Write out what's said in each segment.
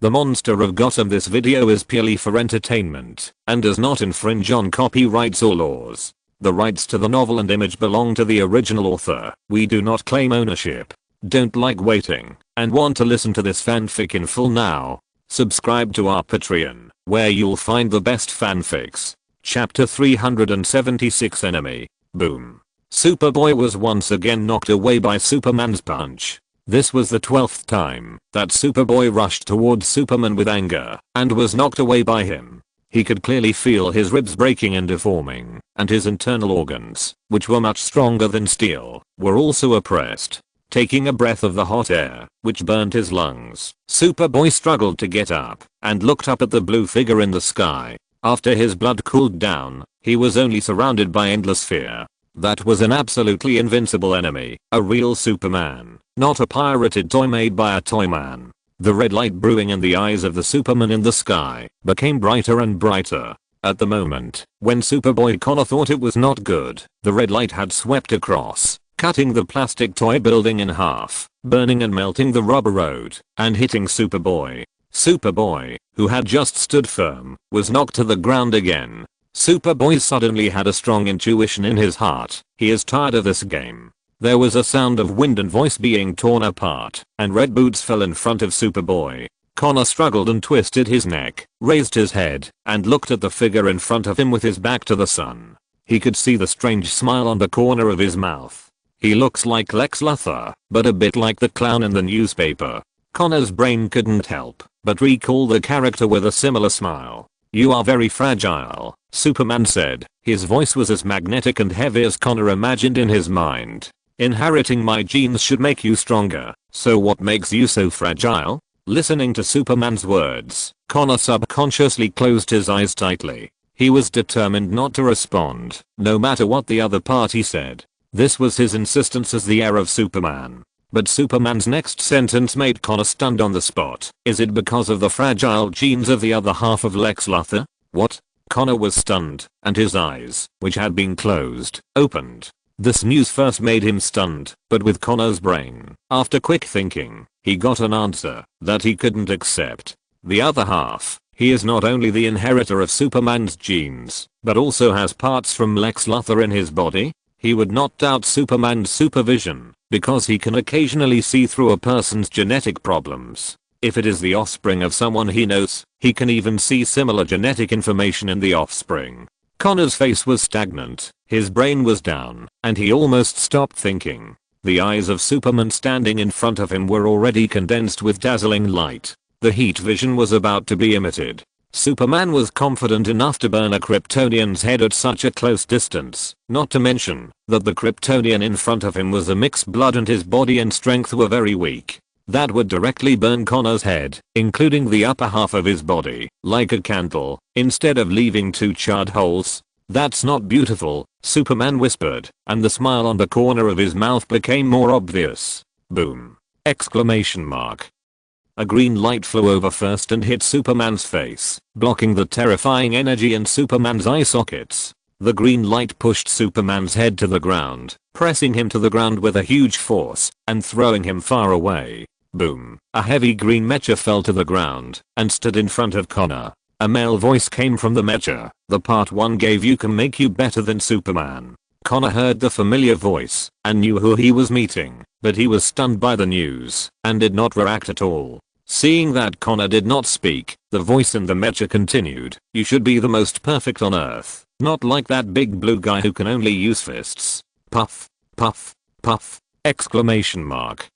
The Monster of Gotham. This video is purely for entertainment and does not infringe on copyrights or laws. The rights to the novel and image belong to the original author. We do not claim ownership. Don't like waiting and want to listen to this fanfic in full now? Subscribe to our Patreon, where you'll find the best fanfics. Chapter 376 Enemy. Boom. Superboy was once again knocked away by Superman's punch. This was the 12th time that Superboy rushed towards Superman with anger and was knocked away by him. He could clearly feel his ribs breaking and deforming, and his internal organs, which were much stronger than steel, were also oppressed. Taking a breath of the hot air, which burned his lungs, Superboy struggled to get up and looked up at the blue figure in the sky. After his blood cooled down, he was only surrounded by endless fear. That was an absolutely invincible enemy, a real Superman, not a pirated toy made by a toy man. The red light brewing in the eyes of the Superman in the sky became brighter and brighter. At the moment when Superboy Connor thought it was not good, the red light had swept across, cutting the plastic toy building in half, burning and melting the rubber road, and hitting Superboy. Superboy, who had just stood firm, was knocked to the ground again. Superboy suddenly had a strong intuition in his heart. He is tired of this game. There was a sound of wind and voice being torn apart, and red boots fell in front of Superboy. Connor struggled and twisted his neck, raised his head, and looked at the figure in front of him with his back to the sun. He could see the strange smile on the corner of his mouth. He looks like Lex Luthor, but a bit like the clown in the newspaper. Connor's brain couldn't help but recall the character with a similar smile. "You are very fragile," Superman said. His voice was as magnetic and heavy as Connor imagined in his mind. "Inheriting my genes should make you stronger, so what makes you so fragile?" Listening to Superman's words, Connor subconsciously closed his eyes tightly. He was determined not to respond, no matter what the other party said. This was his insistence as the heir of Superman. But Superman's next sentence made Connor stunned on the spot. "Is it because of the fragile genes of the other half of Lex Luthor?" "What?" Connor was stunned, and his eyes, which had been closed, opened. This news first made him stunned, but with Connor's brain, after quick thinking, he got an answer that he couldn't accept. The other half, he is not only the inheritor of Superman's genes, but also has parts from Lex Luthor in his body. He would not doubt Superman's supervision, because he can occasionally see through a person's genetic problems. If it is the offspring of someone he knows, he can even see similar genetic information in the offspring. Connor's face was stagnant, his brain was down, and he almost stopped thinking. The eyes of Superman standing in front of him were already condensed with dazzling light. The heat vision was about to be emitted. Superman was confident enough to burn a Kryptonian's head at such a close distance, not to mention that the Kryptonian in front of him was a mixed blood and his body and strength were very weak. That would directly burn Connor's head, including the upper half of his body, like a candle, instead of leaving two charred holes. "That's not beautiful," Superman whispered, and the smile on the corner of his mouth became more obvious. Boom! Exclamation mark. A green light flew over first and hit Superman's face, blocking the terrifying energy in Superman's eye sockets. The green light pushed Superman's head to the ground, pressing him to the ground with a huge force and throwing him far away. Boom! A heavy green mecha fell to the ground and stood in front of Connor. A male voice came from the mecha. "The part 1 gave you can make you better than Superman." Connor heard the familiar voice and knew who he was meeting, but he was stunned by the news and did not react at all. Seeing that Connor did not speak, the voice in the mecha continued, "You should be the most perfect on Earth, not like that big blue guy who can only use fists." Puff, puff, puff, exclamation mark.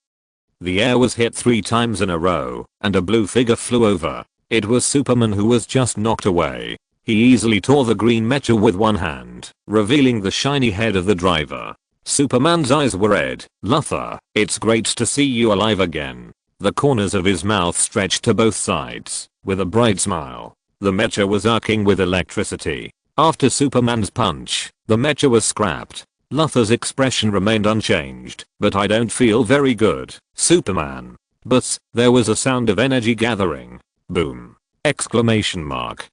The air was hit 3 times in a row, and a blue figure flew over. It was Superman, who was just knocked away. He easily tore the green mecha with one hand, revealing the shiny head of the driver. Superman's eyes were red. "Luthor, it's great to see you alive again." The corners of his mouth stretched to both sides, with a bright smile. The mecha was arcing with electricity. After Superman's punch, the mecha was scrapped. Luthor's expression remained unchanged. "But I don't feel very good, Superman." But there was a sound of energy gathering. Boom! Exclamation mark.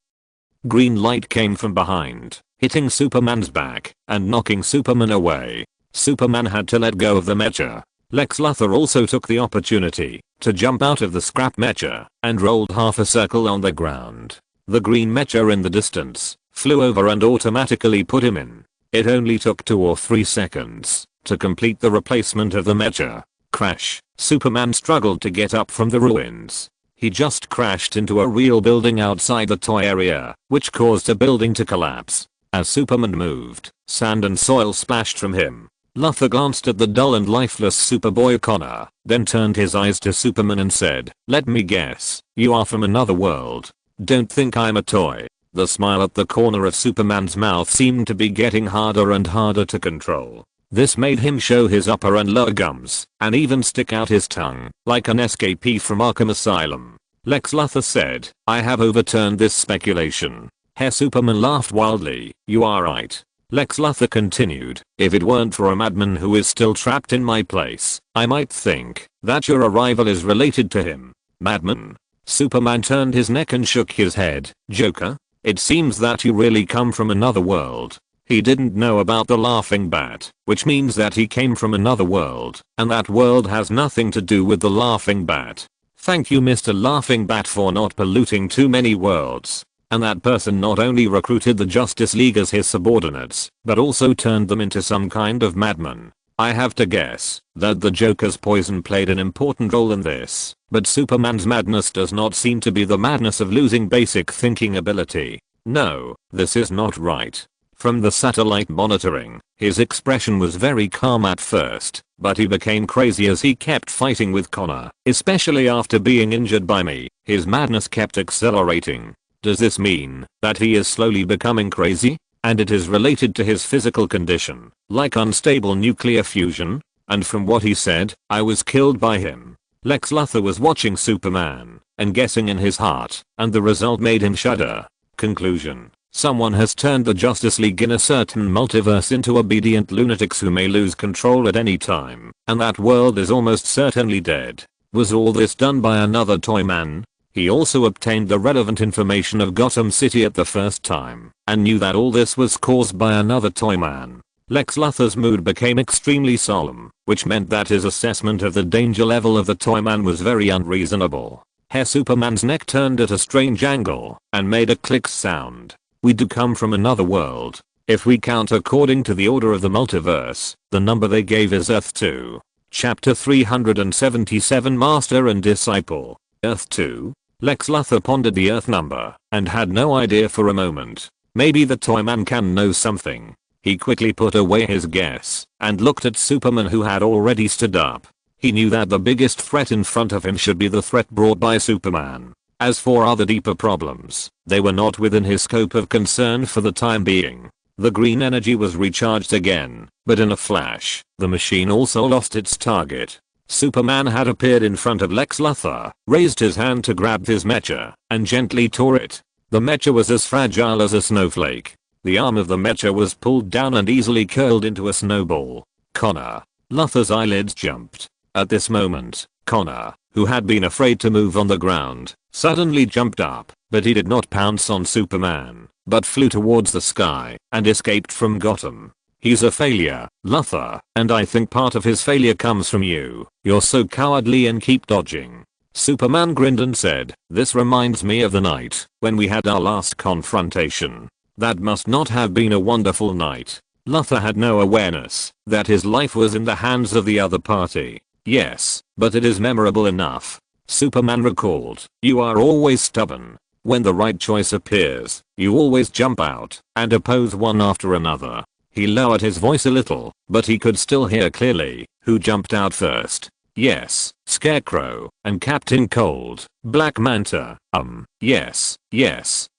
Green light came from behind, hitting Superman's back and knocking Superman away. Superman had to let go of the mecha. Lex Luthor also took the opportunity to jump out of the scrap mecha and rolled half a circle on the ground. The green mecha in the distance flew over and automatically put him in. It only took 2 or 3 seconds to complete the replacement of the mecha. Crash. Superman struggled to get up from the ruins. He just crashed into a real building outside the toy area, which caused a building to collapse. As Superman moved, sand and soil splashed from him. Luthor glanced at the dull and lifeless Superboy Connor, then turned his eyes to Superman and said, "Let me guess, you are from another world. Don't think I'm a toy." The smile at the corner of Superman's mouth seemed to be getting harder and harder to control. This made him show his upper and lower gums, and even stick out his tongue, like an escapee from Arkham Asylum. Lex Luthor said, "I have overturned this speculation." Superman laughed wildly. "You are right." Lex Luthor continued, "If it weren't for a madman who is still trapped in my place, I might think that your arrival is related to him." "Madman?" Superman turned his neck and shook his head. "Joker? It seems that you really come from another world." He didn't know about the laughing bat, which means that he came from another world, and that world has nothing to do with the laughing bat. Thank you, Mr. Laughing Bat, for not polluting too many worlds. And that person not only recruited the Justice League as his subordinates, but also turned them into some kind of madman. I have to guess that the Joker's poison played an important role in this, but Superman's madness does not seem to be the madness of losing basic thinking ability. No, this is not right. From the satellite monitoring, his expression was very calm at first, but he became crazy as he kept fighting with Connor, especially after being injured by me. His madness kept accelerating. Does this mean that he is slowly becoming crazy? And it is related to his physical condition, like unstable nuclear fusion? And from what he said, I was killed by him. Lex Luthor was watching Superman and guessing in his heart, and the result made him shudder. Conclusion: someone has turned the Justice League in a certain multiverse into obedient lunatics who may lose control at any time, and that world is almost certainly dead. Was all this done by another toy man? He also obtained the relevant information of Gotham City at the first time, and knew that all this was caused by another toy man. Lex Luthor's mood became extremely solemn, which meant that his assessment of the danger level of the toy man was very unreasonable. Superman's neck turned at a strange angle, and made a click sound. We do come from another world. If we count according to the order of the multiverse, the number they gave is Earth 2. Chapter 377, Master and Disciple. Earth 2? Lex Luthor pondered the Earth number, and had no idea for a moment. Maybe the Toyman can know something. He quickly put away his guess, and looked at Superman, who had already stood up. He knew that the biggest threat in front of him should be the threat brought by Superman. As for other deeper problems, they were not within his scope of concern for the time being. The green energy was recharged again, but in a flash, the machine also lost its target. Superman had appeared in front of Lex Luthor, raised his hand to grab his mecha, and gently tore it. The mecha was as fragile as a snowflake. The arm of the mecha was pulled down and easily curled into a snowball. Connor. Luthor's eyelids jumped. At this moment, Connor, who had been afraid to move on the ground, suddenly jumped up, but he did not pounce on Superman, but flew towards the sky and escaped from Gotham. He's a failure, Luthor, and I think part of his failure comes from you. You're so cowardly and keep dodging. Superman grinned and said, "This reminds me of the night when we had our last confrontation. That must not have been a wonderful night." Luthor had no awareness that his life was in the hands of the other party. "Yes, but it is memorable enough." Superman recalled, "You are always stubborn. When the right choice appears, you always jump out and oppose one after another." He lowered his voice a little, but he could still hear clearly. "Who jumped out first?" "Yes, Scarecrow and Captain Cold, Black Manta. Yes,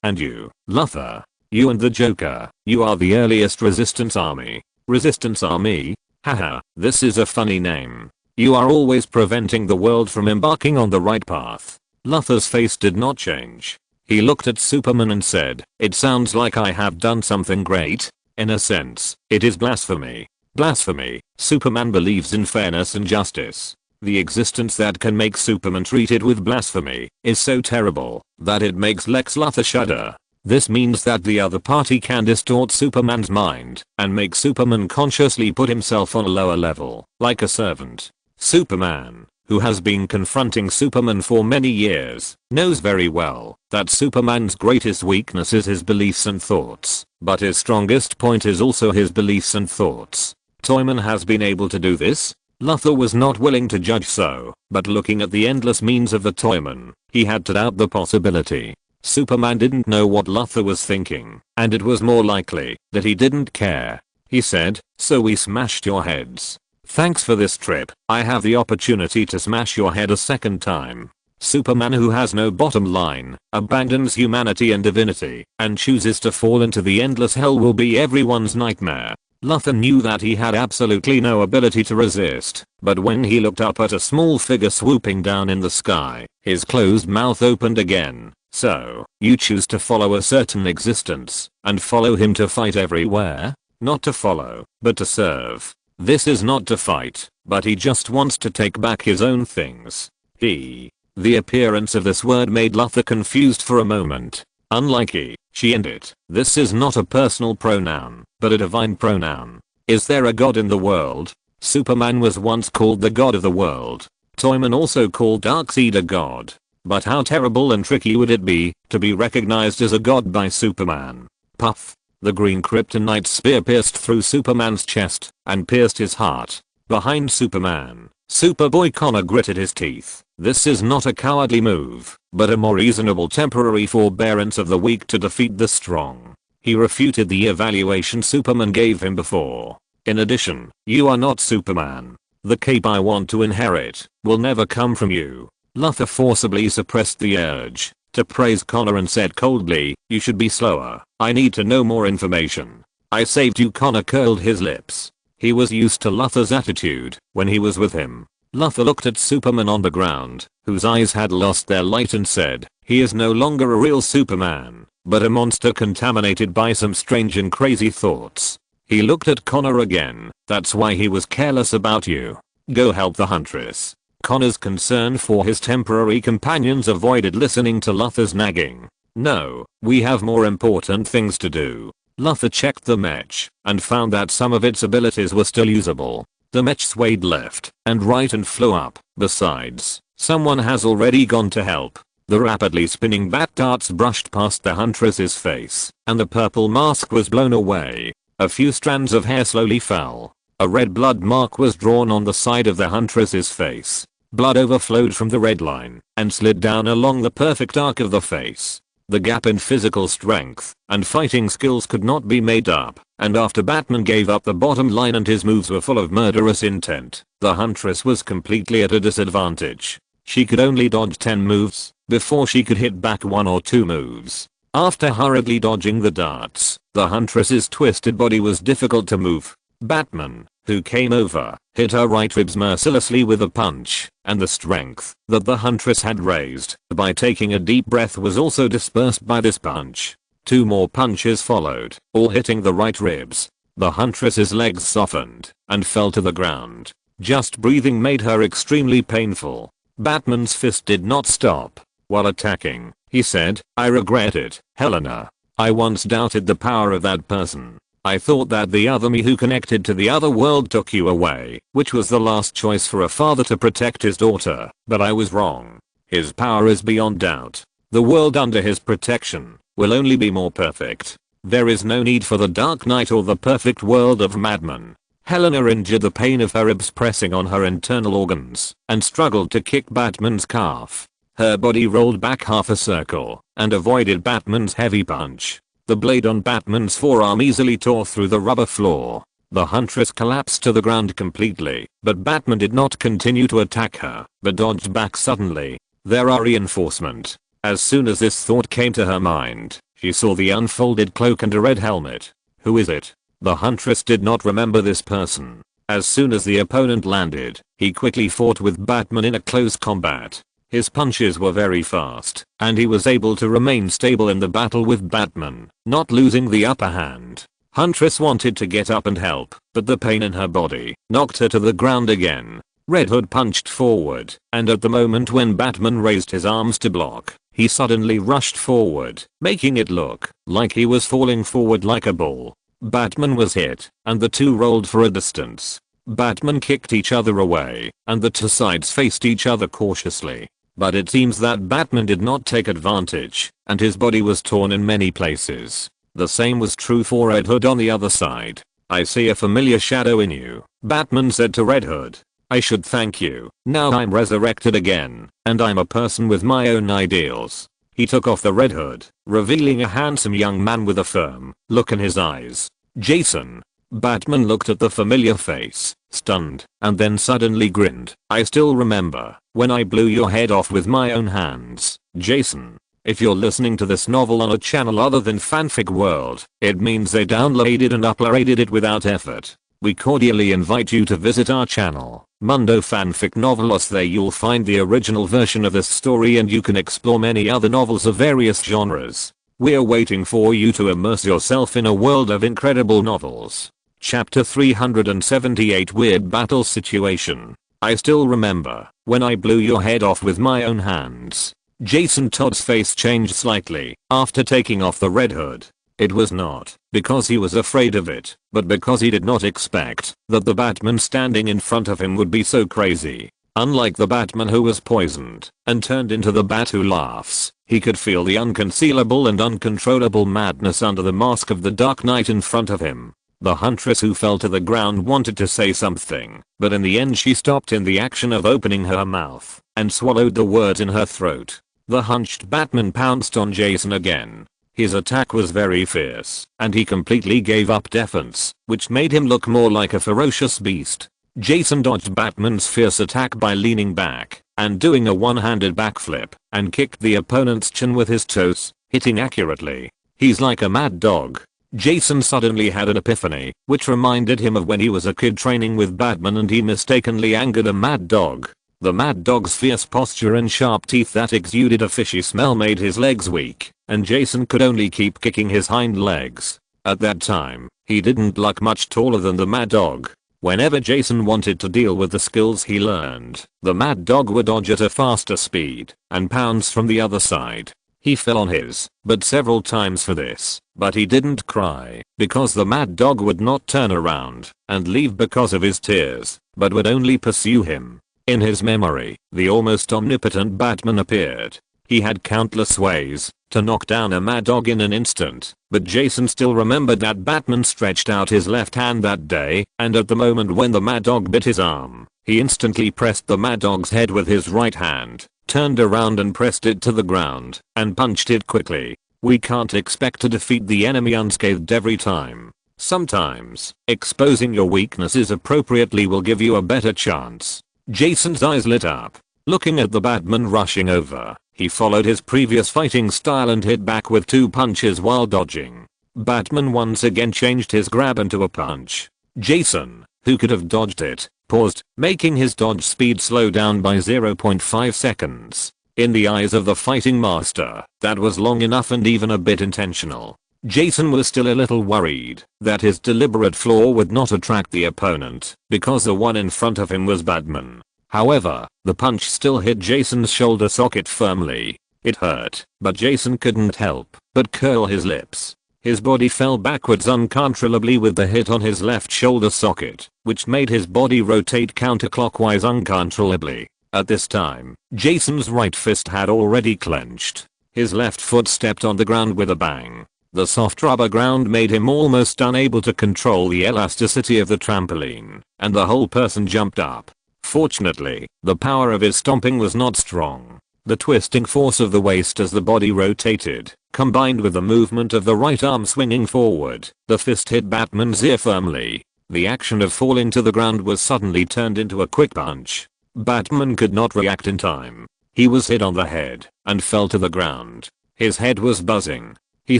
and you, Luthor. You and the Joker. You are the earliest Resistance Army." "Resistance Army? Haha, this is a funny name. You are always preventing the world from embarking on the right path." Luthor's face did not change. He looked at Superman and said, "It sounds like I have done something great. In a sense, it is blasphemy." Blasphemy. Superman believes in fairness and justice. The existence that can make Superman treated with blasphemy is so terrible that it makes Lex Luthor shudder. This means that the other party can distort Superman's mind and make Superman consciously put himself on a lower level, like a servant. Superman, who has been confronting Superman for many years, knows very well that Superman's greatest weakness is his beliefs and thoughts, but his strongest point is also his beliefs and thoughts. Toyman has been able to do this. Luthor was not willing to judge so, but looking at the endless means of the Toyman, he had to doubt the possibility. Superman didn't know what Luthor was thinking, and it was more likely that he didn't care. He said, "So we smashed your heads. Thanks for this trip. I have the opportunity to smash your head a second time." Superman, who has no bottom line, abandons humanity and divinity, and chooses to fall into the endless hell, will be everyone's nightmare. Luthor knew that he had absolutely no ability to resist, but when he looked up at a small figure swooping down in the sky, his closed mouth opened again. "So, you choose to follow a certain existence, and follow him to fight everywhere? Not to follow, but to serve. This is not to fight, but he just wants to take back his own things." The appearance of this word made Luthor confused for a moment. Unlike he, she and it, this is not a personal pronoun, but a divine pronoun. Is there a god in the world? Superman was once called the god of the world. Toyman also called Darkseid a god. But how terrible and tricky would it be to be recognized as a god by Superman? Puff. The green kryptonite spear pierced through Superman's chest and pierced his heart. Behind Superman, Superboy Connor gritted his teeth. This is not a cowardly move, but a more reasonable temporary forbearance of the weak to defeat the strong. He refuted the evaluation Superman gave him before. In addition, you are not Superman. The cape I want to inherit will never come from you. Luthor forcibly suppressed the urge to praise Connor and said coldly, "You should be slower. I need to know more information." "I saved you." Connor curled his lips. He was used to Luthor's attitude when he was with him. Luthor looked at Superman on the ground, whose eyes had lost their light, and said, "He is no longer a real Superman, but a monster contaminated by some strange and crazy thoughts." He looked at Connor again. "That's why he was careless about you. Go help the Huntress." Connor's concern for his temporary companions avoided listening to Luthor's nagging. "No, we have more important things to do." Luthor checked the mech and found that some of its abilities were still usable. The mech swayed left and right and flew up. Besides, someone has already gone to help. The rapidly spinning bat darts brushed past the Huntress's face, and the purple mask was blown away. A few strands of hair slowly fell. A red blood mark was drawn on the side of the Huntress's face. Blood overflowed from the red line and slid down along the perfect arc of the face. The gap in physical strength and fighting skills could not be made up, and after Batman gave up the bottom line and his moves were full of murderous intent, the Huntress was completely at a disadvantage. She could only dodge 10 moves before she could hit back 1 or 2 moves. After hurriedly dodging the darts, the Huntress's twisted body was difficult to move. Batman, who came over, hit her right ribs mercilessly with a punch, and the strength that the Huntress had raised by taking a deep breath was also dispersed by this punch. 2 more punches followed, all hitting the right ribs. The Huntress's legs softened and fell to the ground. Just breathing made her extremely painful. Batman's fist did not stop. While attacking, he said, "I regret it, Helena. I once doubted the power of that person. I thought that the other me who connected to the other world took you away, which was the last choice for a father to protect his daughter, but I was wrong. His power is beyond doubt. The world under his protection will only be more perfect. There is no need for the Dark Knight or the perfect world of madmen." Helena endured the pain of her ribs pressing on her internal organs and struggled to kick Batman's calf. Her body rolled back half a circle and avoided Batman's heavy punch. The blade on Batman's forearm easily tore through the rubber floor. The Huntress collapsed to the ground completely, but Batman did not continue to attack her, but dodged back suddenly. "There are reinforcement." As soon as this thought came to her mind, she saw the unfolded cloak and a red helmet. Who is it? The Huntress did not remember this person. As soon as the opponent landed, he quickly fought with Batman in a close combat. His punches were very fast, and he was able to remain stable in the battle with Batman, not losing the upper hand. Huntress wanted to get up and help, but the pain in her body knocked her to the ground again. Red Hood punched forward, and at the moment when Batman raised his arms to block, he suddenly rushed forward, making it look like he was falling forward like a bull. Batman was hit, and the two rolled for a distance. Batman kicked each other away, and the two sides faced each other cautiously. But it seems that Batman did not take advantage, and his body was torn in many places. The same was true for Red Hood on the other side. "I see a familiar shadow in you," Batman said to Red Hood. "I should thank you. Now I'm resurrected again, and I'm a person with my own ideals." He took off the Red Hood, revealing a handsome young man with a firm look in his eyes. "Jason." Batman looked at the familiar face, stunned, and then suddenly grinned. "I still remember when I blew your head off with my own hands, Jason." If you're listening to this novel on a channel other than Fanfic World, it means they downloaded and uploaded it without effort. We cordially invite you to visit our channel, Mundo Fanfic Novelos. There you'll find the original version of this story, and you can explore many other novels of various genres. We're waiting for you to immerse yourself in a world of incredible novels. Chapter 378, Weird Battle Situation. "I still remember when I blew your head off with my own hands." Jason Todd's face changed slightly after taking off the Red Hood. It was not because he was afraid of it, but because he did not expect that the Batman standing in front of him would be so crazy. Unlike the Batman who was poisoned and turned into the Bat who laughs, he could feel the unconcealable and uncontrollable madness under the mask of the Dark Knight in front of him. The huntress who fell to the ground wanted to say something, but in the end she stopped in the action of opening her mouth and swallowed the words in her throat. The hunched Batman pounced on Jason again. His attack was very fierce, and he completely gave up defense, which made him look more like a ferocious beast. Jason dodged Batman's fierce attack by leaning back and doing a one-handed backflip, and kicked the opponent's chin with his toes, hitting accurately. "He's like a mad dog." Jason suddenly had an epiphany, which reminded him of when he was a kid training with Batman and he mistakenly angered a mad dog. The mad dog's fierce posture and sharp teeth that exuded a fishy smell made his legs weak, and Jason could only keep kicking his hind legs. At that time, he didn't look much taller than the mad dog. Whenever Jason wanted to deal with the skills he learned, the mad dog would dodge at a faster speed and pounce from the other side. He fell on his butt several times for this, but he didn't cry, because the mad dog would not turn around and leave because of his tears, but would only pursue him. In his memory, the almost omnipotent Batman appeared. He had countless ways to knock down a mad dog in an instant, but Jason still remembered that Batman stretched out his left hand that day, and at the moment when the mad dog bit his arm, he instantly pressed the mad dog's head with his right hand, turned around and pressed it to the ground, and punched it quickly. We can't expect to defeat the enemy unscathed every time. Sometimes, exposing your weaknesses appropriately will give you a better chance. Jason's eyes lit up. Looking at the Batman rushing over, he followed his previous fighting style and hit back with 2 punches while dodging. Batman once again changed his grab into a punch. Jason, who could have dodged it, paused, making his dodge speed slow down by 0.5 seconds. In the eyes of the fighting master, that was long enough and even a bit intentional. Jason was still a little worried that his deliberate flaw would not attract the opponent, because the one in front of him was Batman. However, the punch still hit Jason's shoulder socket firmly. It hurt, but Jason couldn't help but curl his lips. His body fell backwards uncontrollably with the hit on his left shoulder socket, which made his body rotate counterclockwise uncontrollably. At this time, Jason's right fist had already clenched. His left foot stepped on the ground with a bang. The soft rubber ground made him almost unable to control the elasticity of the trampoline, and the whole person jumped up. Fortunately, the power of his stomping was not strong. The twisting force of the waist as the body rotated, combined with the movement of the right arm swinging forward, the fist hit Batman's ear firmly. The action of falling to the ground was suddenly turned into a quick punch. Batman could not react in time. He was hit on the head and fell to the ground. His head was buzzing. He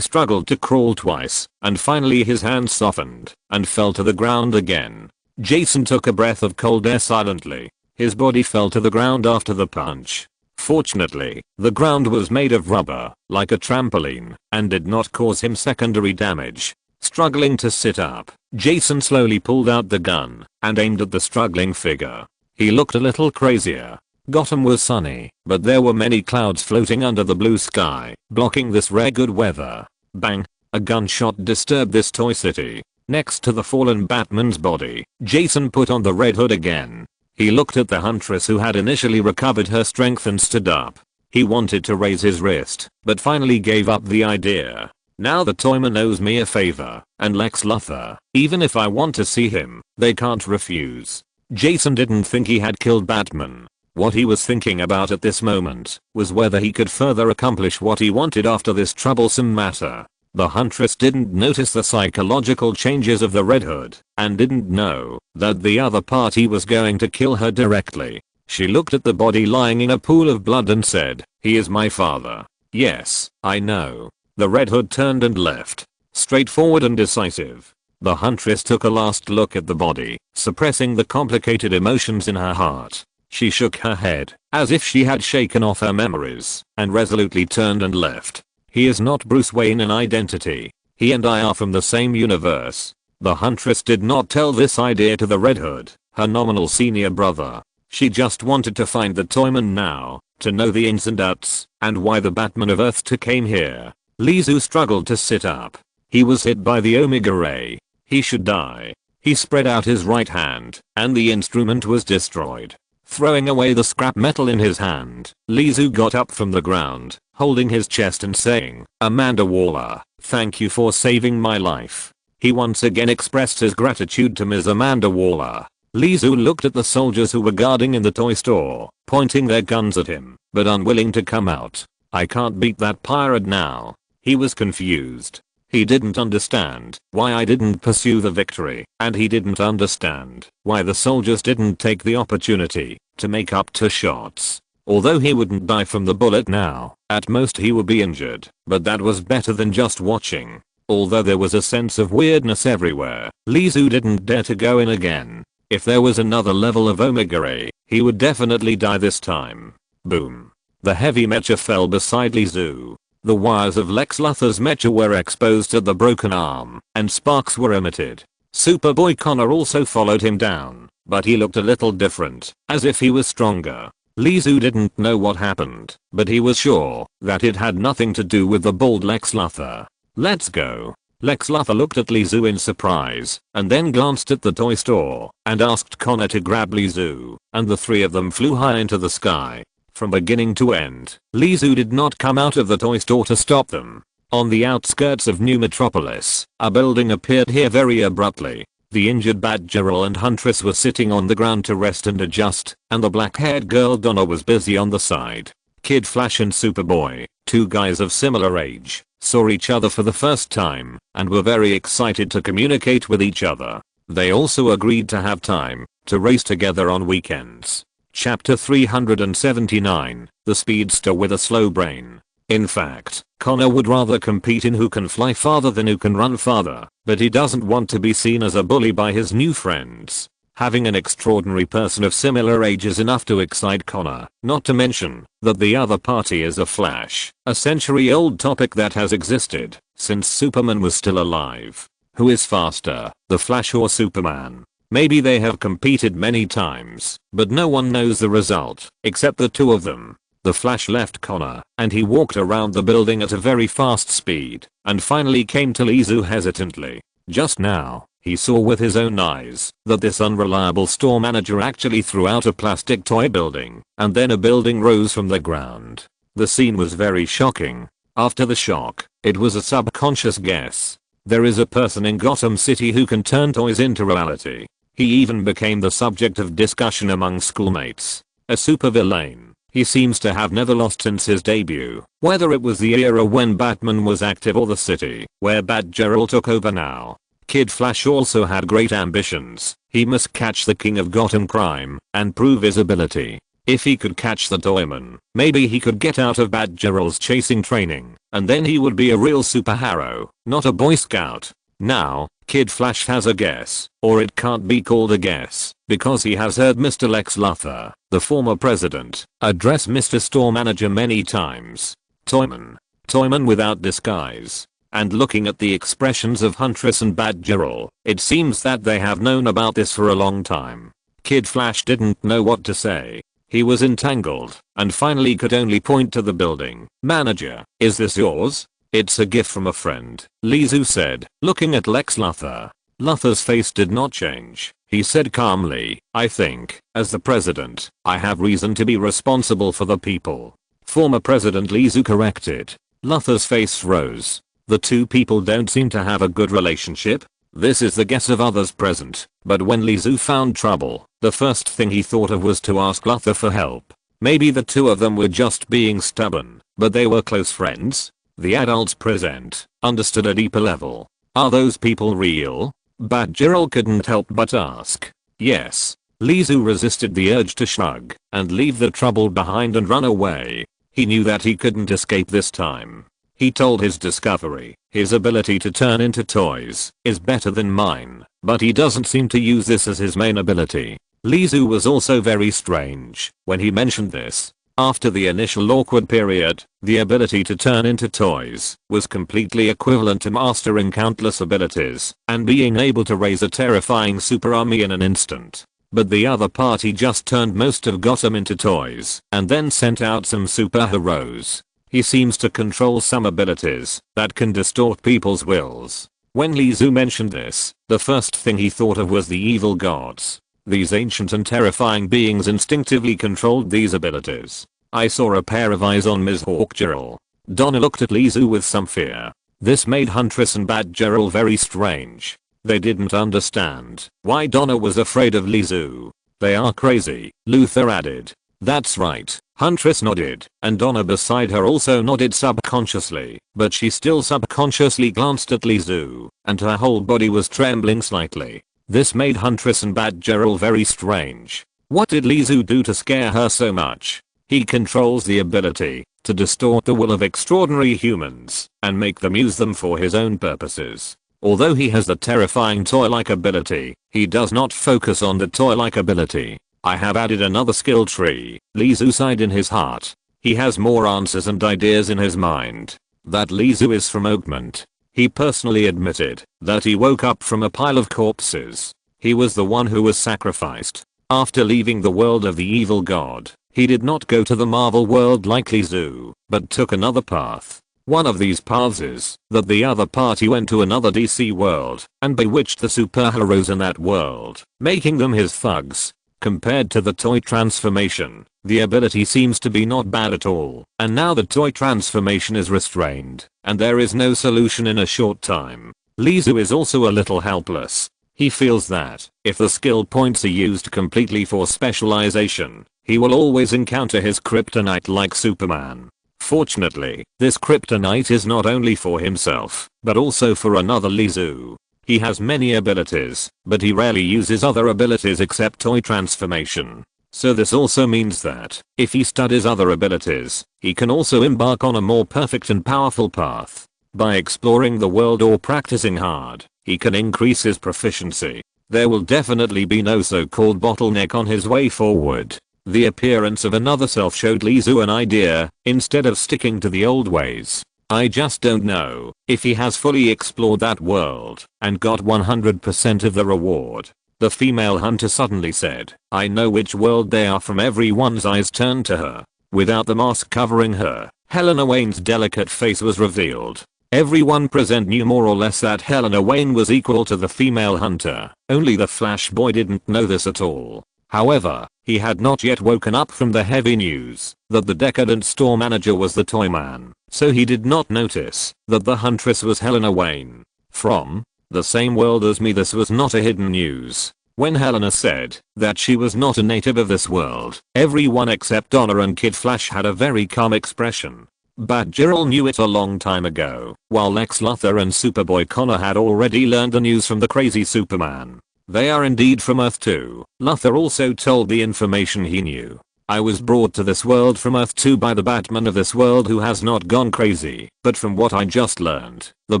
struggled to crawl twice, and finally his hands softened and fell to the ground again. Jason took a breath of cold air silently. His body fell to the ground after the punch. Fortunately, the ground was made of rubber, like a trampoline, and did not cause him secondary damage. Struggling to sit up, Jason slowly pulled out the gun and aimed at the struggling figure. He looked a little crazier. Gotham was sunny, but there were many clouds floating under the blue sky, blocking this rare good weather. Bang! A gunshot disturbed this toy city. Next to the fallen Batman's body, Jason put on the red hood again. He looked at the huntress who had initially recovered her strength and stood up. He wanted to raise his wrist, but finally gave up the idea. Now the Toyman owes me a favor, and Lex Luthor, even if I want to see him, they can't refuse. Jason didn't think he had killed Batman. What he was thinking about at this moment was whether he could further accomplish what he wanted after this troublesome matter. The huntress didn't notice the psychological changes of the Red Hood and didn't know that the other party was going to kill her directly. She looked at the body lying in a pool of blood and said, "He is my father." "Yes, I know." The Red Hood turned and left. Straightforward and decisive. The huntress took a last look at the body, suppressing the complicated emotions in her heart. She shook her head, as if she had shaken off her memories, and resolutely turned and left. He is not Bruce Wayne in identity. He and I are from the same universe. The huntress did not tell this idea to the Red Hood, her nominal senior brother. She just wanted to find the Toyman now, to know the ins and outs, and why the Batman of Earth 2 came here. Lizu struggled to sit up. He was hit by the Omega Ray. He should die. He spread out his right hand, and the instrument was destroyed. Throwing away the scrap metal in his hand, Lizu got up from the ground, holding his chest and saying, "Amanda Waller, thank you for saving my life." He once again expressed his gratitude to Ms. Amanda Waller. Lizu looked at the soldiers who were guarding in the toy store, pointing their guns at him, but unwilling to come out. "I can't beat that pirate now." He was confused. He didn't understand why I didn't pursue the victory, and he didn't understand why the soldiers didn't take the opportunity to make up 2 shots. Although he wouldn't die from the bullet now, at most he would be injured, but that was better than just watching. Although there was a sense of weirdness everywhere, Lizu didn't dare to go in again. If there was another level of Omega Ray, he would definitely die this time. Boom. The heavy mecha fell beside Lizu. The wires of Lex Luthor's mecha were exposed to the broken arm, and sparks were emitted. Superboy Connor also followed him down, but he looked a little different, as if he was stronger. Lizu didn't know what happened, but he was sure that it had nothing to do with the bald Lex Luthor. "Let's go." Lex Luthor looked at Lizu in surprise, and then glanced at the toy store, and asked Connor to grab Lizu, and the 3 of them flew high into the sky. From beginning to end, Lizu did not come out of the toy store to stop them. On the outskirts of New Metropolis, a building appeared here very abruptly. The injured Batgirl and Huntress were sitting on the ground to rest and adjust, and the black-haired girl Donna was busy on the side. Kid Flash and Superboy, 2 guys of similar age, saw each other for the first time, and were very excited to communicate with each other. They also agreed to have time to race together on weekends. Chapter 379, The Speedster with a Slow Brain. In fact, Connor would rather compete in who can fly farther than who can run farther, but he doesn't want to be seen as a bully by his new friends. Having an extraordinary person of similar age is enough to excite Connor, not to mention that the other party is a Flash, a century-old topic that has existed since Superman was still alive. Who is faster, the Flash or Superman? Maybe they have competed many times, but no one knows the result, except the 2 of them. The Flash left Connor, and he walked around the building at a very fast speed, and finally came to Lizu hesitantly. Just now, he saw with his own eyes that this unreliable store manager actually threw out a plastic toy building, and then a building rose from the ground. The scene was very shocking. After the shock, it was a subconscious guess. There is a person in Gotham City who can turn toys into reality. He even became the subject of discussion among schoolmates. A supervillain. He seems to have never lost since his debut, whether it was the era when Batman was active or the city where Batgirl took over now. Kid Flash also had great ambitions. He must catch the king of Gotham crime and prove his ability. If he could catch the Toyman, maybe he could get out of Batgirl's chasing training, and then he would be a real superhero, not a Boy Scout. Now, Kid Flash has a guess, or it can't be called a guess, because he has heard Mr. Lex Luthor, the former president, address Mr. Store Manager many times. Toyman. Toyman without disguise. And looking at the expressions of Huntress and Batgirl, it seems that they have known about this for a long time. Kid Flash didn't know what to say. He was entangled, and finally could only point to the building. "Manager, is this yours?" "It's a gift from a friend," Lizu said, looking at Lex Luthor. Luthor's face did not change. He said calmly, I think, as the president, I have reason to be responsible for the people. Former President Lizu corrected. Luthor's face froze. The two people don't seem to have a good relationship. This is the guess of others present, but when Lizu found trouble, the first thing he thought of was to ask Luthor for help. Maybe the two of them were just being stubborn, but they were close friends. The adults present understood a deeper level. Are those people real? Batgirl couldn't help but ask. Yes. Lizu resisted the urge to shrug and leave the trouble behind and run away. He knew that he couldn't escape this time. He told his discovery, his ability to turn into toys is better than mine, but he doesn't seem to use this as his main ability. Lizu was also very strange when he mentioned this. After the initial awkward period, the ability to turn into toys was completely equivalent to mastering countless abilities and being able to raise a terrifying super army in an instant. But the other party just turned most of Gotham into toys and then sent out some superheroes. He seems to control some abilities that can distort people's wills. When Lizu mentioned this, the first thing he thought of was the evil gods. These ancient and terrifying beings instinctively controlled these abilities. I saw a pair of eyes on Ms. Hawkgirl. Donna looked at Lizu with some fear. This made Huntress and Batgirl very strange. They didn't understand why Donna was afraid of Lizu. They are crazy, Luthor added. That's right. Huntress nodded, and Donna beside her also nodded subconsciously, but she still subconsciously glanced at Lizu, and her whole body was trembling slightly. This made Huntress and Batgirl very strange. What did Lizu do to scare her so much? He controls the ability to distort the will of extraordinary humans and make them use them for his own purposes. Although he has the terrifying toy-like ability, he does not focus on the toy-like ability. I have added another skill tree, Lizu sighed in his heart. He has more answers and ideas in his mind. That Lizu is from Oakmont. He personally admitted that he woke up from a pile of corpses. He was the one who was sacrificed. After leaving the world of the evil god, he did not go to the Marvel world like Lizu, but took another path. One of these paths is that the other party went to another DC world and bewitched the superheroes in that world, making them his thugs. Compared to the toy transformation, the ability seems to be not bad at all, and now the toy transformation is restrained, and there is no solution in a short time. Lizu is also a little helpless. He feels that, if the skill points are used completely for specialization, he will always encounter his kryptonite like Superman. Fortunately, this kryptonite is not only for himself, but also for another Lizu. He has many abilities, but he rarely uses other abilities except toy transformation. So this also means that, if he studies other abilities, he can also embark on a more perfect and powerful path. By exploring the world or practicing hard, he can increase his proficiency. There will definitely be no so-called bottleneck on his way forward. The appearance of another self showed Lizu an idea, instead of sticking to the old ways. I just don't know if he has fully explored that world and got 100% of the reward. The female hunter suddenly said, I know which world they are from. Everyone's eyes turned to her. Without the mask covering her, Helena Wayne's delicate face was revealed. Everyone present knew more or less that Helena Wayne was equal to the female hunter. Only the Flash boy didn't know this at all. However, he had not yet woken up from the heavy news that the decadent store manager was the Toyman, so he did not notice that the huntress was Helena Wayne. From the same world as me. This was not a hidden news. When Helena said that she was not a native of this world, everyone except Donna and Kid Flash had a very calm expression. Batgirl knew it a long time ago, while Lex Luthor and Superboy Connor had already learned the news from the crazy Superman. They are indeed from Earth 2. Luthor also told the information he knew. I was brought to this world from Earth 2 by the Batman of this world who has not gone crazy, but from what I just learned, the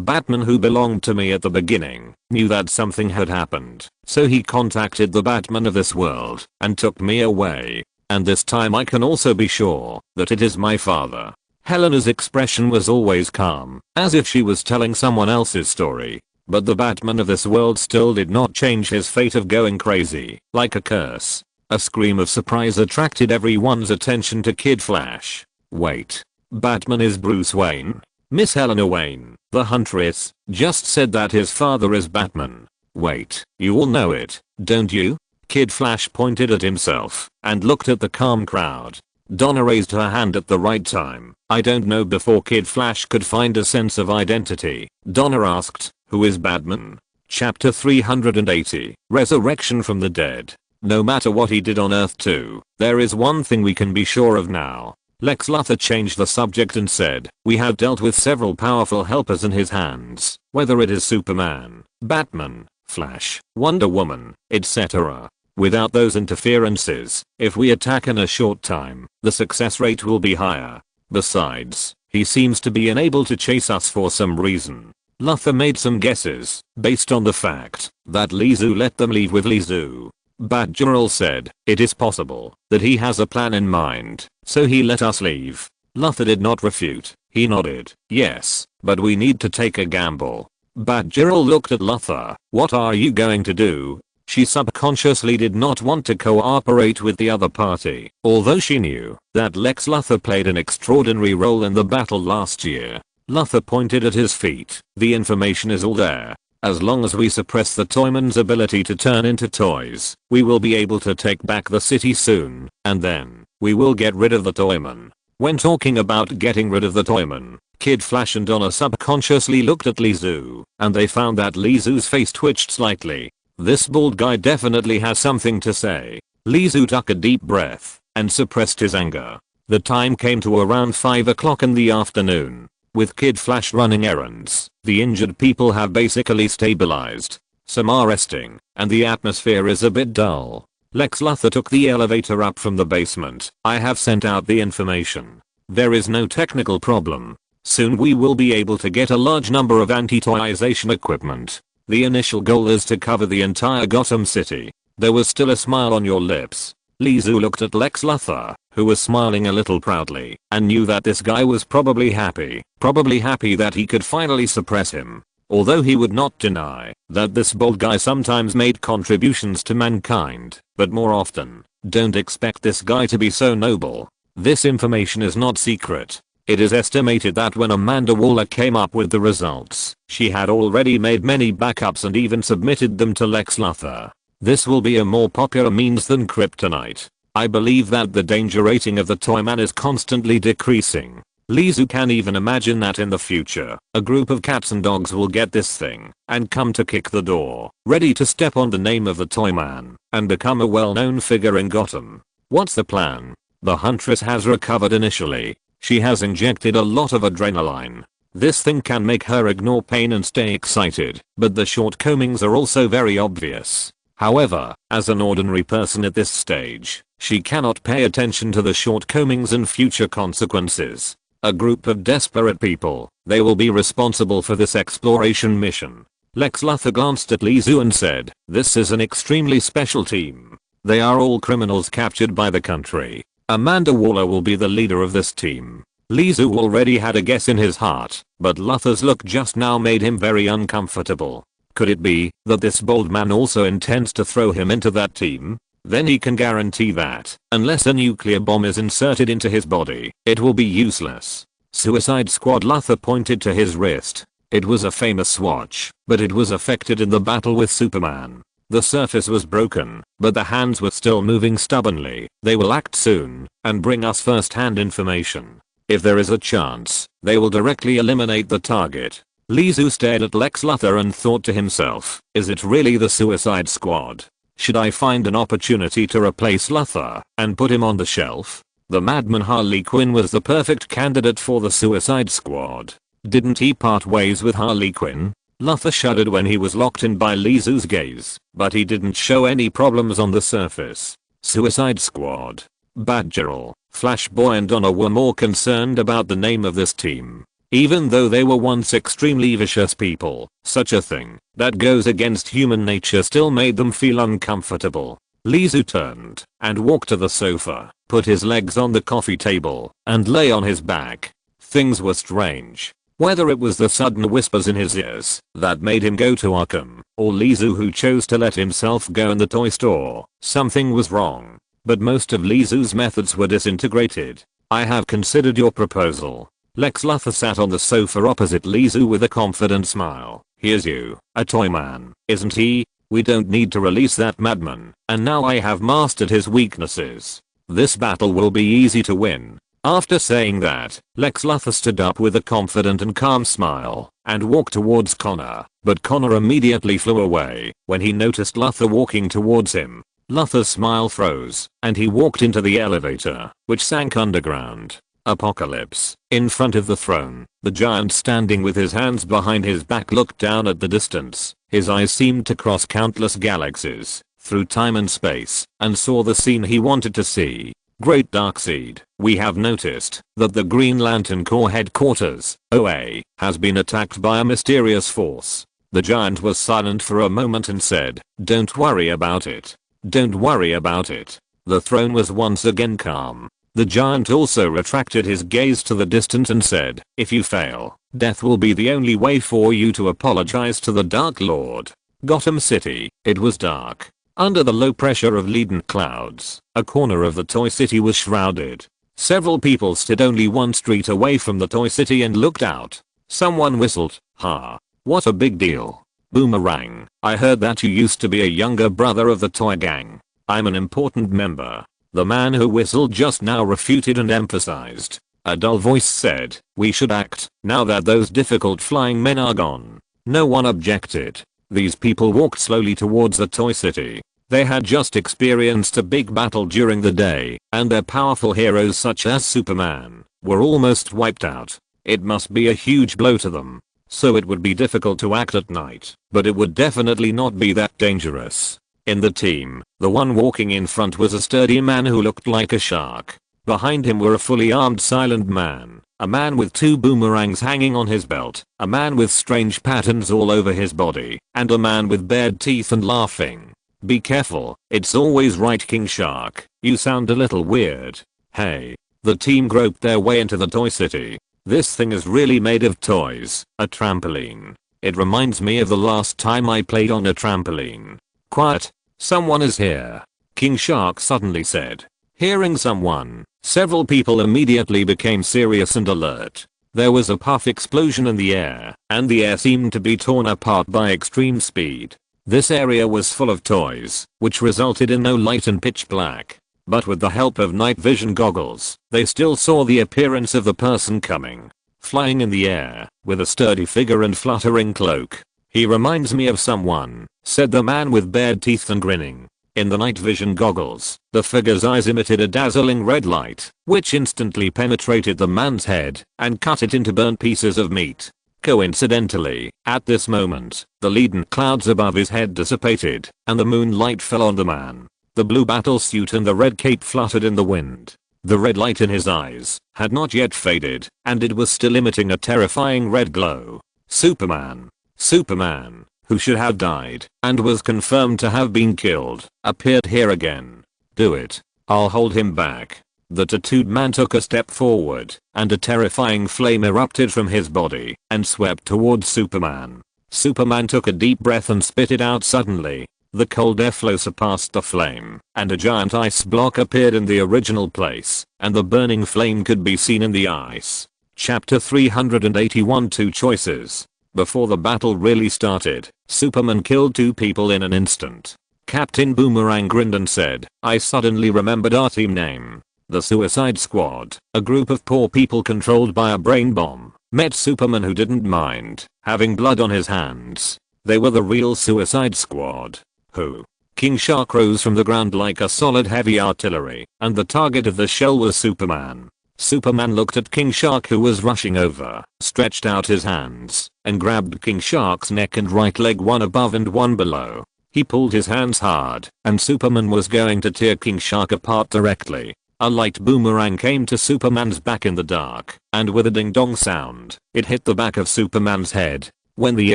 Batman who belonged to me at the beginning knew that something had happened, so he contacted the Batman of this world and took me away. And this time I can also be sure that it is my father. Helena's expression was always calm, as if she was telling someone else's story. But the Batman of this world still did not change his fate of going crazy, like a curse. A scream of surprise attracted everyone's attention to Kid Flash. Wait. Batman is Bruce Wayne? Miss Helena Wayne, the Huntress, just said that his father is Batman. Wait, you all know it, don't you? Kid Flash pointed at himself and looked at the calm crowd. Donna raised her hand at the right time. I don't know. Before Kid Flash could find a sense of identity, Donna asked, who is Batman? Chapter 380, Resurrection from the Dead. No matter what he did on Earth 2, there is one thing we can be sure of now. Lex Luthor changed the subject and said, we have dealt with several powerful helpers in his hands, whether it is Superman, Batman, Flash, Wonder Woman, etc. Without those interferences, if we attack in a short time, the success rate will be higher. Besides, he seems to be unable to chase us for some reason. Luthor made some guesses, based on the fact that Lizu let them leave with Lizu. Batgirl said, it is possible that he has a plan in mind, so he let us leave. Luthor did not refute, he nodded, yes, but we need to take a gamble. Batgirl looked at Luthor, what are you going to do? She subconsciously did not want to cooperate with the other party, although she knew that Lex Luthor played an extraordinary role in the battle last year. Luthor pointed at his feet, the information is all there. As long as we suppress the Toyman's ability to turn into toys, we will be able to take back the city soon, and then, we will get rid of the Toyman. When talking about getting rid of the Toyman, Kid Flash and Donna subconsciously looked at Lizu, and they found that Lizu's face twitched slightly. This bald guy definitely has something to say. Lizu took a deep breath, and suppressed his anger. The time came to around 5 o'clock in the afternoon. With Kid Flash running errands, the injured people have basically stabilized. Some are resting, and the atmosphere is a bit dull. Lex Luthor took the elevator up from the basement. I have sent out the information. There is no technical problem. Soon we will be able to get a large number of anti-toyization equipment. The initial goal is to cover the entire Gotham City. There was still a smile on your lips. Lizu looked at Lex Luthor, who was smiling a little proudly, and knew that this guy was probably happy that he could finally suppress him. Although he would not deny that this bold guy sometimes made contributions to mankind, but more often, don't expect this guy to be so noble. This information is not secret. It is estimated that when Amanda Waller came up with the results, she had already made many backups and even submitted them to Lex Luthor. This will be a more popular means than kryptonite. I believe that the danger rating of the Toyman is constantly decreasing. Lizu can even imagine that in the future, a group of cats and dogs will get this thing and come to kick the door, ready to step on the name of the Toyman and become a well-known figure in Gotham. What's the plan? The Huntress has recovered initially. She has injected a lot of adrenaline. This thing can make her ignore pain and stay excited, but the shortcomings are also very obvious. However, as an ordinary person at this stage, she cannot pay attention to the shortcomings and future consequences. A group of desperate people, they will be responsible for this exploration mission. Lex Luthor glanced at Lizu and said, this is an extremely special team. They are all criminals captured by the country. Amanda Waller will be the leader of this team. Lizu already had a guess in his heart, but Luthor's look just now made him very uncomfortable. Could it be that this bold man also intends to throw him into that team? Then he can guarantee that, unless a nuclear bomb is inserted into his body, it will be useless. Suicide Squad. Luthor pointed to his wrist. It was a famous watch, but it was affected in the battle with Superman. The surface was broken, but the hands were still moving stubbornly. They will act soon, and bring us first-hand information. If there is a chance, they will directly eliminate the target. Lizu stared at Lex Luthor and thought to himself, is it really the Suicide Squad? Should I find an opportunity to replace Luthor and put him on the shelf? The madman Harley Quinn was the perfect candidate for the Suicide Squad. Didn't he part ways with Harley Quinn? Luthor shuddered when he was locked in by Lizu's gaze, but he didn't show any problems on the surface. Suicide Squad. Batgirl, Flash Boy and Donna were more concerned about the name of this team. Even though they were once extremely vicious people, such a thing that goes against human nature still made them feel uncomfortable. Lizu turned and walked to the sofa, put his legs on the coffee table, and lay on his back. Things were strange. Whether it was the sudden whispers in his ears that made him go to Arkham, or Lizu who chose to let himself go in the toy store, something was wrong. But most of Lizu's methods were disintegrated. I have considered your proposal. Lex Luthor sat on the sofa opposite Lizu with a confident smile. Here's you, a toy man, isn't he? We don't need to release that madman, and now I have mastered his weaknesses. This battle will be easy to win. After saying that, Lex Luthor stood up with a confident and calm smile and walked towards Connor, but Connor immediately flew away when he noticed Luthor walking towards him. Luthor's smile froze, and he walked into the elevator, which sank underground. Apocalypse. In front of the throne, the giant standing with his hands behind his back looked down at the distance. His eyes seemed to cross countless galaxies, through time and space, and saw the scene he wanted to see. Great Darkseid, we have noticed that the Green Lantern Corps headquarters, OA, has been attacked by a mysterious force. The giant was silent for a moment and said, "Don't worry about it. Don't worry about it." The throne was once again calm. The giant also retracted his gaze to the distance and said, "If you fail, death will be the only way for you to apologize to the Dark Lord." Gotham City, it was dark. Under the low pressure of leaden clouds, a corner of the Toy City was shrouded. Several people stood only one street away from the Toy City and looked out. Someone whistled, "Ha. What a big deal. Boomerang, I heard that you used to be a younger brother of the Toy Gang. I'm an important member." The man who whistled just now refuted and emphasized. A dull voice said, "We should act, now that those difficult flying men are gone." No one objected. These people walked slowly towards the Toy City. They had just experienced a big battle during the day, and their powerful heroes such as Superman were almost wiped out. It must be a huge blow to them. So it would be difficult to act at night, but it would definitely not be that dangerous. In the team, the one walking in front was a sturdy man who looked like a shark. Behind him were a fully armed silent man, a man with 2 boomerangs hanging on his belt, a man with strange patterns all over his body, and a man with bared teeth and laughing. "Be careful, it's always right, King Shark. You sound a little weird." "Hey." The team groped their way into the Toy City. "This thing is really made of toys, a trampoline. It reminds me of the last time I played on a trampoline." "Quiet. Someone is here," King Shark suddenly said. Hearing someone, several people immediately became serious and alert. There was a puff explosion in the air, and the air seemed to be torn apart by extreme speed. This area was full of toys, which resulted in no light and pitch black. But with the help of night vision goggles, they still saw the appearance of the person coming. Flying in the air, with a sturdy figure and fluttering cloak. "He reminds me of someone," said the man with bared teeth and grinning. In the night vision goggles, the figure's eyes emitted a dazzling red light, which instantly penetrated the man's head and cut it into burnt pieces of meat. Coincidentally, at this moment, the leaden clouds above his head dissipated, and the moonlight fell on the man. The blue battle suit and the red cape fluttered in the wind. The red light in his eyes had not yet faded, and it was still emitting a terrifying red glow. Superman. Superman, who should have died and was confirmed to have been killed, appeared here again. "Do it. I'll hold him back." The tattooed man took a step forward, and a terrifying flame erupted from his body and swept towards Superman. Superman took a deep breath and spit it out suddenly. The cold airflow surpassed the flame, and a giant ice block appeared in the original place, and the burning flame could be seen in the ice. Chapter 381 Two Choices. Before the battle really started, Superman killed 2 people in an instant. Captain Boomerang grinned and said, "I suddenly remembered our team name. The Suicide Squad, a group of poor people controlled by a brain bomb, met Superman who didn't mind having blood on his hands. They were the real Suicide Squad." "Who?" King Shark rose from the ground like a solid heavy artillery, and the target of the shell was Superman. Superman looked at King Shark who was rushing over, stretched out his hands, and grabbed King Shark's neck and right leg, one above and one below. He pulled his hands hard, and Superman was going to tear King Shark apart directly. A light boomerang came to Superman's back in the dark, and with a ding-dong sound, it hit the back of Superman's head. When the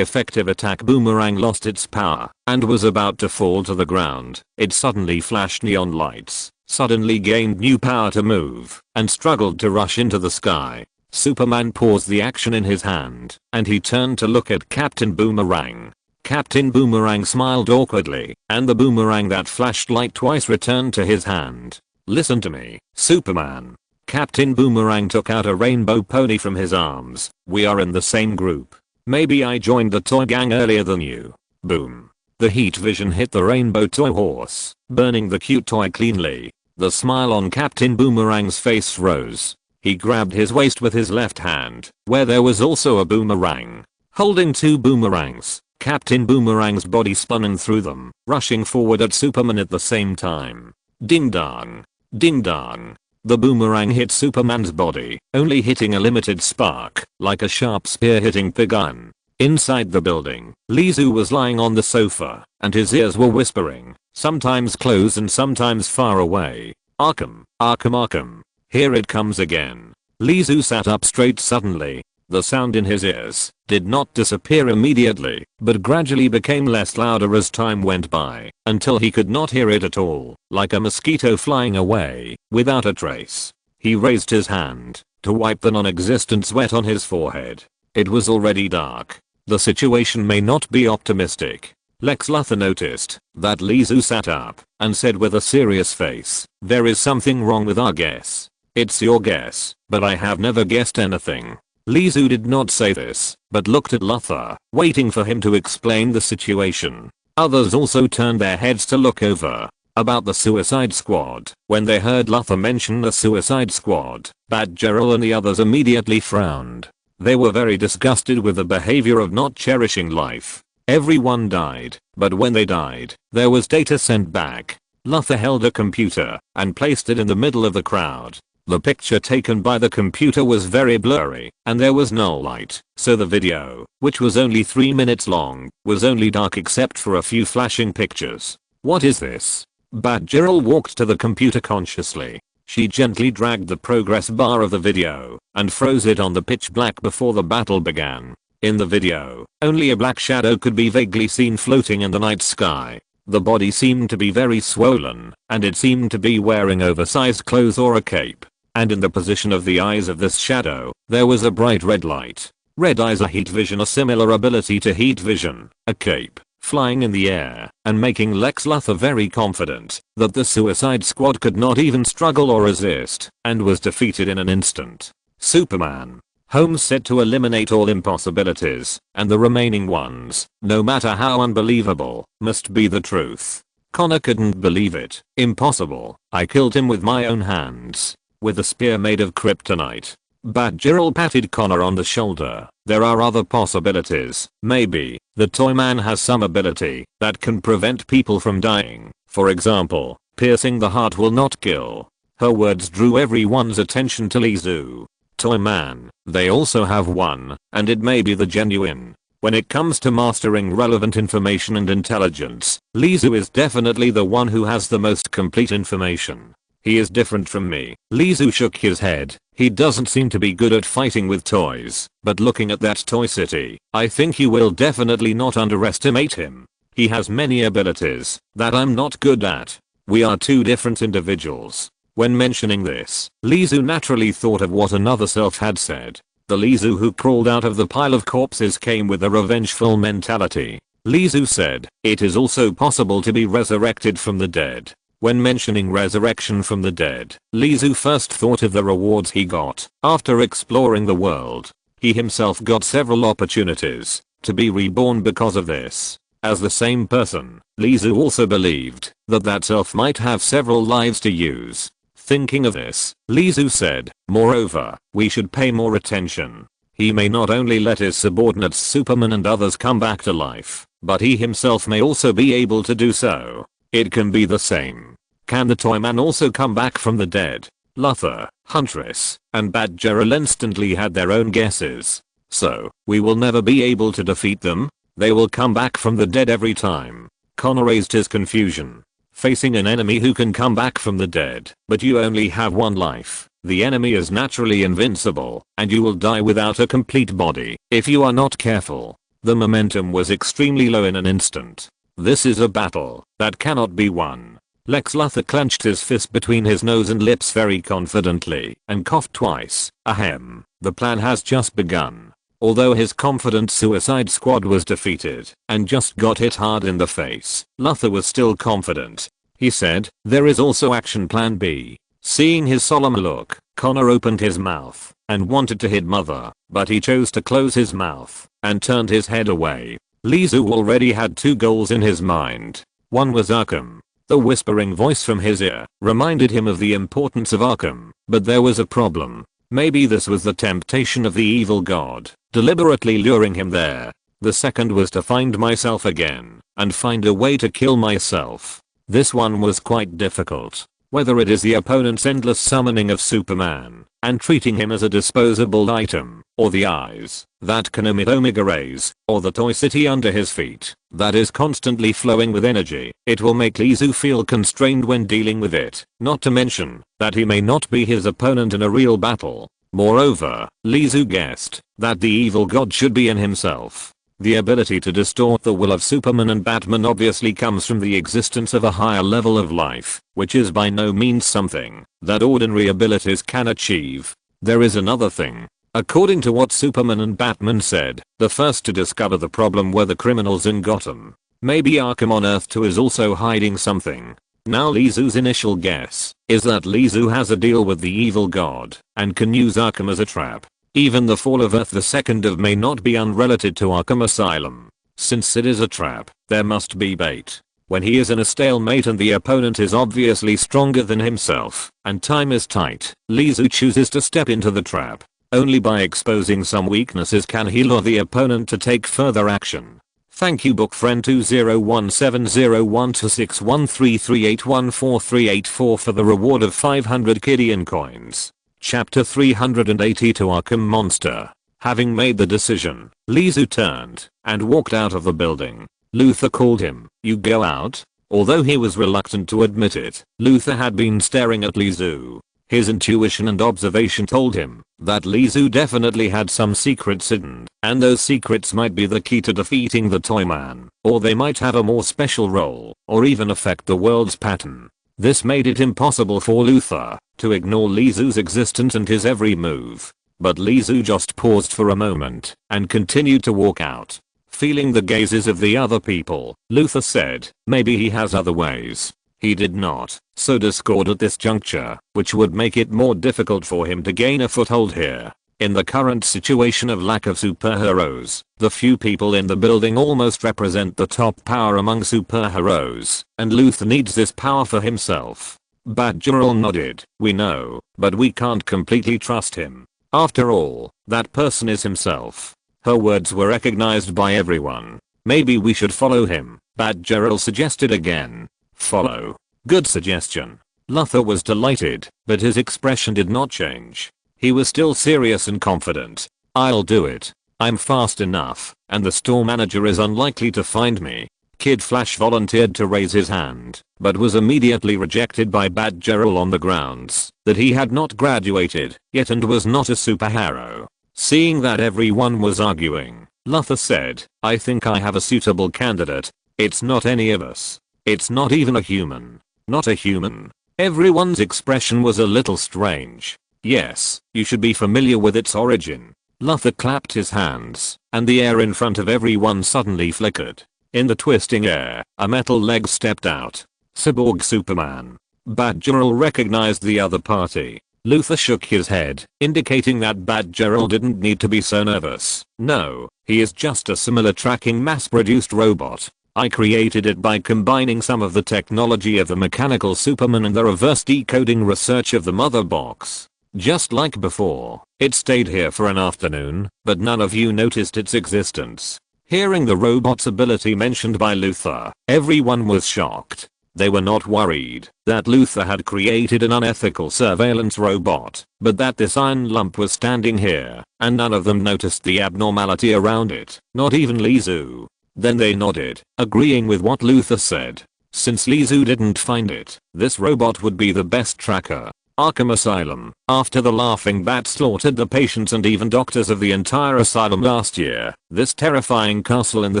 effective attack boomerang lost its power and was about to fall to the ground, it suddenly flashed neon lights, suddenly gained new power to move, and struggled to rush into the sky. Superman paused the action in his hand, and he turned to look at Captain Boomerang. Captain Boomerang smiled awkwardly, and the boomerang that flashed light twice returned to his hand. "Listen to me, Superman." Captain Boomerang took out a rainbow pony from his arms. "We are in the same group. Maybe I joined the toy gang earlier than you. Boom. The heat vision hit the rainbow toy horse, burning the cute toy cleanly. The smile on Captain Boomerang's face froze. He grabbed his waist with his left hand, where there was also a boomerang. Holding two boomerangs, Captain Boomerang's body spun in through them, rushing forward at Superman at the same time. Ding dong. Ding dong. The boomerang hit Superman's body, only hitting a limited spark, like a sharp spear hitting the gun. Inside the building, Lizu was lying on the sofa, and his ears were whispering, sometimes close and sometimes far away. Arkham, Arkham, Arkham. Here it comes again. Lizu sat up straight suddenly. The sound in his ears did not disappear immediately, but gradually became less louder as time went by, until he could not hear it at all, like a mosquito flying away, without a trace. He raised his hand to wipe the non-existent sweat on his forehead. It was already dark. The situation may not be optimistic. Lex Luthor noticed that Lizu sat up and said with a serious face, "There is something wrong with our guess." "It's your guess, but I have never guessed anything." Lizu did not say this, but looked at Luthor, waiting for him to explain the situation. Others also turned their heads to look over. About the Suicide Squad. When they heard Luthor mention the Suicide Squad, Batgirl and the others immediately frowned. They were very disgusted with the behavior of not cherishing life. Everyone died, but when they died, there was data sent back. Luthor held a computer and placed it in the middle of the crowd. The picture taken by the computer was very blurry, and there was no light, so the video, which was only 3 minutes long, was only dark except for a few flashing pictures. "What is this?" Batgirl walked to the computer consciously. She gently dragged the progress bar of the video and froze it on the pitch black before the battle began. In the video, only a black shadow could be vaguely seen floating in the night sky. The body seemed to be very swollen, and it seemed to be wearing oversized clothes or a cape. And in the position of the eyes of this shadow, there was a bright red light. Red eyes are heat vision, a similar ability to heat vision, a cape, flying in the air, and making Lex Luthor very confident that the Suicide Squad could not even struggle or resist, and was defeated in an instant. Superman. Holmes said to eliminate all impossibilities, and the remaining ones, no matter how unbelievable, must be the truth. Connor couldn't believe it. Impossible. I killed him with my own hands. With a spear made of kryptonite. Batgirl patted Connor on the shoulder. There are other possibilities. Maybe the Toyman has some ability that can prevent people from dying. For example, piercing the heart will not kill. Her words drew everyone's attention to Lizu. Toyman, they also have one, and it may be the genuine. When it comes to mastering relevant information and intelligence, Lizu is definitely the one who has the most complete information. He is different from me. Lizu shook his head. He doesn't seem to be good at fighting with toys, but looking at that toy city, I think you will definitely not underestimate him. He has many abilities that I'm not good at. We are two different individuals. When mentioning this, Lizu naturally thought of what another self had said. The Lizu who crawled out of the pile of corpses came with a revengeful mentality. Lizu said, it is also possible to be resurrected from the dead. When mentioning resurrection from the dead, Lizu first thought of the rewards he got after exploring the world. He himself got several opportunities to be reborn because of this. As the same person, Lizu also believed that that self might have several lives to use. Thinking of this, Lizu said, moreover, we should pay more attention. He may not only let his subordinates Superman and others come back to life, but he himself may also be able to do so. It can be the same. Can the Toyman also come back from the dead? Luthor, Huntress, and Batgirl instantly had their own guesses. So, we will never be able to defeat them? They will come back from the dead every time. Connor raised his confusion. Facing an enemy who can come back from the dead, but you only have one life. The enemy is naturally invincible, and you will die without a complete body if you are not careful. The momentum was extremely low in an instant. This is a battle that cannot be won. Lex Luthor clenched his fist between his nose and lips very confidently and coughed twice. Ahem. The plan has just begun. Although his confident Suicide Squad was defeated and just got hit hard in the face, Luthor was still confident. He said, there is also action plan B. Seeing his solemn look, Connor opened his mouth and wanted to hit Mother, but he chose to close his mouth and turned his head away. Lizu already had two goals in his mind. One was Arkham. The whispering voice from his ear reminded him of the importance of Arkham, but there was a problem. Maybe this was the temptation of the evil god, deliberately luring him there. The second was to find myself again and find a way to kill myself. This one was quite difficult. Whether it is the opponent's endless summoning of Superman and treating him as a disposable item, or the eyes that can emit omega rays, or the toy city under his feet that is constantly flowing with energy, it will make Lizu feel constrained when dealing with it, not to mention that he may not be his opponent in a real battle. Moreover, Lizu guessed that the evil god should be in himself. The ability to distort the will of Superman and Batman obviously comes from the existence of a higher level of life, which is by no means something that ordinary abilities can achieve. There is another thing. According to what Superman and Batman said, the first to discover the problem were the criminals in Gotham. Maybe Arkham on Earth 2 is also hiding something. Now Lizu's initial guess is that Lizu has a deal with the evil god and can use Arkham as a trap. Even the fall of Earth the Second of may not be unrelated to Arkham Asylum. Since it is a trap, there must be bait. When he is in a stalemate and the opponent is obviously stronger than himself, and time is tight, Lizu chooses to step into the trap. Only by exposing some weaknesses can he lure the opponent to take further action. Thank you bookfriend 2017012613381438 for the reward of 500 Kidian coins. Chapter 380 to Arkham Monster. Having made the decision, Lizu turned and walked out of the building. Luther called him. "You go out?" Although he was reluctant to admit it, Luther had been staring at Lizu. His intuition and observation told him that Lizu definitely had some secrets hidden, and those secrets might be the key to defeating the Toyman, or they might have a more special role, or even affect the world's pattern. This made it impossible for Luther to ignore Lizu's existence and his every move. But Lizu just paused for a moment and continued to walk out. Feeling the gazes of the other people, Luther said, maybe he has other ways. He did not sow discord at this juncture, which would make it more difficult for him to gain a foothold here. In the current situation of lack of superheroes, the few people in the building almost represent the top power among superheroes, and Luther needs this power for himself. Batgirl nodded. "We know, but we can't completely trust him. After all, that person is himself." Her words were recognized by everyone. "Maybe we should follow him," Batgirl suggested again. "Follow. Good suggestion." Luther was delighted, but his expression did not change. He was still serious and confident. "I'll do it. I'm fast enough, and the store manager is unlikely to find me." Kid Flash volunteered to raise his hand, but was immediately rejected by Batgirl on the grounds that he had not graduated yet and was not a superhero. Seeing that everyone was arguing, Luther said, "I think I have a suitable candidate. It's not any of us. It's not even a human. Not a human." Everyone's expression was a little strange. "Yes, you should be familiar with its origin." Luther clapped his hands, and the air in front of everyone suddenly flickered. In the twisting air, a metal leg stepped out. Cyborg Superman. Batgirl recognized the other party. Luther shook his head, indicating that Batgirl didn't need to be so nervous. "No, he is just a similar tracking mass-produced robot. I created it by combining some of the technology of the mechanical Superman and the reverse decoding research of the mother box. Just like before, it stayed here for an afternoon, but none of you noticed its existence." Hearing the robot's ability mentioned by Luther, everyone was shocked. They were not worried that Luther had created an unethical surveillance robot, but that this iron lump was standing here, and none of them noticed the abnormality around it, not even Lizu. Then they nodded, agreeing with what Luther said. Since Lizu didn't find it, this robot would be the best tracker. Arkham Asylum. After the laughing bat slaughtered the patients and even doctors of the entire asylum last year, this terrifying castle in the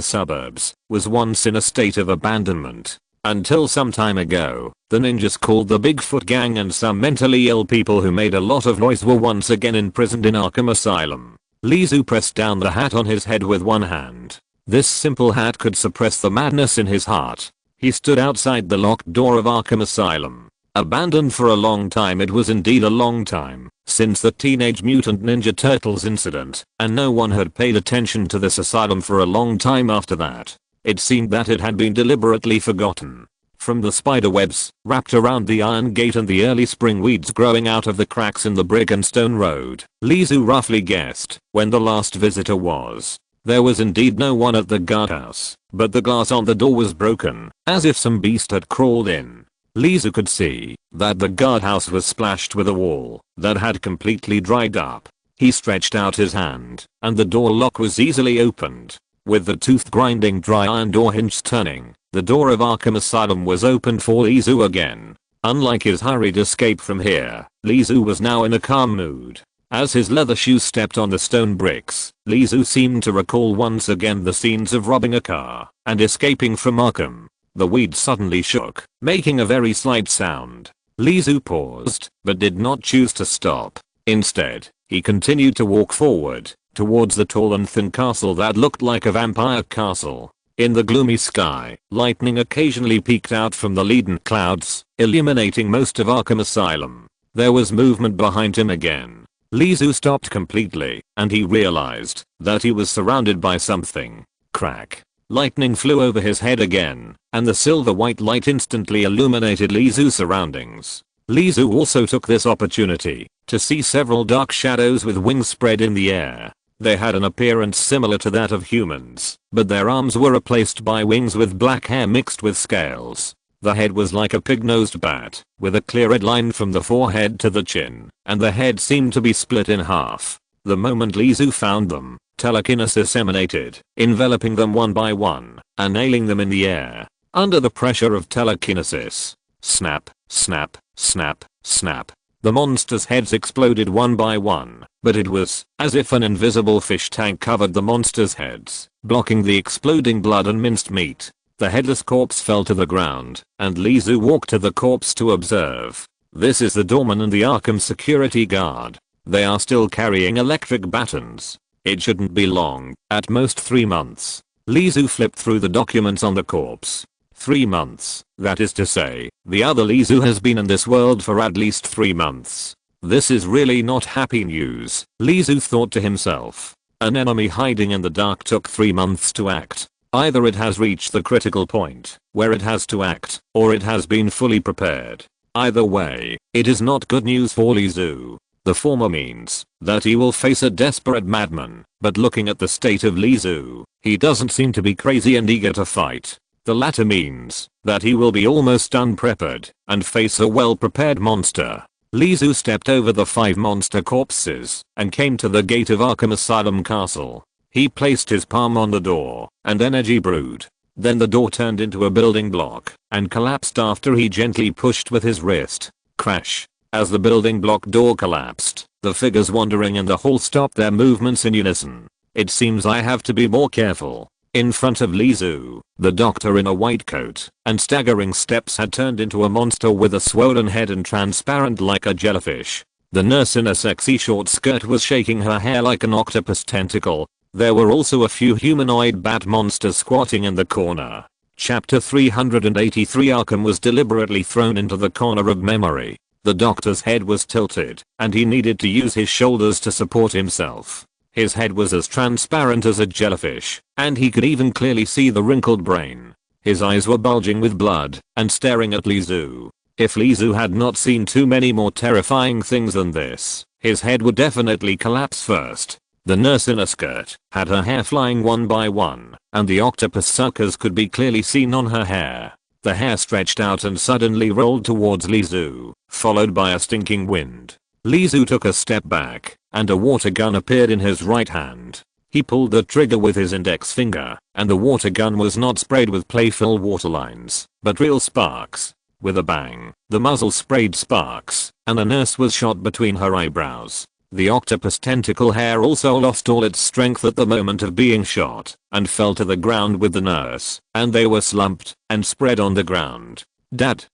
suburbs was once in a state of abandonment. Until some time ago, the ninjas called the Bigfoot Gang and some mentally ill people who made a lot of noise were once again imprisoned in Arkham Asylum. Lizu pressed down the hat on his head with one hand. This simple hat could suppress the madness in his heart. He stood outside the locked door of Arkham Asylum. Abandoned for a long time. It was indeed a long time since the Teenage Mutant Ninja Turtles incident, and no one had paid attention to this asylum for a long time after that. It seemed that it had been deliberately forgotten. From the spider webs wrapped around the iron gate and the early spring weeds growing out of the cracks in the brick and stone road, Lizu roughly guessed when the last visitor was. There was indeed no one at the guardhouse, but the glass on the door was broken, as if some beast had crawled in. Lizu could see that the guardhouse was splashed with a wall that had completely dried up. He stretched out his hand, and the door lock was easily opened. With the tooth-grinding dry iron door hinge turning, the door of Arkham Asylum was opened for Lizu again. Unlike his hurried escape from here, Lizu was now in a calm mood. As his leather shoes stepped on the stone bricks, Lizu seemed to recall once again the scenes of robbing a car and escaping from Arkham. The weed suddenly shook, making a very slight sound. Lizu paused, but did not choose to stop. Instead, he continued to walk forward, towards the tall and thin castle that looked like a vampire castle. In the gloomy sky, lightning occasionally peeked out from the leaden clouds, illuminating most of Arkham Asylum. There was movement behind him again. Lizu stopped completely, and he realized that he was surrounded by something. Crack. Lightning flew over his head again, and the silver-white light instantly illuminated Lizu's surroundings. Lizu also took this opportunity to see several dark shadows with wings spread in the air. They had an appearance similar to that of humans, but their arms were replaced by wings with black hair mixed with scales. The head was like a pig-nosed bat, with a clear red line from the forehead to the chin, and the head seemed to be split in half. The moment Lizu found them, telekinesis emanated, enveloping them one by one, and nailing them in the air. Under the pressure of telekinesis, snap, snap, snap, snap. The monsters' heads exploded one by one, but it was as if an invisible fish tank covered the monsters' heads, blocking the exploding blood and minced meat. The headless corpse fell to the ground, and Lizu walked to the corpse to observe. This is the doorman and the Arkham security guard. They are still carrying electric batons. It shouldn't be long, at most 3 months. Lizu flipped through the documents on the corpse. 3 months, that is to say, the other Lizu has been in this world for at least 3 months. This is really not happy news, Lizu thought to himself. An enemy hiding in the dark took 3 months to act. Either it has reached the critical point where it has to act, or it has been fully prepared. Either way, it is not good news for Lizu. The former means that he will face a desperate madman, but looking at the state of Lizu, he doesn't seem to be crazy and eager to fight. The latter means that he will be almost unprepared and face a well-prepared monster. Lizu stepped over the 5 monster corpses and came to the gate of Arkham Asylum Castle. He placed his palm on the door and energy brewed. Then the door turned into a building block and collapsed after he gently pushed with his wrist. Crash. As the building block door collapsed, the figures wandering in the hall stopped their movements in unison. It seems I have to be more careful. In front of Lizu, the doctor in a white coat and staggering steps had turned into a monster with a swollen head and transparent like a jellyfish. The nurse in a sexy short skirt was shaking her hair like an octopus tentacle. There were also a few humanoid bat monsters squatting in the corner. Chapter 383 Arkham was deliberately thrown into the corner of memory. The doctor's head was tilted, and he needed to use his shoulders to support himself. His head was as transparent as a jellyfish, and he could even clearly see the wrinkled brain. His eyes were bulging with blood and staring at Lizu. If Lizu had not seen too many more terrifying things than this, his head would definitely collapse first. The nurse in a skirt had her hair flying one by one, and the octopus suckers could be clearly seen on her hair. The hair stretched out and suddenly rolled towards Lizu, followed by a stinking wind. Lizu took a step back, and a water gun appeared in his right hand. He pulled the trigger with his index finger, and the water gun was not sprayed with playful water lines, but real sparks. With a bang, the muzzle sprayed sparks, and the nurse was shot between her eyebrows. The octopus tentacle hair also lost all its strength at the moment of being shot, and fell to the ground with the nurse, and they were slumped and spread on the ground. Dat.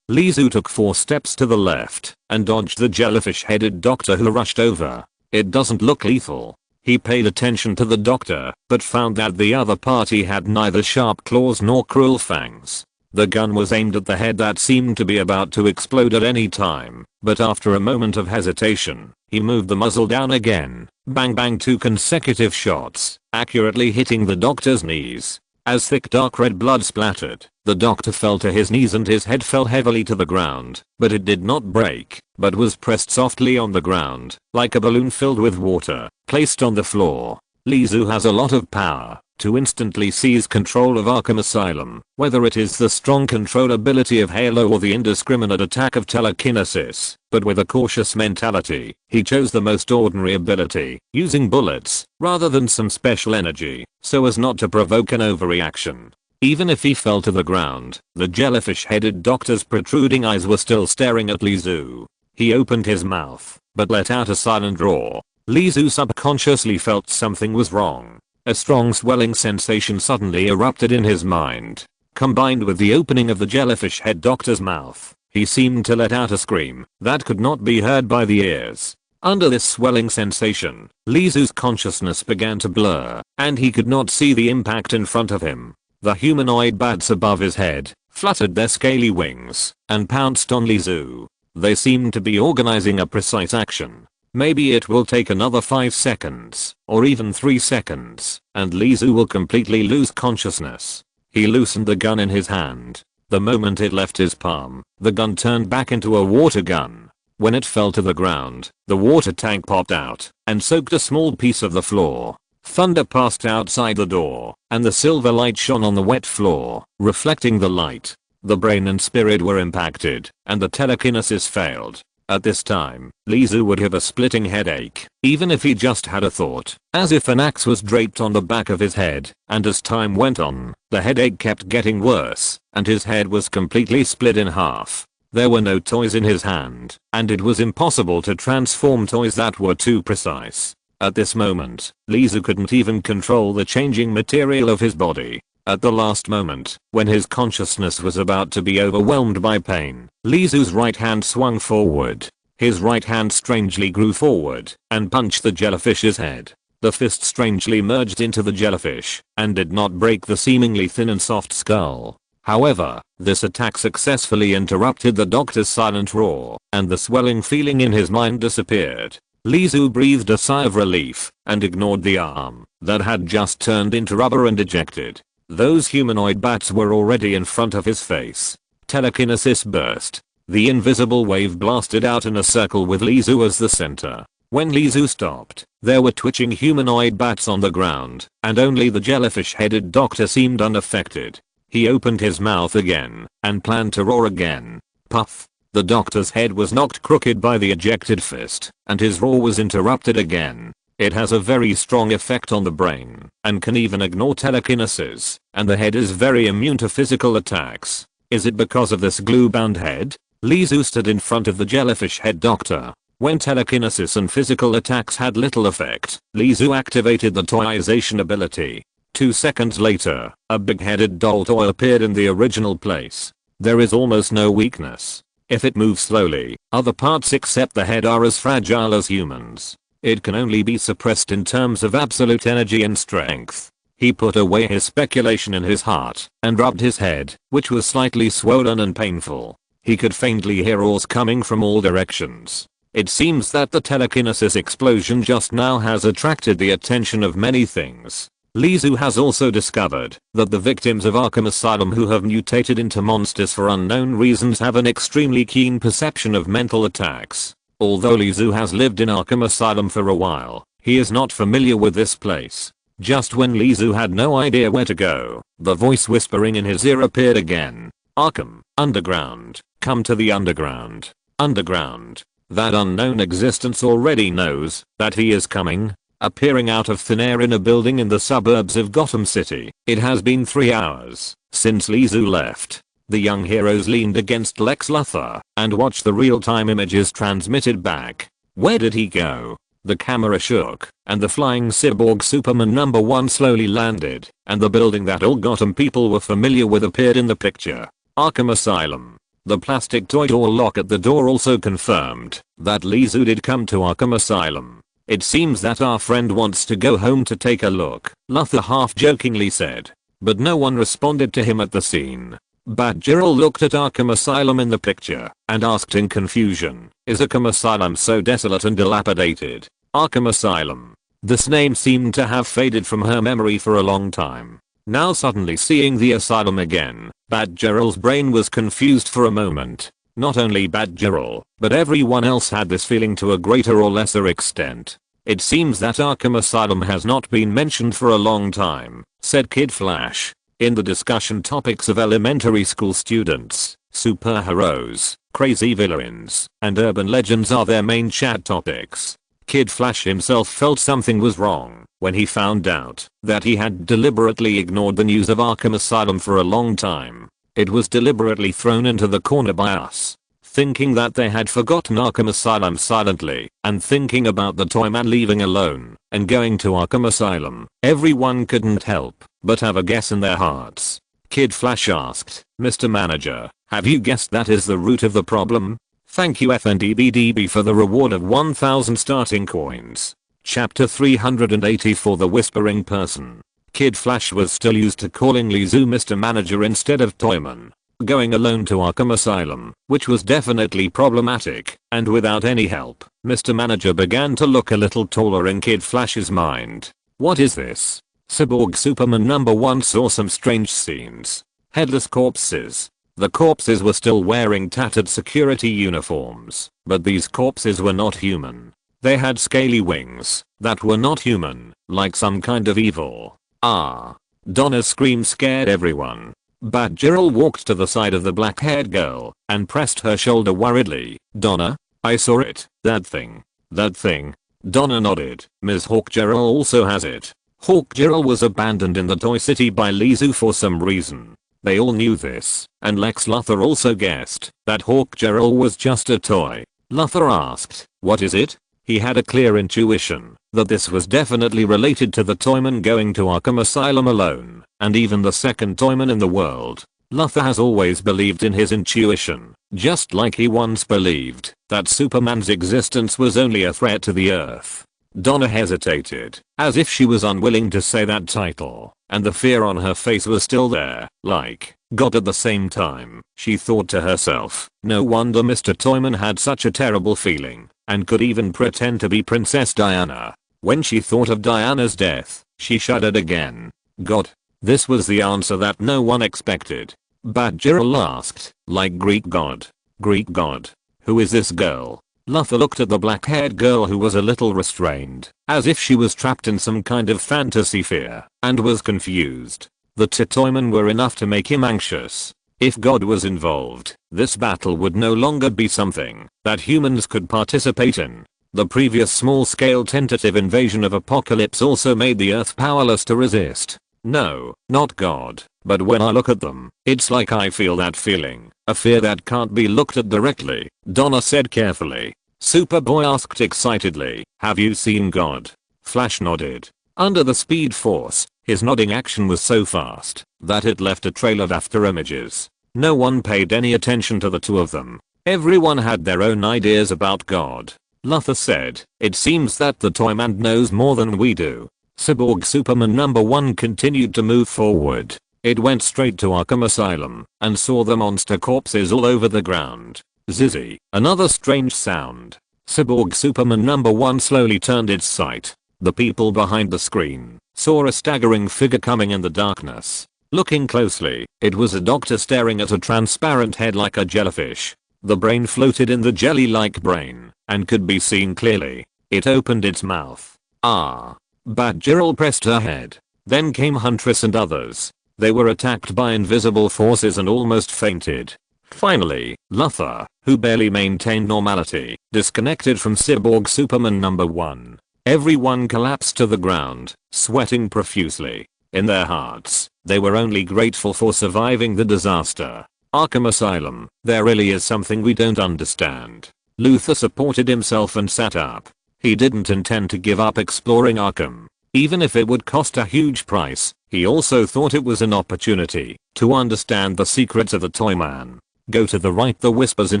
Lizu took 4 steps to the left and dodged the jellyfish-headed doctor who rushed over. It doesn't look lethal. He paid attention to the doctor, but found that the other party had neither sharp claws nor cruel fangs. The gun was aimed at the head that seemed to be about to explode at any time, but after a moment of hesitation, he moved the muzzle down again. Bang bang, 2 consecutive shots, accurately hitting the doctor's knees. As thick dark red blood splattered, the doctor fell to his knees and his head fell heavily to the ground, but it did not break, but was pressed softly on the ground, like a balloon filled with water, placed on the floor. Lizu has a lot of power to instantly seize control of Arkham Asylum, whether it is the strong control ability of Halo or the indiscriminate attack of telekinesis, but with a cautious mentality, he chose the most ordinary ability, using bullets, rather than some special energy, so as not to provoke an overreaction. Even if he fell to the ground, the jellyfish-headed doctor's protruding eyes were still staring at Lizu. He opened his mouth, but let out a silent roar. Lizu subconsciously felt something was wrong. A strong swelling sensation suddenly erupted in his mind. Combined with the opening of the jellyfish head doctor's mouth, he seemed to let out a scream that could not be heard by the ears. Under this swelling sensation, Lizu's consciousness began to blur, and he could not see the impact in front of him. The humanoid bats above his head fluttered their scaly wings and pounced on Lizu. They seemed to be organizing a precise action. Maybe it will take another 5 seconds, or even 3 seconds, and Lizu will completely lose consciousness. He loosened the gun in his hand. The moment it left his palm, the gun turned back into a water gun. When it fell to the ground, the water tank popped out and soaked a small piece of the floor. Thunder passed outside the door, and the silver light shone on the wet floor, reflecting the light. The brain and spirit were impacted, and the telekinesis failed. At this time, Lizu would have a splitting headache, even if he just had a thought, as if an axe was draped on the back of his head, and as time went on, the headache kept getting worse, and his head was completely split in half. There were no toys in his hand, and it was impossible to transform toys that were too precise. At this moment, Lizu couldn't even control the changing material of his body. At the last moment, when his consciousness was about to be overwhelmed by pain, Lizu's right hand swung forward. His right hand strangely grew forward and punched the jellyfish's head. The fist strangely merged into the jellyfish and did not break the seemingly thin and soft skull. However, this attack successfully interrupted the doctor's silent roar, and the swelling feeling in his mind disappeared. Lizu breathed a sigh of relief and ignored the arm that had just turned into rubber and ejected. Those humanoid bats were already in front of his face. Telekinesis burst. The invisible wave blasted out in a circle with Lizu as the center. When Lizu stopped, there were twitching humanoid bats on the ground, and only the jellyfish-headed doctor seemed unaffected. He opened his mouth again and planned to roar again. Puff. The doctor's head was knocked crooked by the ejected fist, and his roar was interrupted again. It has a very strong effect on the brain, and can even ignore telekinesis, and the head is very immune to physical attacks. Is it because of this glue-bound head? Lizu stood in front of the jellyfish head doctor. When telekinesis and physical attacks had little effect, Lizu activated the toyization ability. 2 seconds later, a big-headed doll toy appeared in the original place. There is almost no weakness. If it moves slowly, other parts except the head are as fragile as humans. It can only be suppressed in terms of absolute energy and strength. He put away his speculation in his heart and rubbed his head, which was slightly swollen and painful. He could faintly hear roars coming from all directions. It seems that the telekinesis explosion just now has attracted the attention of many things. Lizu has also discovered that the victims of Arkham Asylum who have mutated into monsters for unknown reasons have an extremely keen perception of mental attacks. Although Lizu has lived in Arkham Asylum for a while, he is not familiar with this place. Just when Lizu had no idea where to go, the voice whispering in his ear appeared again. Arkham, underground, come to the underground. Underground. That unknown existence already knows that he is coming. Appearing out of thin air in a building in the suburbs of Gotham City. It has been 3 hours since Lizu left. The young heroes leaned against Lex Luthor and watched the real-time images transmitted back. Where did he go? The camera shook, and the flying cyborg Superman #1 slowly landed, and the building that all Gotham people were familiar with appeared in the picture. Arkham Asylum. The plastic toy door lock at the door also confirmed that Lizu did come to Arkham Asylum. It seems that our friend wants to go home to take a look, Luthor half-jokingly said. But no one responded to him at the scene. Batgirl looked at Arkham Asylum in the picture and asked in confusion, is Arkham Asylum so desolate and dilapidated? Arkham Asylum. This name seemed to have faded from her memory for a long time. Now suddenly seeing the asylum again, Batgirl's brain was confused for a moment. Not only Batgirl, but everyone else had this feeling to a greater or lesser extent. It seems that Arkham Asylum has not been mentioned for a long time, said Kid Flash. In the discussion topics of elementary school students, superheroes, crazy villains, and urban legends are their main chat topics. Kid Flash himself felt something was wrong when he found out that he had deliberately ignored the news of Arkham Asylum for a long time. It was deliberately thrown into the corner by us. Thinking that they had forgotten Arkham Asylum silently, and thinking about the Toyman leaving alone and going to Arkham Asylum, everyone couldn't help but have a guess in their hearts. Kid Flash asked, Mr. Manager, have you guessed that is the root of the problem? Thank you FNDBDB for the reward of 1000 starting coins. Chapter 384 The Whispering Person. Kid Flash was still used to calling Lizu Mr. Manager instead of Toyman. Going alone to Arkham Asylum, which was definitely problematic, and without any help, Mr. Manager began to look a little taller in Kid Flash's mind. What is this? Cyborg Superman number 1 saw some strange scenes. Headless corpses. The corpses were still wearing tattered security uniforms, but these corpses were not human. They had scaly wings that were not human, like some kind of evil. Ah! Donna's scream scared everyone. Batgirl walked to the side of the black-haired girl and pressed her shoulder worriedly. Donna? I saw it. That thing. That thing. Donna nodded. Ms. Hawkgirl also has it. Hawkgirl was abandoned in the Toy City by Lizu for some reason. They all knew this, and Lex Luthor also guessed that Hawkgirl was just a toy. Luthor asked, what is it? He had a clear intuition that this was definitely related to the Toyman going to Arkham Asylum alone, and even the second Toyman in the world. Luthor has always believed in his intuition, just like he once believed that Superman's existence was only a threat to the Earth. Donna hesitated, as if she was unwilling to say that title, and the fear on her face was still there, like, God. At the same time, she thought to herself, no wonder Mr. Toyman had such a terrible feeling, and could even pretend to be Princess Diana. When she thought of Diana's death, she shuddered again. God. This was the answer that no one expected. Batgirl asked, like Greek god. Greek god? Who is this girl? Luthor looked at the black-haired girl who was a little restrained, as if she was trapped in some kind of fantasy fear, and was confused. The Toymen were enough to make him anxious. If God was involved, this battle would no longer be something that humans could participate in. The previous small-scale tentative invasion of Apocalypse also made the Earth powerless to resist. No, not God, but when I look at them, it's like I feel that feeling, a fear that can't be looked at directly, Donna said carefully. Superboy asked excitedly, have you seen God? Flash nodded. Under the Speed Force, his nodding action was so fast that it left a trail of after images. No one paid any attention to the two of them. Everyone had their own ideas about God. Luthor said, it seems that the Toyman knows more than we do. Cyborg Superman number 1 continued to move forward. It went straight to Arkham Asylum and saw the monster corpses all over the ground. Zizzy, another strange sound. Cyborg Superman number 1 slowly turned its sight. The people behind the screen saw a staggering figure coming in the darkness. Looking closely, it was a doctor staring at a transparent head like a jellyfish. The brain floated in the jelly-like brain and could be seen clearly. It opened its mouth. Ah. Batgirl pressed her head. Then came Huntress and others. They were attacked by invisible forces and almost fainted. Finally, Luthor, who barely maintained normality, disconnected from Cyborg Superman number 1. Everyone collapsed to the ground, sweating profusely. In their hearts, they were only grateful for surviving the disaster. Arkham Asylum, there really is something we don't understand. Luthor supported himself and sat up. He didn't intend to give up exploring Arkham, even if it would cost a huge price. He also thought it was an opportunity to understand the secrets of the Toyman. Go to the right. The whispers in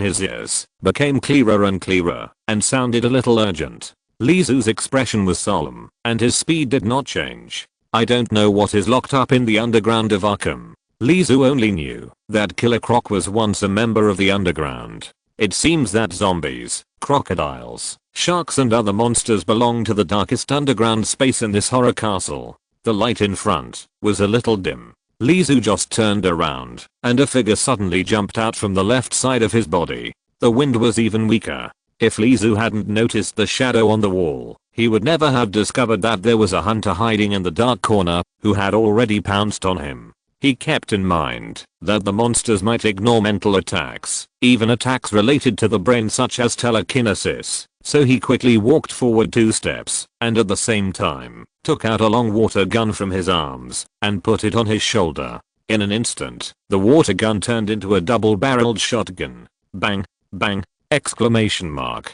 his ears became clearer and clearer and sounded a little urgent. Lizu's expression was solemn and his speed did not change. I don't know what is locked up in the underground of Arkham. Li Zhu only knew that Killer Croc was once a member of the underground. It seems that zombies, crocodiles, sharks and other monsters belong to the darkest underground space in this horror castle. The light in front was a little dim. Li Zhu just turned around, and a figure suddenly jumped out from the left side of his body. The wind was even weaker. If Li Zhu hadn't noticed the shadow on the wall, he would never have discovered that there was a hunter hiding in the dark corner who had already pounced on him. He kept in mind that the monsters might ignore mental attacks, even attacks related to the brain such as telekinesis, so he quickly walked forward 2 steps, and at the same time, took out a long water gun from his arms, and put it on his shoulder. In an instant, the water gun turned into a double-barreled shotgun. Bang, bang, exclamation mark.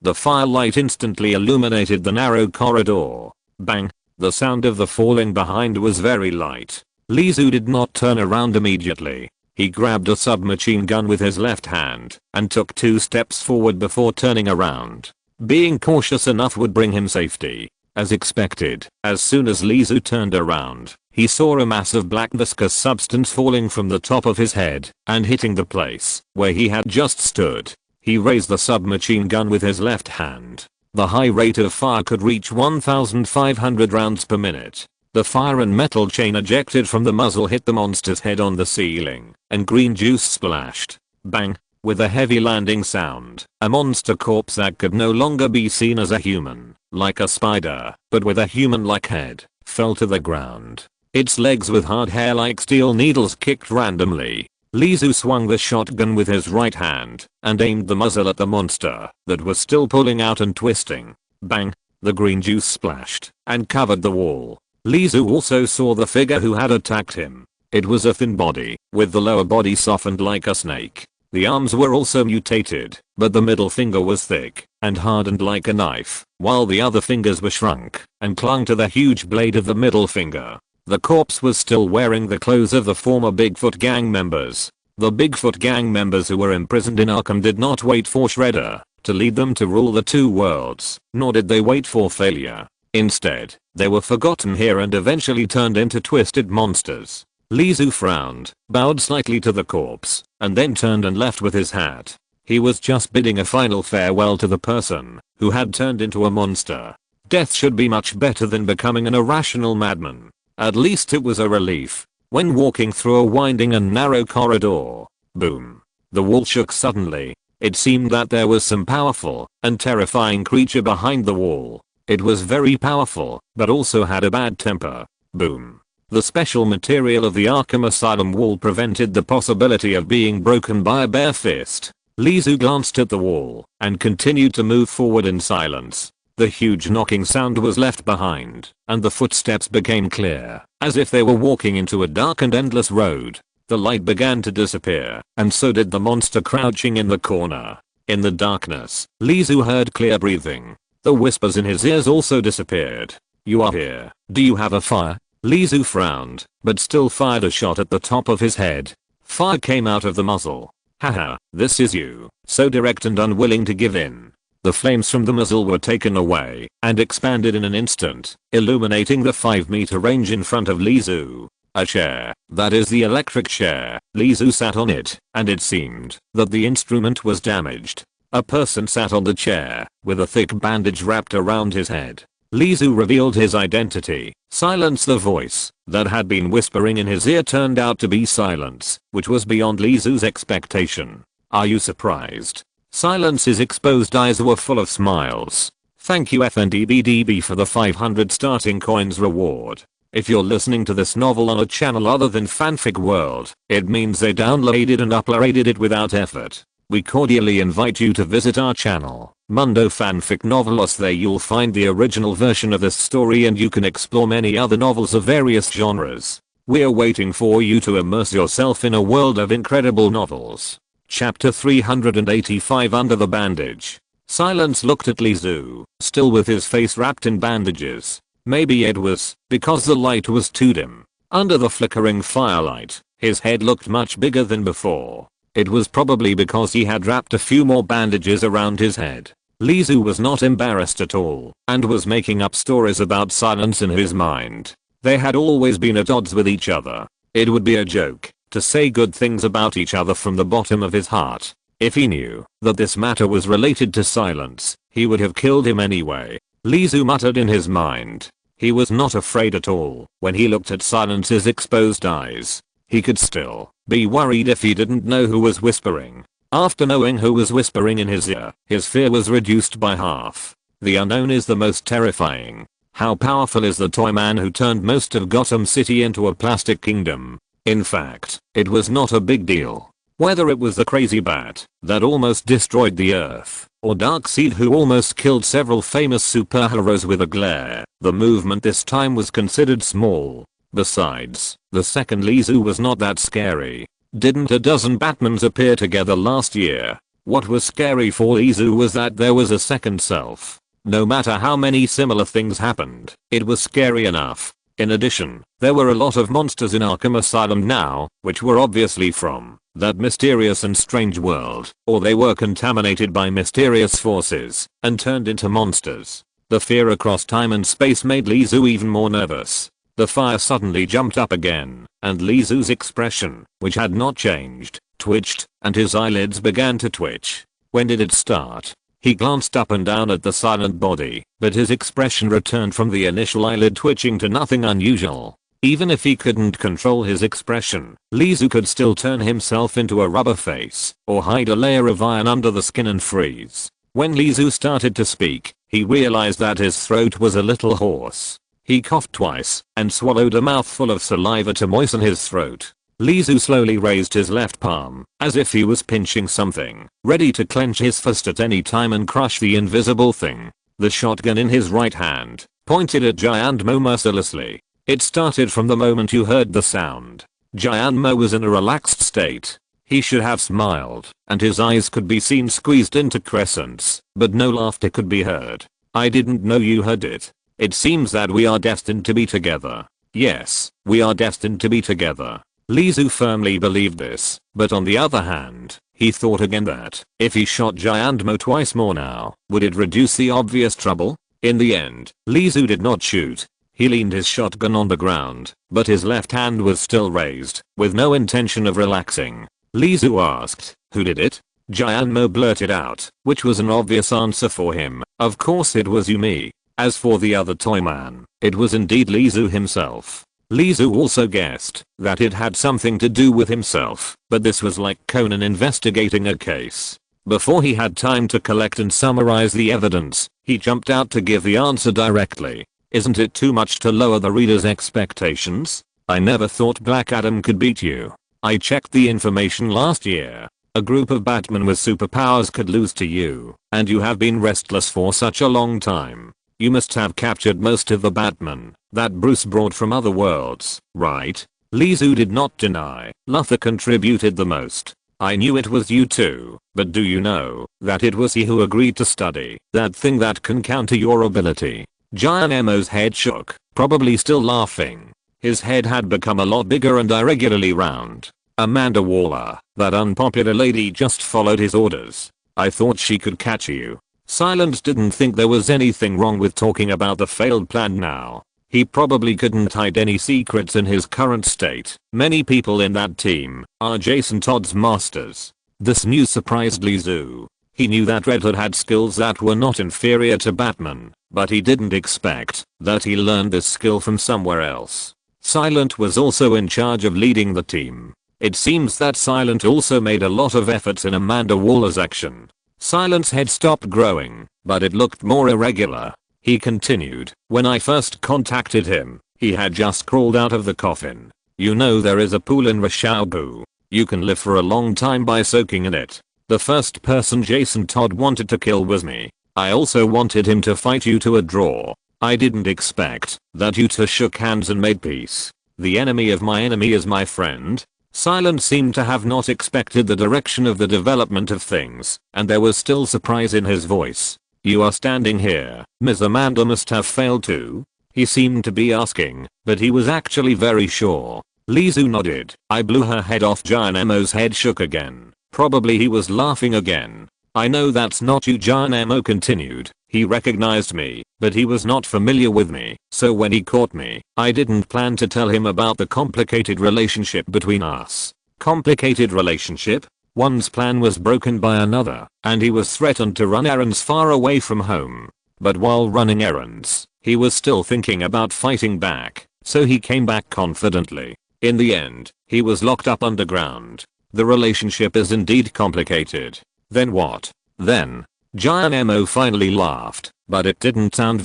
The firelight instantly illuminated the narrow corridor. Bang, the sound of the falling behind was very light. Li Zhu did not turn around immediately. He grabbed a submachine gun with his left hand and took 2 steps forward before turning around. Being cautious enough would bring him safety. As expected, as soon as Li Zhu turned around, he saw a mass of black viscous substance falling from the top of his head and hitting the place where he had just stood. He raised the submachine gun with his left hand. The high rate of fire could reach 1,500 rounds per minute. The fire and metal chain ejected from the muzzle hit the monster's head on the ceiling, and green juice splashed. Bang! With a heavy landing sound, a monster corpse that could no longer be seen as a human, like a spider, but with a human-like head, fell to the ground. Its legs with hard hair like steel needles kicked randomly. Li Zhu swung the shotgun with his right hand, and aimed the muzzle at the monster that was still pulling out and twisting. Bang! The green juice splashed, and covered the wall. Li Zhu also saw the figure who had attacked him. It was a thin body, with the lower body softened like a snake. The arms were also mutated, but the middle finger was thick and hardened like a knife, while the other fingers were shrunk and clung to the huge blade of the middle finger. The corpse was still wearing the clothes of the former Bigfoot gang members. The Bigfoot gang members who were imprisoned in Arkham did not wait for Shredder to lead them to rule the 2 worlds, nor did they wait for failure. Instead, they were forgotten here and eventually turned into twisted monsters. Li Zhu frowned, bowed slightly to the corpse, and then turned and left with his hat. He was just bidding a final farewell to the person who had turned into a monster. Death should be much better than becoming an irrational madman. At least it was a relief. When walking through a winding and narrow corridor, boom, the wall shook suddenly. It seemed that there was some powerful and terrifying creature behind the wall. It was very powerful, but also had a bad temper. Boom. The special material of the Arkham Asylum wall prevented the possibility of being broken by a bare fist. Li Zhu glanced at the wall and continued to move forward in silence. The huge knocking sound was left behind, and the footsteps became clear, as if they were walking into a dark and endless road. The light began to disappear, and so did the monster crouching in the corner. In the darkness, Li Zhu heard clear breathing. The whispers in his ears also disappeared. "You are here. Do you have a fire?" Li Zhu frowned, but still fired a shot at the top of his head. Fire came out of the muzzle. Haha, this is you, so direct and unwilling to give in. The flames from the muzzle were taken away and expanded in an instant, illuminating the 5-meter range in front of Li Zhu. A chair, that is the electric chair. Li Zhu sat on it, and it seemed that the instrument was damaged. A person sat on the chair, with a thick bandage wrapped around his head. Li Zhu revealed his identity. Silence. The voice that had been whispering in his ear turned out to be Silence, which was beyond Li Zhu's expectation. "Are you surprised?" Silence's exposed eyes were full of smiles. "Thank you FNDBDB for the 500 starting coins reward. If you're listening to this novel on a channel other than Fanfic World, it means they downloaded and uploaded it without effort. We cordially invite you to visit our channel, Mundo Fanfic Novelos. There you'll find the original version of this story and you can explore many other novels of various genres. We're waiting for you to immerse yourself in a world of incredible novels. Chapter 385 Under the Bandage. Silence looked at Li Zhu, still with his face wrapped in bandages. Maybe it was because the light was too dim. Under the flickering firelight, his head looked much bigger than before. It was probably because he had wrapped a few more bandages around his head. Li Zhu was not embarrassed at all, and was making up stories about Silence in his mind. They had always been at odds with each other. It would be a joke to say good things about each other from the bottom of his heart. If he knew that this matter was related to Silence, he would have killed him anyway. Lee Su muttered in his mind. He was not afraid at all when he looked at Silence's exposed eyes. He could still be worried if he didn't know who was whispering. After knowing who was whispering in his ear, his fear was reduced by half. The unknown is the most terrifying. How powerful is the toy man who turned most of Gotham City into a plastic kingdom? In fact, it was not a big deal. Whether it was the crazy bat that almost destroyed the earth, or Darkseid who almost killed several famous superheroes with a glare, the movement this time was considered small. Besides, the second Lee Su was not that scary. Didn't a dozen Batmans appear together last year? What was scary for Lee Su was that there was a second self. No matter how many similar things happened, it was scary enough. In addition, there were a lot of monsters in Arkham Asylum now, which were obviously from that mysterious and strange world, or they were contaminated by mysterious forces and turned into monsters. The fear across time and space made Lee Su even more nervous. The fire suddenly jumped up again, and Lee Su's expression, which had not changed, twitched, and his eyelids began to twitch. When did it start? He glanced up and down at the silent body, but his expression returned from the initial eyelid twitching to nothing unusual. Even if he couldn't control his expression, Lee Su could still turn himself into a rubber face, or hide a layer of iron under the skin and freeze. When Lee Su started to speak, he realized that his throat was a little hoarse. He coughed twice, and swallowed a mouthful of saliva to moisten his throat. Lee Su slowly raised his left palm, as if he was pinching something, ready to clench his fist at any time and crush the invisible thing. The shotgun in his right hand pointed at Giant Mo mercilessly. It started from the moment you heard the sound. Giant Mo was in a relaxed state. He should have smiled, and his eyes could be seen squeezed into crescents, but no laughter could be heard. I didn't know you heard it. It seems that we are destined to be together. Yes, we are destined to be together. Lee Su firmly believed this, but on the other hand, he thought again that if he shot Giant Mo twice more now, would it reduce the obvious trouble? In the end, Lee Su did not shoot. He leaned his shotgun on the ground, but his left hand was still raised, with no intention of relaxing. Lee Su asked, "Who did it?" Giant Mo blurted out, which was an obvious answer for him. Of course it was you, me. As for the other toy man, it was indeed Lee Su himself. Lee Su also guessed that it had something to do with himself, but this was like Conan investigating a case. Before he had time to collect and summarize the evidence, he jumped out to give the answer directly. Isn't it too much to lower the reader's expectations? I never thought Black Adam could beat you. I checked the information last year. A group of Batmen with superpowers could lose to you, and you have been restless for such a long time. You must have captured most of the Batmen that Bruce brought from other worlds, right? Lee Su did not deny. Luthor contributed the most. I knew it was you too, but do you know that it was he who agreed to study that thing that can counter your ability? Giant Mo's head shook, probably still laughing. His head had become a lot bigger and irregularly round. Amanda Waller, that unpopular lady, just followed his orders. I thought she could catch you. Silence didn't think there was anything wrong with talking about the failed plan now. He probably couldn't hide any secrets in his current state. Many people in that team are Jason Todd's masters. This news surprised Lee Su. He knew that Red Hood had skills that were not inferior to Batman, but he didn't expect that he learned this skill from somewhere else. Silent was also in charge of leading the team. It seems that Silent also made a lot of efforts in Amanda Waller's action. Silent's head stopped growing, but it looked more irregular. He continued, when I first contacted him, he had just crawled out of the coffin. You know there is a pool in Rishaobu. You can live for a long time by soaking in it. The first person Jason Todd wanted to kill was me. I also wanted him to fight you to a draw. I didn't expect that you two shook hands and made peace. The enemy of my enemy is my friend. Silent seemed to have not expected the direction of the development of things, and there was still surprise in his voice. You are standing here, Ms. Amanda must have failed too? He seemed to be asking, but he was actually very sure. Lee Su nodded. I blew her head off. Giant Mo's head shook again. Probably he was laughing again. I know that's not you, Giant Emo continued. He recognized me, but he was not familiar with me, so when he caught me, I didn't plan to tell him about the complicated relationship between us. Complicated relationship? One's plan was broken by another, and he was threatened to run errands far away from home. But while running errands, he was still thinking about fighting back, so he came back confidently. In the end, he was locked up underground. The relationship is indeed complicated. Then what? Then, Giant Emo finally laughed, but it didn't sound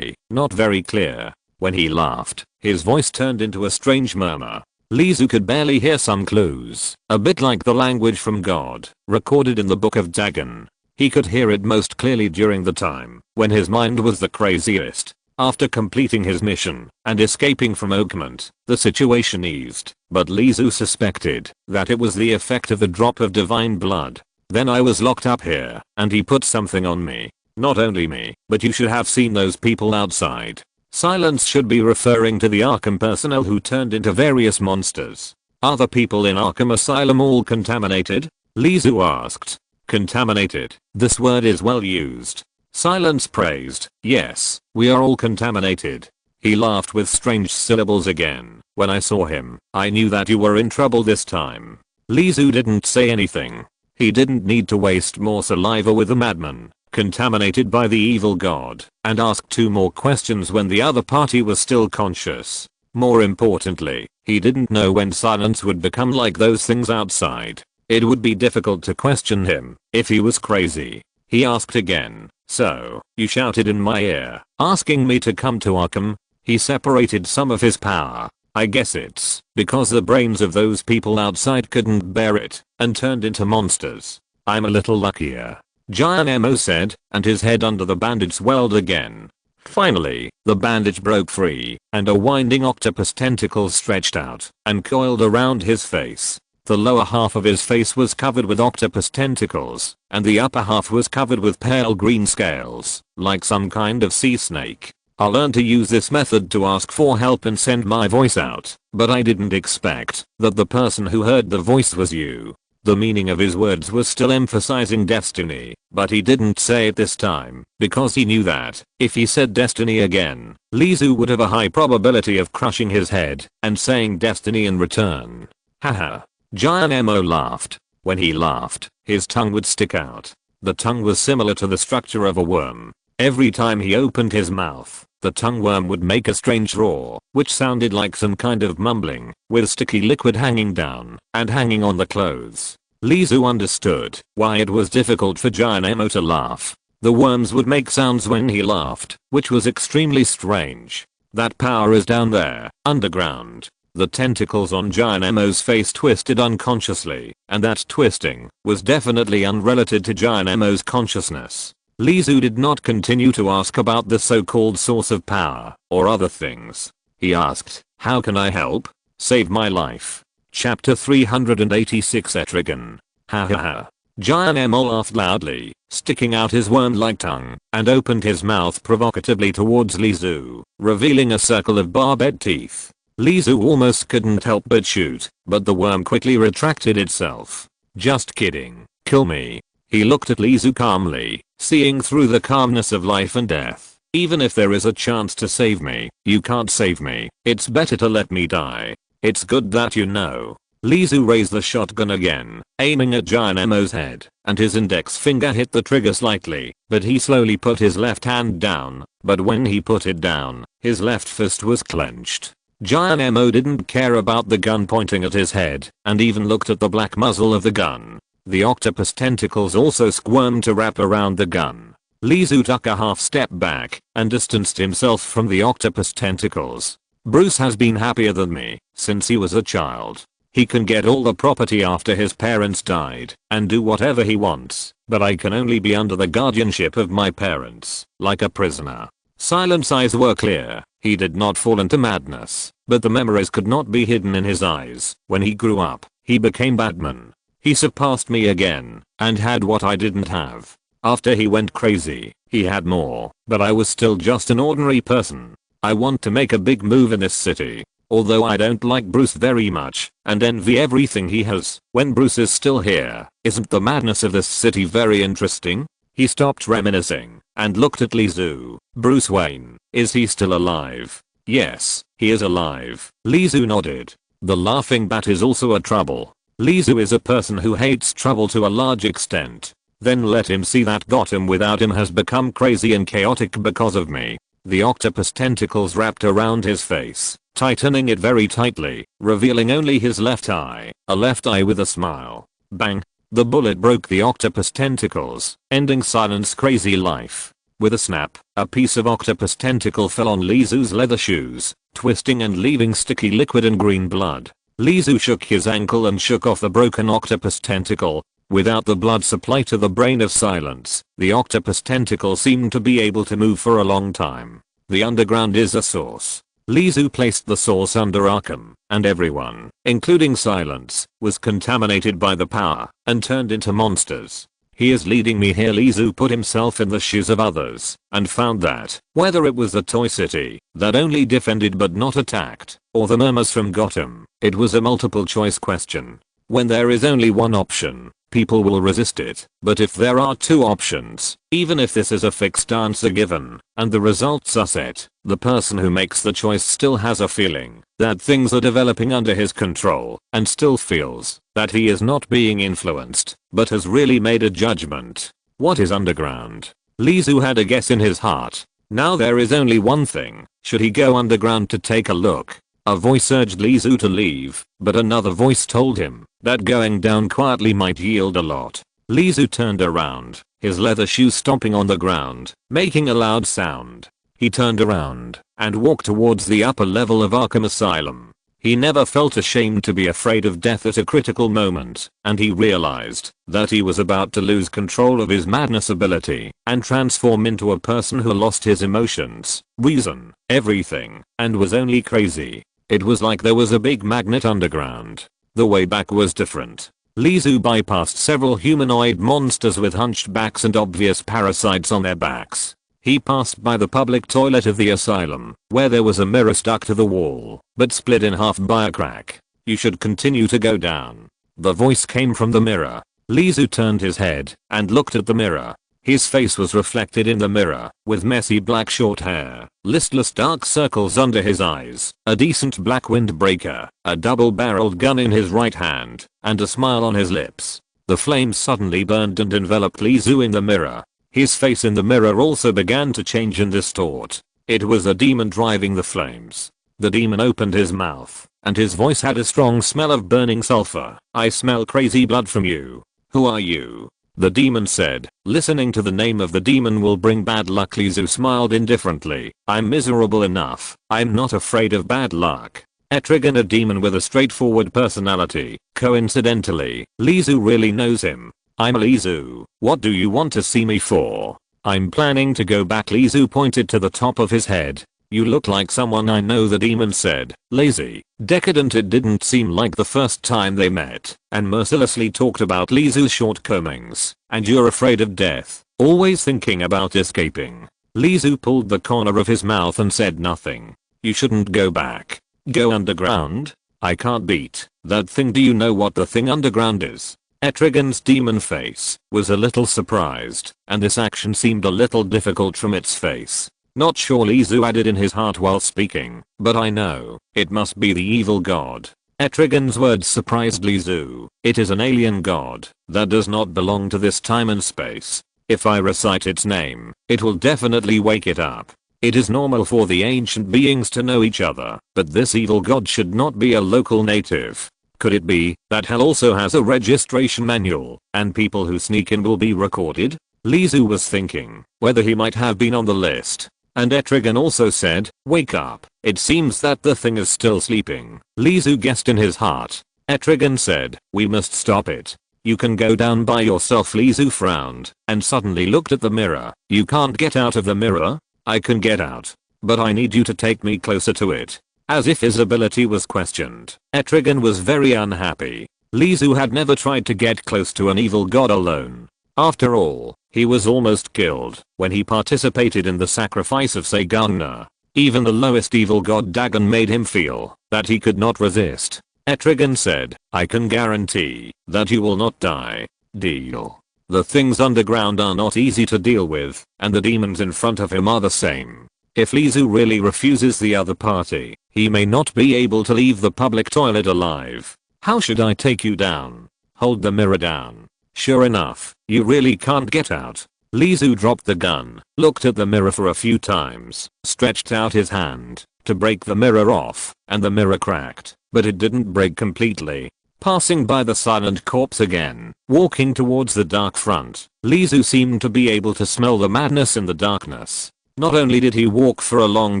not very clear. When he laughed, his voice turned into a strange murmur. Lizu could barely hear some clues, a bit like the language from God, recorded in the Book of Dagon. He could hear it most clearly during the time when his mind was the craziest. After completing his mission and escaping from Oakmont, the situation eased, but Lizu suspected that it was the effect of the drop of divine blood. Then I was locked up here, and he put something on me. Not only me, but you should have seen those people outside. Silence should be referring to the Arkham personnel who turned into various monsters. Are the people in Arkham Asylum all contaminated? Lizu asked. Contaminated. This word is well used. Silence praised. Yes, we are all contaminated. He laughed with strange syllables again. When I saw him, I knew that you were in trouble this time. Lizu didn't say anything. He didn't need to waste more saliva with a madman, contaminated by the evil god, and ask 2 more questions when the other party was still conscious. More importantly, he didn't know when Silence would become like those things outside. It would be difficult to question him if he was crazy. He asked again, so, you shouted in my ear, asking me to come to Arkham? He separated some of his power. I guess it's because the brains of those people outside couldn't bear it and turned into monsters. I'm a little luckier, Giant Emo said, and his head under the bandage swelled again. Finally, the bandage broke free, and a winding octopus tentacle stretched out and coiled around his face. The lower half of his face was covered with octopus tentacles, and the upper half was covered with pale green scales, like some kind of sea snake. I learned to use this method to ask for help and send my voice out, but I didn't expect that the person who heard the voice was you. The meaning of his words was still emphasizing destiny, but he didn't say it this time, because he knew that, if he said destiny again, Lizu would have a high probability of crushing his head and saying destiny in return. Haha. Giant Emo laughed. When he laughed, his tongue would stick out. The tongue was similar to the structure of a worm. Every time he opened his mouth, the tongue worm would make a strange roar, which sounded like some kind of mumbling, with sticky liquid hanging down and hanging on the clothes. Lizu understood why it was difficult for Giant Emo to laugh. The worms would make sounds when he laughed, which was extremely strange. That power is down there, underground. The tentacles on Giant Emo's face twisted unconsciously, and that twisting was definitely unrelated to Giant Emo's consciousness. Lizu did not continue to ask about the so-called source of power or other things. He asked, how can I help? Save my life. Chapter 386 Etrigan. Ha ha ha. Giant Emo laughed loudly, sticking out his worm-like tongue, and opened his mouth provocatively towards Lizu, revealing a circle of barbed teeth. Lizu almost couldn't help but shoot, but the worm quickly retracted itself. Just kidding. Kill me. He looked at Lizu calmly, seeing through the calmness of life and death. Even if there is a chance to save me, you can't save me. It's better to let me die. It's good that you know. Lizu raised the shotgun again, aiming at Giant Emo's head, and his index finger hit the trigger slightly, but he slowly put his left hand down. But when he put it down, his left fist was clenched. Giant Emo didn't care about the gun pointing at his head, and even looked at the black muzzle of the gun. The octopus tentacles also squirmed to wrap around the gun. Lizu took a half step back and distanced himself from the octopus tentacles. Bruce has been happier than me since he was a child. He can get all the property after his parents died and do whatever he wants, but I can only be under the guardianship of my parents, like a prisoner. Silent's eyes were clear. He did not fall into madness, but the memories could not be hidden in his eyes. When he grew up, he became Batman. He surpassed me again, and had what I didn't have. After he went crazy, he had more, but I was still just an ordinary person. I want to make a big move in this city. although I don't like Bruce very much and envy everything he has when Bruce is still here. Isn't the madness of this city very interesting? He stopped reminiscing and looked at Lizu. Bruce Wayne, is he still alive? Yes, he is alive. Lizu nodded. The laughing bat is also a trouble. Lizu is a person who hates trouble to a large extent. Then let him see that Gotham without him has become crazy and chaotic because of me. The octopus tentacles wrapped around his face, tightening it very tightly, revealing only his left eye, a left eye with a smile. Bang! The bullet broke the octopus tentacles, ending Silent's crazy life. With a snap, a piece of octopus tentacle fell on Lizu's leather shoes, twisting and leaving sticky liquid and green blood. Lizu shook his ankle and shook off the broken octopus tentacle. Without the blood supply to the brain of Silence, the octopus tentacle seemed to be able to move for a long time. The underground is a source. Lizu placed the source under Arkham, and everyone, including Silence, was contaminated by the power and turned into monsters. He is leading me here. Lizu put himself in the shoes of others and found that, whether it was the Toy City that only defended but not attacked, or the murmurs from Gotham, it was a multiple choice question. When there is only one option, people will resist it, but if there are two options, even if this is a fixed answer given, and the results are set, the person who makes the choice still has a feeling that things are developing under his control, and still feels that he is not being influenced, but has really made a judgment. What is underground? Lizu had a guess in his heart. Now there is only one thing. Should he go underground to take a look? A voice urged Lizu to leave, but another voice told him that going down quietly might yield a lot. Lizu turned around, his leather shoes stomping on the ground, making a loud sound. He turned around and walked towards the upper level of Arkham Asylum. He never felt ashamed to be afraid of death at a critical moment, and he realized that he was about to lose control of his madness ability and transform into a person who lost his emotions, reason, everything, and was only crazy. It was like there was a big magnet underground. The way back was different. Lizu bypassed several humanoid monsters with hunched backs and obvious parasites on their backs. He passed by the public toilet of the asylum, where there was a mirror stuck to the wall, but split in half by a crack. You should continue to go down. The voice came from the mirror. Lizu turned his head and looked at the mirror. His face was reflected in the mirror, with messy black short hair, listless dark circles under his eyes, a decent black windbreaker, a double-barreled gun in his right hand, and a smile on his lips. The flames suddenly burned and enveloped Lizu in the mirror. His face in the mirror also began to change and distort. It was a demon driving the flames. The demon opened his mouth, and his voice had a strong smell of burning sulfur. I smell crazy blood from you. Who are you? The demon said. Listening to the name of the demon will bring bad luck. Lizu smiled indifferently. I'm miserable enough. I'm not afraid of bad luck. Etrigan, a demon with a straightforward personality. Coincidentally, Lizu really knows him. I'm Lizu. What do you want to see me for? I'm planning to go back. Lizu pointed to the top of his head. You look like someone I know, the demon said. Lazy, decadent. It didn't seem like the first time they met, and mercilessly talked about Lizu's shortcomings. And you're afraid of death, always thinking about escaping. Lizu pulled the corner of his mouth and said nothing. You shouldn't go back. Go underground? I can't beat that thing. Do you know what the thing underground is? Etrigan's demon face was a little surprised, and this action seemed a little difficult from its face. Not sure, Lizu added in his heart while speaking, but I know, it must be the evil god. Etrigan's words surprised Lizu. It is an alien god that does not belong to this time and space. If I recite its name, it will definitely wake it up. It is normal for the ancient beings to know each other, but this evil god should not be a local native. Could it be that hell also has a registration manual, and people who sneak in will be recorded? Lizu was thinking whether he might have been on the list. And Etrigan also said, wake up. It seems that the thing is still sleeping. Lizu guessed in his heart. Etrigan said, we must stop it. You can go down by yourself. Lizu frowned and suddenly looked at the mirror. You can't get out of the mirror? I can get out, but I need you to take me closer to it. As if his ability was questioned, Etrigan was very unhappy. Lizu had never tried to get close to an evil god alone. After all, he was almost killed when he participated in the sacrifice of Sagana. Even the lowest evil god Dagon made him feel that he could not resist. Etrigan said, I can guarantee that you will not die. Deal. The things underground are not easy to deal with, and the demons in front of him are the same. If Lizu really refuses the other party, he may not be able to leave the public toilet alive. How should I take you down? Hold the mirror down. Sure enough, you really can't get out. Lizu dropped the gun, looked at the mirror for a few times, stretched out his hand to break the mirror off, and the mirror cracked, but it didn't break completely. Passing by the silent corpse again, walking towards the dark front, Lizu seemed to be able to smell the madness in the darkness. Not only did he walk for a long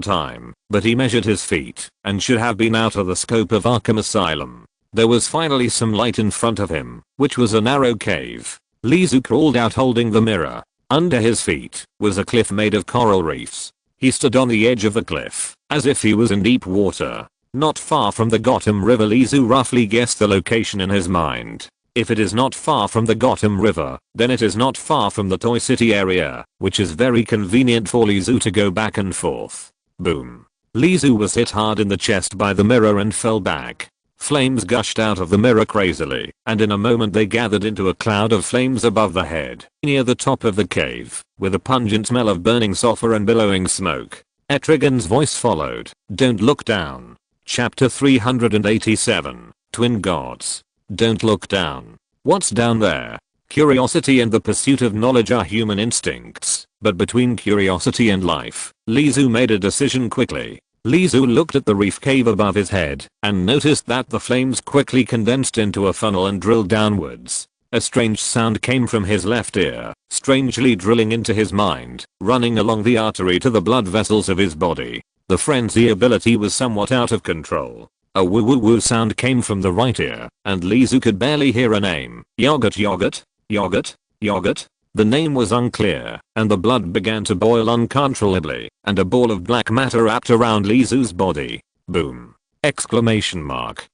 time, but he measured his feet, and should have been out of the scope of Arkham Asylum. There was finally some light in front of him, which was a narrow cave. Lizu crawled out holding the mirror. Under his feet was a cliff made of coral reefs. He stood on the edge of the cliff, as if he was in deep water. Not far from the Gotham River. Lizu roughly guessed the location in his mind. If it is not far from the Gotham River, then it is not far from the Toy City area, which is very convenient for Lizu to go back and forth. Boom. Lizu was hit hard in the chest by the mirror and fell back. Flames gushed out of the mirror crazily, and in a moment they gathered into a cloud of flames above the head, near the top of the cave, with a pungent smell of burning sulfur and billowing smoke. Etrigan's voice followed. Don't look down. Chapter 387, Twin Gods. Don't look down. What's down there? Curiosity and the pursuit of knowledge are human instincts, but between curiosity and life, Lizu made a decision quickly. Lizu looked at the reef cave above his head and noticed that the flames quickly condensed into a funnel and drilled downwards. A strange sound came from his left ear, strangely drilling into his mind, running along the artery to the blood vessels of his body. The frenzy ability was somewhat out of control. A woo woo woo sound came from the right ear, and Lizu could barely hear a name. Yogurt yogurt, yogurt, yogurt. The name was unclear, and the blood began to boil uncontrollably, and a ball of black matter wrapped around Lizu's body. Boom! Exclamation mark.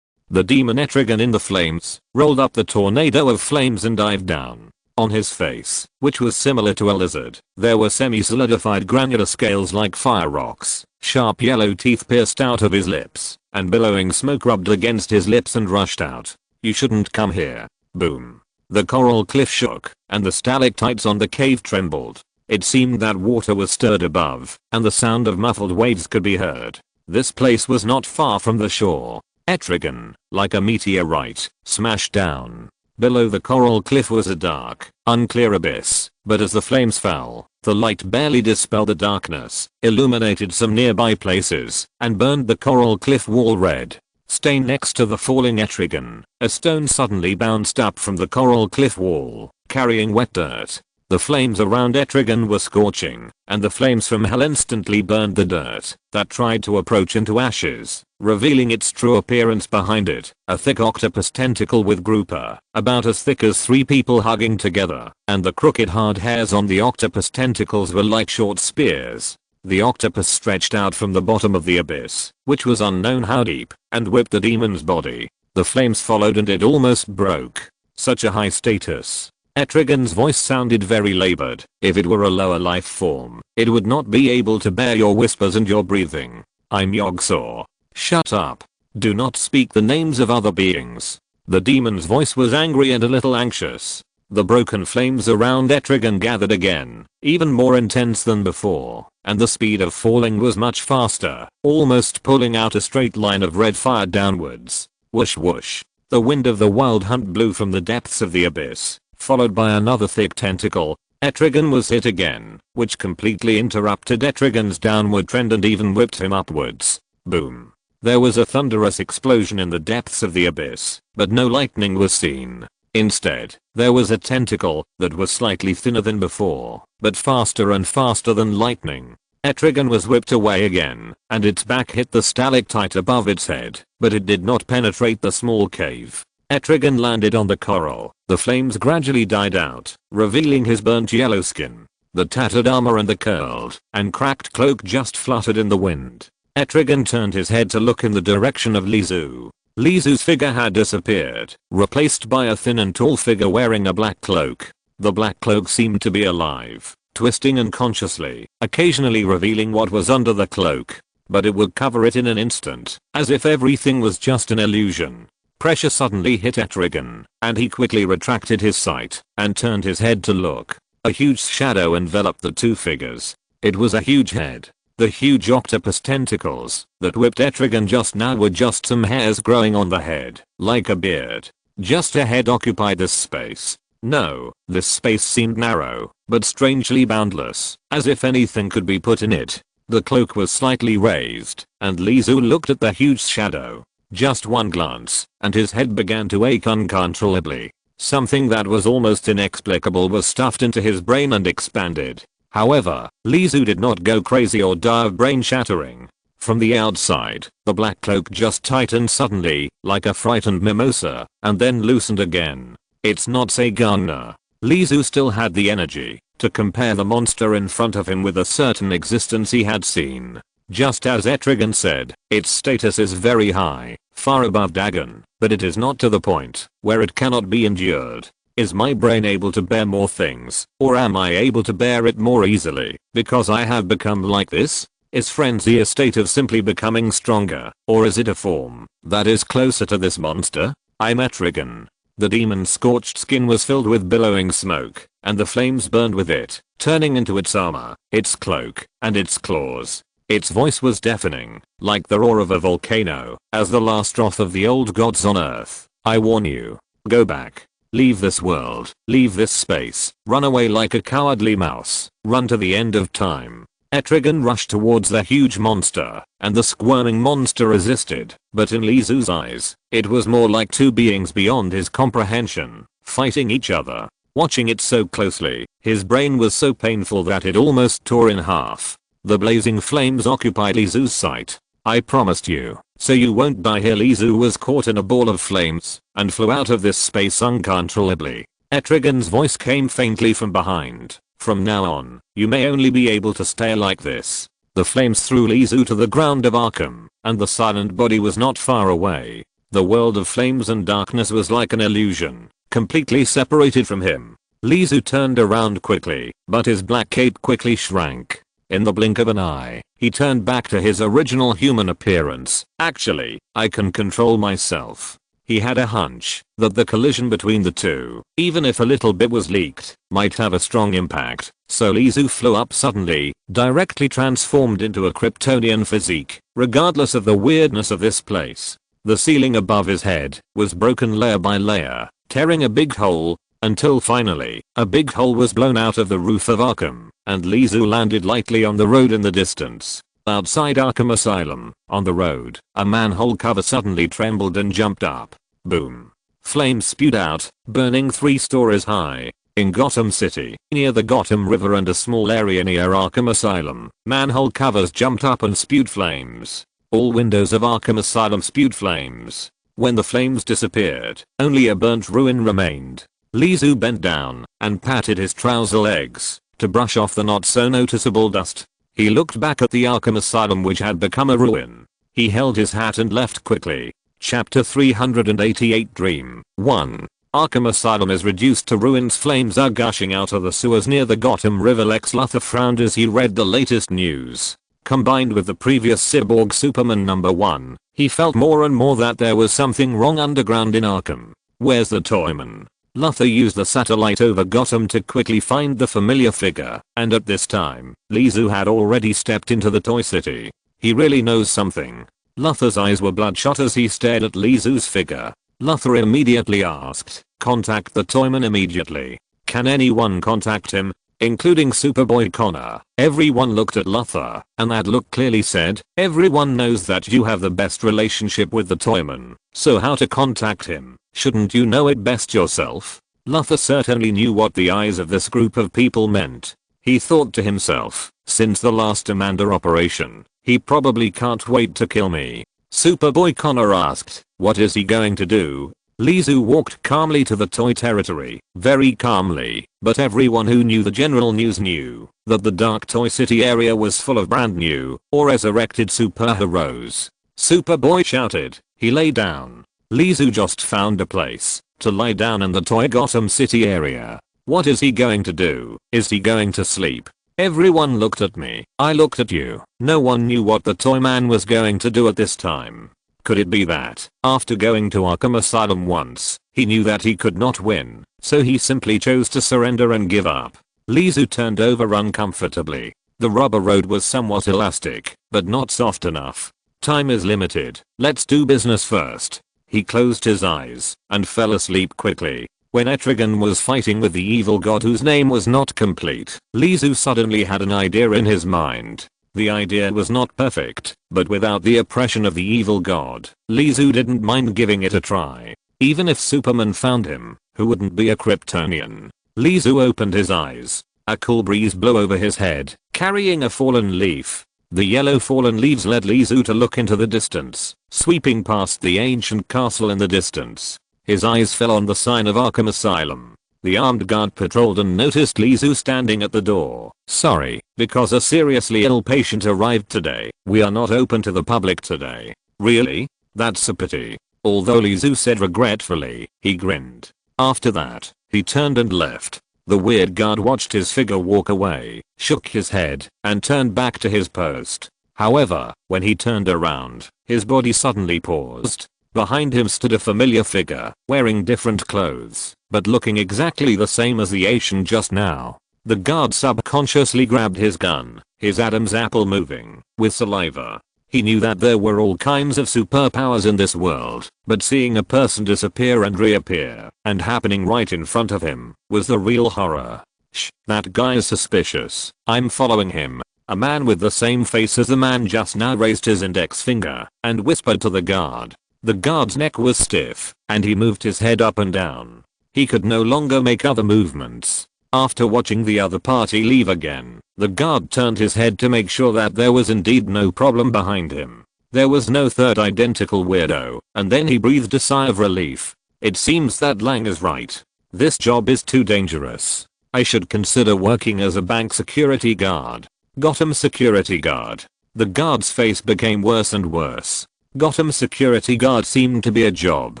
The demon Etrigan in the flames rolled up the tornado of flames and dived down. On his face, which was similar to a lizard, there were semi-solidified granular scales like fire rocks. Sharp yellow teeth pierced out of his lips, and billowing smoke rubbed against his lips and rushed out. You shouldn't come here. Boom. The coral cliff shook, and the stalactites on the cave trembled. It seemed that water was stirred above, and the sound of muffled waves could be heard. This place was not far from the shore. Etrigan, like a meteorite, smashed down. Below the coral cliff was a dark, unclear abyss, but as the flames fell, the light barely dispelled the darkness, illuminated some nearby places, and burned the coral cliff wall red. Staying next to the falling Etrigan, a stone suddenly bounced up from the coral cliff wall, carrying wet dirt. The flames around Etrigan were scorching, and the flames from hell instantly burned the dirt that tried to approach into ashes, revealing its true appearance behind it, a thick octopus tentacle with grouper, about as thick as 3 people hugging together, and the crooked hard hairs on the octopus tentacles were like short spears. The octopus stretched out from the bottom of the abyss, which was unknown how deep, and whipped the demon's body. The flames followed and it almost broke. Such a high status. Etrigan's voice sounded very labored. If it were a lower life form, it would not be able to bear your whispers and your breathing. I'm Yogg-Saw. Shut up. Do not speak the names of other beings. The demon's voice was angry and a little anxious. The broken flames around Etrigan gathered again, even more intense than before, and the speed of falling was much faster, almost pulling out a straight line of red fire downwards. Whoosh whoosh. The wind of the wild hunt blew from the depths of the abyss, followed by another thick tentacle. Etrigan was hit again, which completely interrupted Etrigan's downward trend and even whipped him upwards. Boom. There was a thunderous explosion in the depths of the abyss, but no lightning was seen. Instead, there was a tentacle that was slightly thinner than before, but faster and faster than lightning. Etrigan was whipped away again, and its back hit the stalactite above its head, but it did not penetrate the small cave. Etrigan landed on the coral. The flames gradually died out, revealing his burnt yellow skin. The tattered armor and the curled and cracked cloak just fluttered in the wind. Etrigan turned his head to look in the direction of Lizu. Lizu's figure had disappeared, replaced by a thin and tall figure wearing a black cloak. The black cloak seemed to be alive, twisting unconsciously, occasionally revealing what was under the cloak. But it would cover it in an instant, as if everything was just an illusion. Pressure suddenly hit Etrigan, and he quickly retracted his sight and turned his head to look. A huge shadow enveloped the two figures. It was a huge head. The huge octopus tentacles that whipped Etrigan just now were just some hairs growing on the head, like a beard. Just a head occupied this space. No, this space seemed narrow, but strangely boundless, as if anything could be put in it. The cloak was slightly raised, and Lizu looked at the huge shadow. Just one glance, and his head began to ache uncontrollably. Something that was almost inexplicable was stuffed into his brain and expanded. However, Lizu did not go crazy or die of brain shattering. From the outside, the black cloak just tightened suddenly, like a frightened mimosa, and then loosened again. It's not Sagana. Lizu still had the energy to compare the monster in front of him with a certain existence he had seen. Just as Etrigan said, its status is very high, far above Dagon, but it is not to the point where it cannot be endured. Is my brain able to bear more things, or am I able to bear it more easily because I have become like this? Is frenzy a state of simply becoming stronger, or is it a form that is closer to this monster? I'm Etrigan. The demon's scorched skin was filled with billowing smoke, and the flames burned with it, turning into its armor, its cloak, and its claws. Its voice was deafening, like the roar of a volcano, as the last wrath of the old gods on earth. I warn you. Go back. Leave this world. Leave this space. Run away like a cowardly mouse. Run to the end of time. Etrigan rushed towards the huge monster, and the squirming monster resisted, but in Lizu's eyes, it was more like two beings beyond his comprehension, fighting each other. Watching it so closely, his brain was so painful that it almost tore in half. The blazing flames occupied Lizu's sight. I promised you, so you won't die here. Lizu was caught in a ball of flames, and flew out of this space uncontrollably. Etrigan's voice came faintly from behind. From now on, you may only be able to stay like this. The flames threw Lizu to the ground of Arkham, and the silent body was not far away. The world of flames and darkness was like an illusion, completely separated from him. Lizu turned around quickly, but his black cape quickly shrank. In the blink of an eye, he turned back to his original human appearance. Actually, I can control myself. He had a hunch that the collision between the two, even if a little bit was leaked, might have a strong impact, so Lizu flew up suddenly, directly transformed into a Kryptonian physique, regardless of the weirdness of this place. The ceiling above his head was broken layer by layer, tearing a big hole, until finally, a big hole was blown out of the roof of Arkham, and Lizu landed lightly on the road in the distance. Outside Arkham Asylum, on the road, a manhole cover suddenly trembled and jumped up. Boom. Flames spewed out, burning 3 stories high. In Gotham City, near the Gotham River and a small area near Arkham Asylum, manhole covers jumped up and spewed flames. All windows of Arkham Asylum spewed flames. When the flames disappeared, only a burnt ruin remained. Lizu bent down and patted his trouser legs to brush off the not so noticeable dust. He looked back at the Arkham Asylum, which had become a ruin. He held his hat and left quickly. Chapter 388 Dream 1. Arkham Asylum is reduced to ruins. Flames are gushing out of the sewers near the Gotham River. Lex Luthor frowned as he read the latest news. Combined with the previous Cyborg Superman #1, he felt more and more that there was something wrong underground in Arkham. Where's the Toyman? Luthor used the satellite over Gotham to quickly find the familiar figure, and at this time, Lizu had already stepped into the Toy City. He really knows something. Luthor's eyes were bloodshot as he stared at Lizu's figure. Luthor immediately asked, "Contact the Toyman immediately. Can anyone contact him, including Superboy Connor?" Everyone looked at Luthor, and that look clearly said, "Everyone knows that you have the best relationship with the Toyman, so how to contact him? Shouldn't you know it best yourself?" Luthor certainly knew what the eyes of this group of people meant. He thought to himself, since the last Amanda operation, he probably can't wait to kill me. Superboy Connor asked, "What is he going to do?" Lizu walked calmly to the toy territory, very calmly, but everyone who knew the general news knew that the Dark Toy City area was full of brand new or resurrected superheroes. Superboy shouted. He lay down. Lizu just found a place to lie down in the Toy Gotham City area. What is he going to do? Is he going to sleep? Everyone looked at me. I looked at you. No one knew what the toy man was going to do at this time. Could it be that, after going to Arkham Asylum once, he knew that he could not win, so he simply chose to surrender and give up? Lizu turned over uncomfortably. The rubber road was somewhat elastic, but not soft enough. Time is limited. Let's do business first. He closed his eyes and fell asleep quickly. When Etrigan was fighting with the evil god whose name was not complete, Lizu suddenly had an idea in his mind. The idea was not perfect, but without the oppression of the evil god, Lizu didn't mind giving it a try. Even if Superman found him, who wouldn't be a Kryptonian? Lizu opened his eyes. A cool breeze blew over his head, carrying a fallen leaf. The yellow fallen leaves led Lizu to look into the distance, sweeping past the ancient castle in the distance. His eyes fell on the sign of Arkham Asylum. The armed guard patrolled and noticed Lizu standing at the door. Sorry, because a seriously ill patient arrived today. We are not open to the public today. Really? That's a pity. Although Lizu said regretfully, he grinned. After that, he turned and left. The weird guard watched his figure walk away, shook his head, and turned back to his post. However, when he turned around, his body suddenly paused. Behind him stood a familiar figure, wearing different clothes, but looking exactly the same as the Asian just now. The guard subconsciously grabbed his gun, his Adam's apple moving, with saliva. He knew that there were all kinds of superpowers in this world, but seeing a person disappear and reappear, and happening right in front of him, was the real horror. Shh, that guy is suspicious. I'm following him. A man with the same face as the man just now raised his index finger, and whispered to the guard. The guard's neck was stiff, and he moved his head up and down. He could no longer make other movements. After watching the other party leave again, the guard turned his head to make sure that there was indeed no problem behind him. There was no third identical weirdo, and then he breathed a sigh of relief. It seems that Lang is right. This job is too dangerous. I should consider working as a bank security guard. Gotham security guard. The guard's face became worse and worse. Gotham security guard seemed to be a job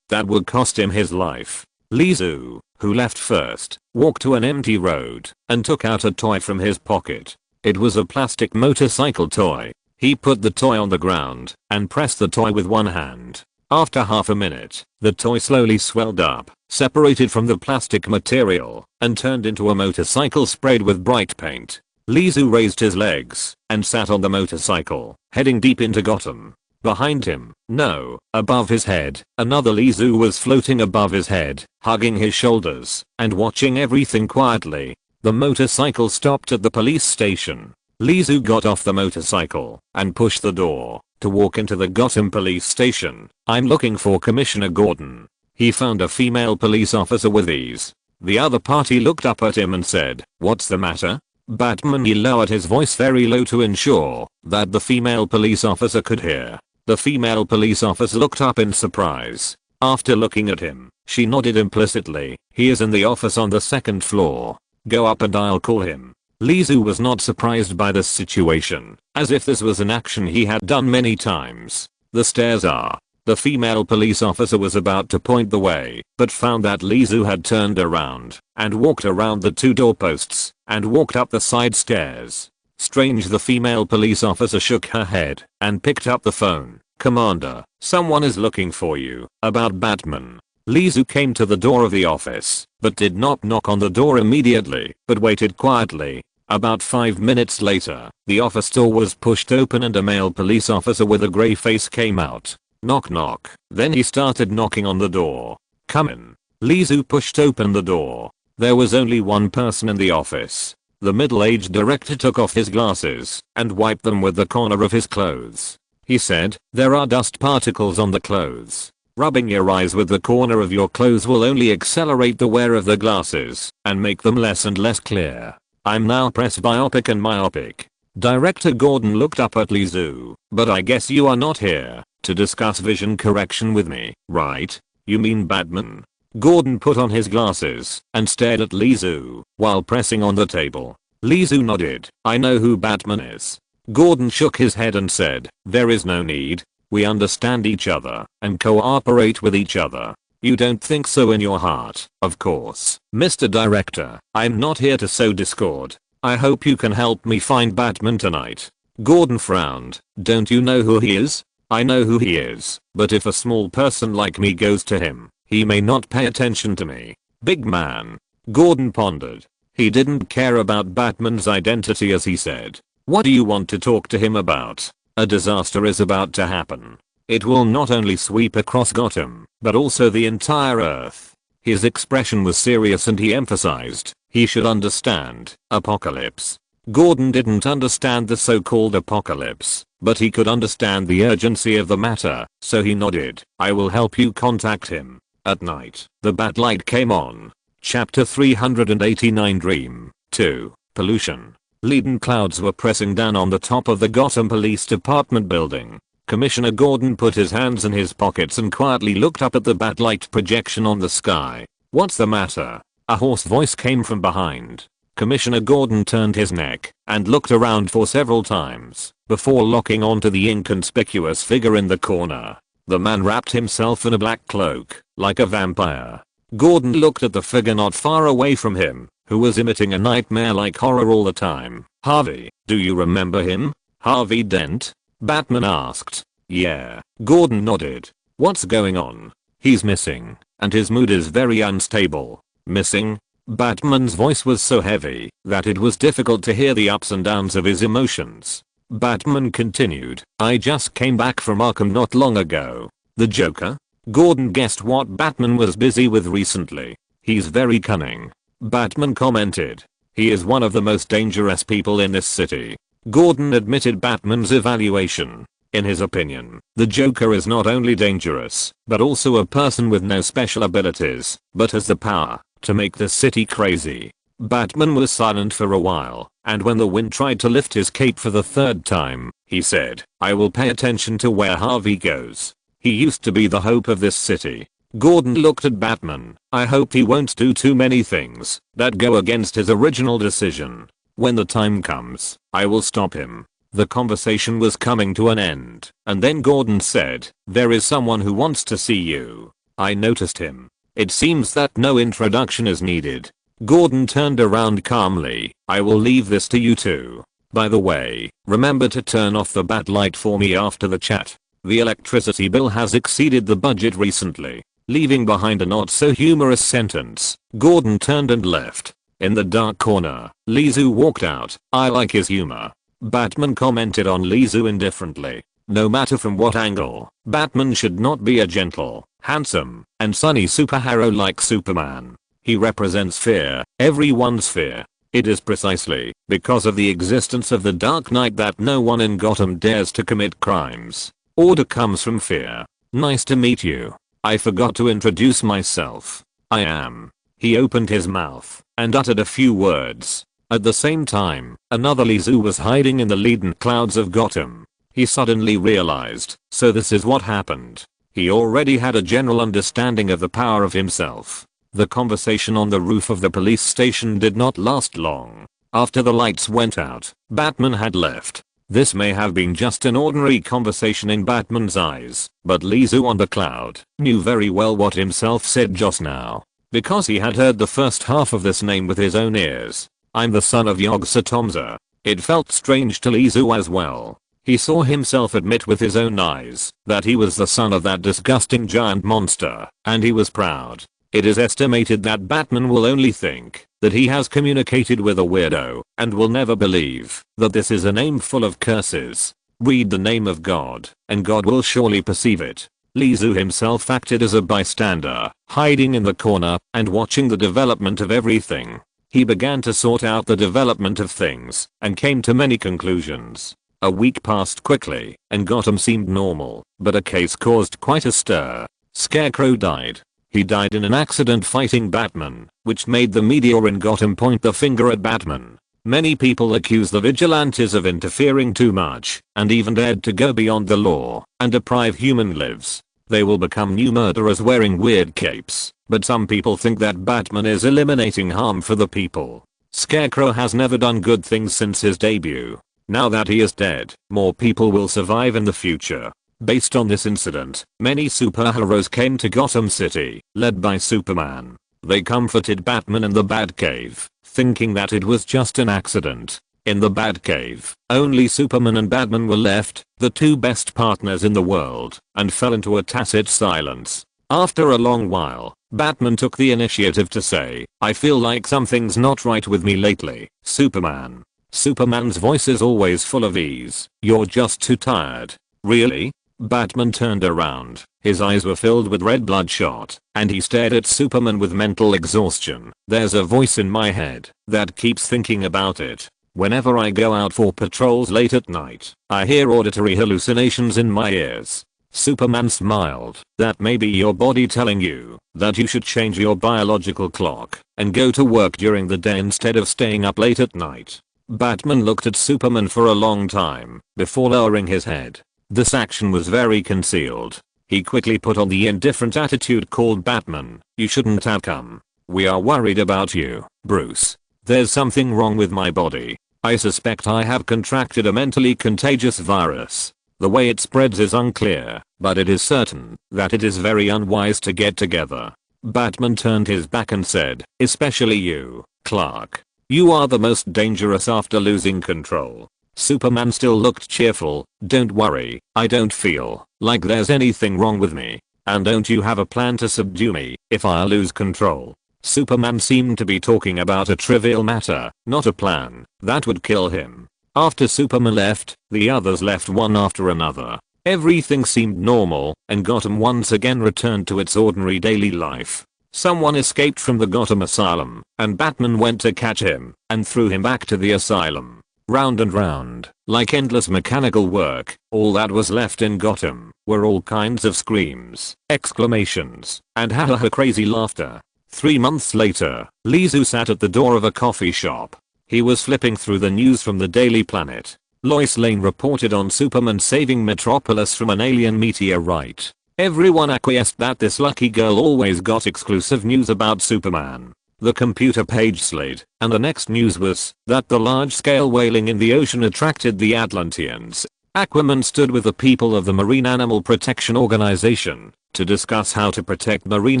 that would cost him his life. Lizu, who left first, walked to an empty road and took out a toy from his pocket. It was a plastic motorcycle toy. He put the toy on the ground and pressed the toy with one hand. After half a minute, the toy slowly swelled up, separated from the plastic material, and turned into a motorcycle sprayed with bright paint. Lizu raised his legs and sat on the motorcycle, heading deep into Gotham. Behind him, no, above his head, another Lizu was floating above his head, hugging his shoulders, and watching everything quietly. The motorcycle stopped at the police station. Lizu got off the motorcycle and pushed the door to walk into the Gotham police station. I'm looking for Commissioner Gordon. He found a female police officer with ease. The other party looked up at him and said, "What's the matter?" Batman. He lowered his voice very low to ensure that the female police officer could hear. The female police officer looked up in surprise. After looking at him, she nodded implicitly. He is in the office on the second floor. Go up and I'll call him. Lizu was not surprised by this situation, as if this was an action he had done many times. The stairs are. The female police officer was about to point the way, but found that Lizu had turned around and walked around the two doorposts and walked up the side stairs. Strange. The female police officer shook her head and picked up the phone. Commander, someone is looking for you, about Batman. Lizu came to the door of the office, but did not knock on the door immediately, but waited quietly. About 5 minutes later, the office door was pushed open and a male police officer with a grey face came out. Knock knock. Then he started knocking on the door. Come in. Lizu pushed open the door. There was only one person in the office. The middle-aged director took off his glasses and wiped them with the corner of his clothes. He said, "There are dust particles on the clothes. Rubbing your eyes with the corner of your clothes will only accelerate the wear of the glasses and make them less and less clear. I'm now presbyopic and myopic." Director Gordon looked up at Lizu. "But I guess you are not here to discuss vision correction with me, right? You mean Batman?" Gordon put on his glasses and stared at Lizu while pressing on the table. Lizu nodded. "I know who Batman is." Gordon shook his head and said, "There is no need. We understand each other and cooperate with each other. You don't think so in your heart, of course. Mr. Director, I'm not here to sow discord. I hope you can help me find Batman tonight. Gordon frowned. Don't you know who he is? I know who he is, but if a small person like me goes to him, he may not pay attention to me. Big man. Gordon pondered. He didn't care about Batman's identity as he said. What do you want to talk to him about? A disaster is about to happen. It will not only sweep across Gotham, but also the entire Earth. His expression was serious and he emphasized, he should understand, apocalypse. Gordon didn't understand the so-called apocalypse, but he could understand the urgency of the matter, so he nodded. I will help you contact him. At night, the Batlight came on. Chapter 389 Dream 2. Pollution. Leaden clouds were pressing down on the top of the Gotham Police Department building. Commissioner Gordon put his hands in his pockets and quietly looked up at the Batlight projection on the sky. What's the matter? A hoarse voice came from behind. Commissioner Gordon turned his neck and looked around for several times before locking onto the inconspicuous figure in the corner. The man wrapped himself in a black cloak, like a vampire. Gordon looked at the figure not far away from him, who was emitting a nightmare-like horror all the time. Harvey, do you remember him? Harvey Dent? Batman asked. Yeah. Gordon nodded. What's going on? He's missing, and his mood is very unstable. Missing? Batman's voice was so heavy that it was difficult to hear the ups and downs of his emotions. Batman continued. I just came back from Arkham not long ago. The Joker? Gordon guessed what Batman was busy with recently. He's very cunning. Batman commented. He is one of the most dangerous people in this city. Gordon admitted Batman's evaluation. In his opinion, the Joker is not only dangerous, but also a person with no special abilities, but has the power to make the city crazy. Batman was silent for a while, and when the wind tried to lift his cape for the third time, he said, I will pay attention to where Harvey goes. He used to be the hope of this city. Gordon looked at Batman. I hope he won't do too many things that go against his original decision. When the time comes, I will stop him. The conversation was coming to an end, and then Gordon said, there is someone who wants to see you. I noticed him. It seems that no introduction is needed. Gordon turned around calmly. I will leave this to you two. By the way, remember to turn off the Batlight for me after the chat. The electricity bill has exceeded the budget recently. Leaving behind a not so humorous sentence, Gordon turned and left. In the dark corner, Lizu walked out. I like his humor. Batman commented on Lizu indifferently. No matter from what angle, Batman should not be a gentle, handsome, and sunny superhero like Superman. He represents fear, everyone's fear. It is precisely because of the existence of the Dark Knight that no one in Gotham dares to commit crimes. Order comes from fear. Nice to meet you. I forgot to introduce myself. I am. He opened his mouth and uttered a few words. At the same time, another Lizu was hiding in the leaden clouds of Gotham. He suddenly realized, so this is what happened. He already had a general understanding of the power of himself. The conversation on the roof of the police station did not last long. After the lights went out, Batman had left. This may have been just an ordinary conversation in Batman's eyes, but Lizu on the cloud knew very well what himself said just now. Because he had heard the first half of this name with his own ears. I'm the son of Yog-Sothomaza. It felt strange to Lizu as well. He saw himself admit with his own eyes that he was the son of that disgusting giant monster, and he was proud. It is estimated that Batman will only think that he has communicated with a weirdo and will never believe that this is a name full of curses. Read the name of God, and God will surely perceive it. Lizu himself acted as a bystander, hiding in the corner and watching the development of everything. He began to sort out the development of things and came to many conclusions. A week passed quickly and Gotham seemed normal, but a case caused quite a stir. Scarecrow died. He died in an accident fighting Batman, which made the media in Gotham point the finger at Batman. Many people accuse the vigilantes of interfering too much and even dared to go beyond the law and deprive human lives. They will become new murderers wearing weird capes, but some people think that Batman is eliminating harm for the people. Scarecrow has never done good things since his debut. Now that he is dead, more people will survive in the future. Based on this incident, many superheroes came to Gotham City, led by Superman. They comforted Batman in the Batcave, thinking that it was just an accident. In the Batcave, only Superman and Batman were left, the two best partners in the world, and fell into a tacit silence. After a long while, Batman took the initiative to say, "I feel like something's not right with me lately, Superman." Superman's voice is always full of ease. "You're just too tired." "Really?" Batman turned around. His eyes were filled with red bloodshot, and he stared at Superman with mental exhaustion. "There's a voice in my head that keeps thinking about it. Whenever I go out for patrols late at night, I hear auditory hallucinations in my ears." Superman smiled. "That may be your body telling you that you should change your biological clock and go to work during the day instead of staying up late at night." Batman looked at Superman for a long time before lowering his head. This action was very concealed. He quickly put on the indifferent attitude called Batman. "You shouldn't have come. We are worried about you, Bruce. There's something wrong with my body. I suspect I have contracted a mentally contagious virus. The way it spreads is unclear, but it is certain that it is very unwise to get together." Batman turned his back and said, "Especially you, Clark. You are the most dangerous after losing control." Superman still looked cheerful. "Don't worry, I don't feel like there's anything wrong with me. And don't you have a plan to subdue me if I lose control?" Superman seemed to be talking about a trivial matter, not a plan that would kill him. After Superman left, the others left one after another. Everything seemed normal, and Gotham once again returned to its ordinary daily life. Someone escaped from the Arkham Asylum, and Batman went to catch him and threw him back to the asylum. Round and round, like endless mechanical work, all that was left in Gotham were all kinds of screams, exclamations, and ha ha ha crazy laughter. 3 months later, Lizu sat at the door of a coffee shop. He was flipping through the news from the Daily Planet. Lois Lane reported on Superman saving Metropolis from an alien meteorite. Everyone acquiesced that this lucky girl always got exclusive news about Superman. The computer page slid, and the next news was that the large-scale whaling in the ocean attracted the Atlanteans. Aquaman stood with the people of the Marine Animal Protection Organization to discuss how to protect marine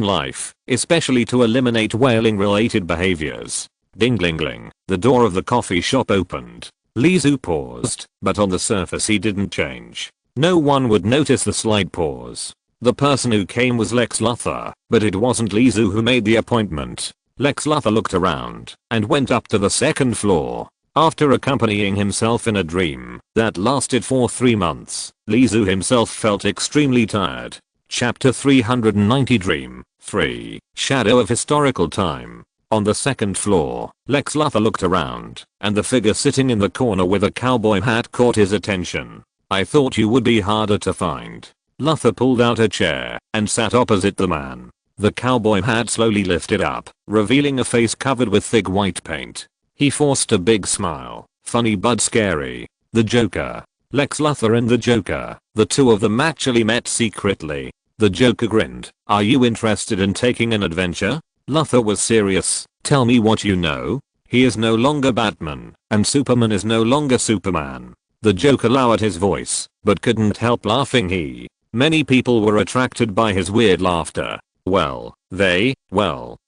life, especially to eliminate whaling-related behaviors. Ding-ling-ling, the door of the coffee shop opened. Lizu paused, but on the surface he didn't change. No one would notice the slight pause. The person who came was Lex Luthor, but it wasn't Lizu who made the appointment. Lex Luthor looked around and went up to the second floor. After accompanying himself in a dream that lasted for 3 months, Lizu himself felt extremely tired. Chapter 390 Dream 3 Shadow of Historical Time. On the second floor, Lex Luthor looked around, and the figure sitting in the corner with a cowboy hat caught his attention. "I thought you would be harder to find." Luthor pulled out a chair and sat opposite the man. The cowboy hat slowly lifted up, revealing a face covered with thick white paint. He forced a big smile, funny but scary. "The Joker." Lex Luthor and the Joker, the two of them actually met secretly. The Joker grinned. "Are you interested in taking an adventure?" Luthor was serious. "Tell me what you know." He is no longer Batman, and Superman is no longer Superman. The Joker lowered his voice, but couldn't help laughing. Many people were attracted by his weird laughter.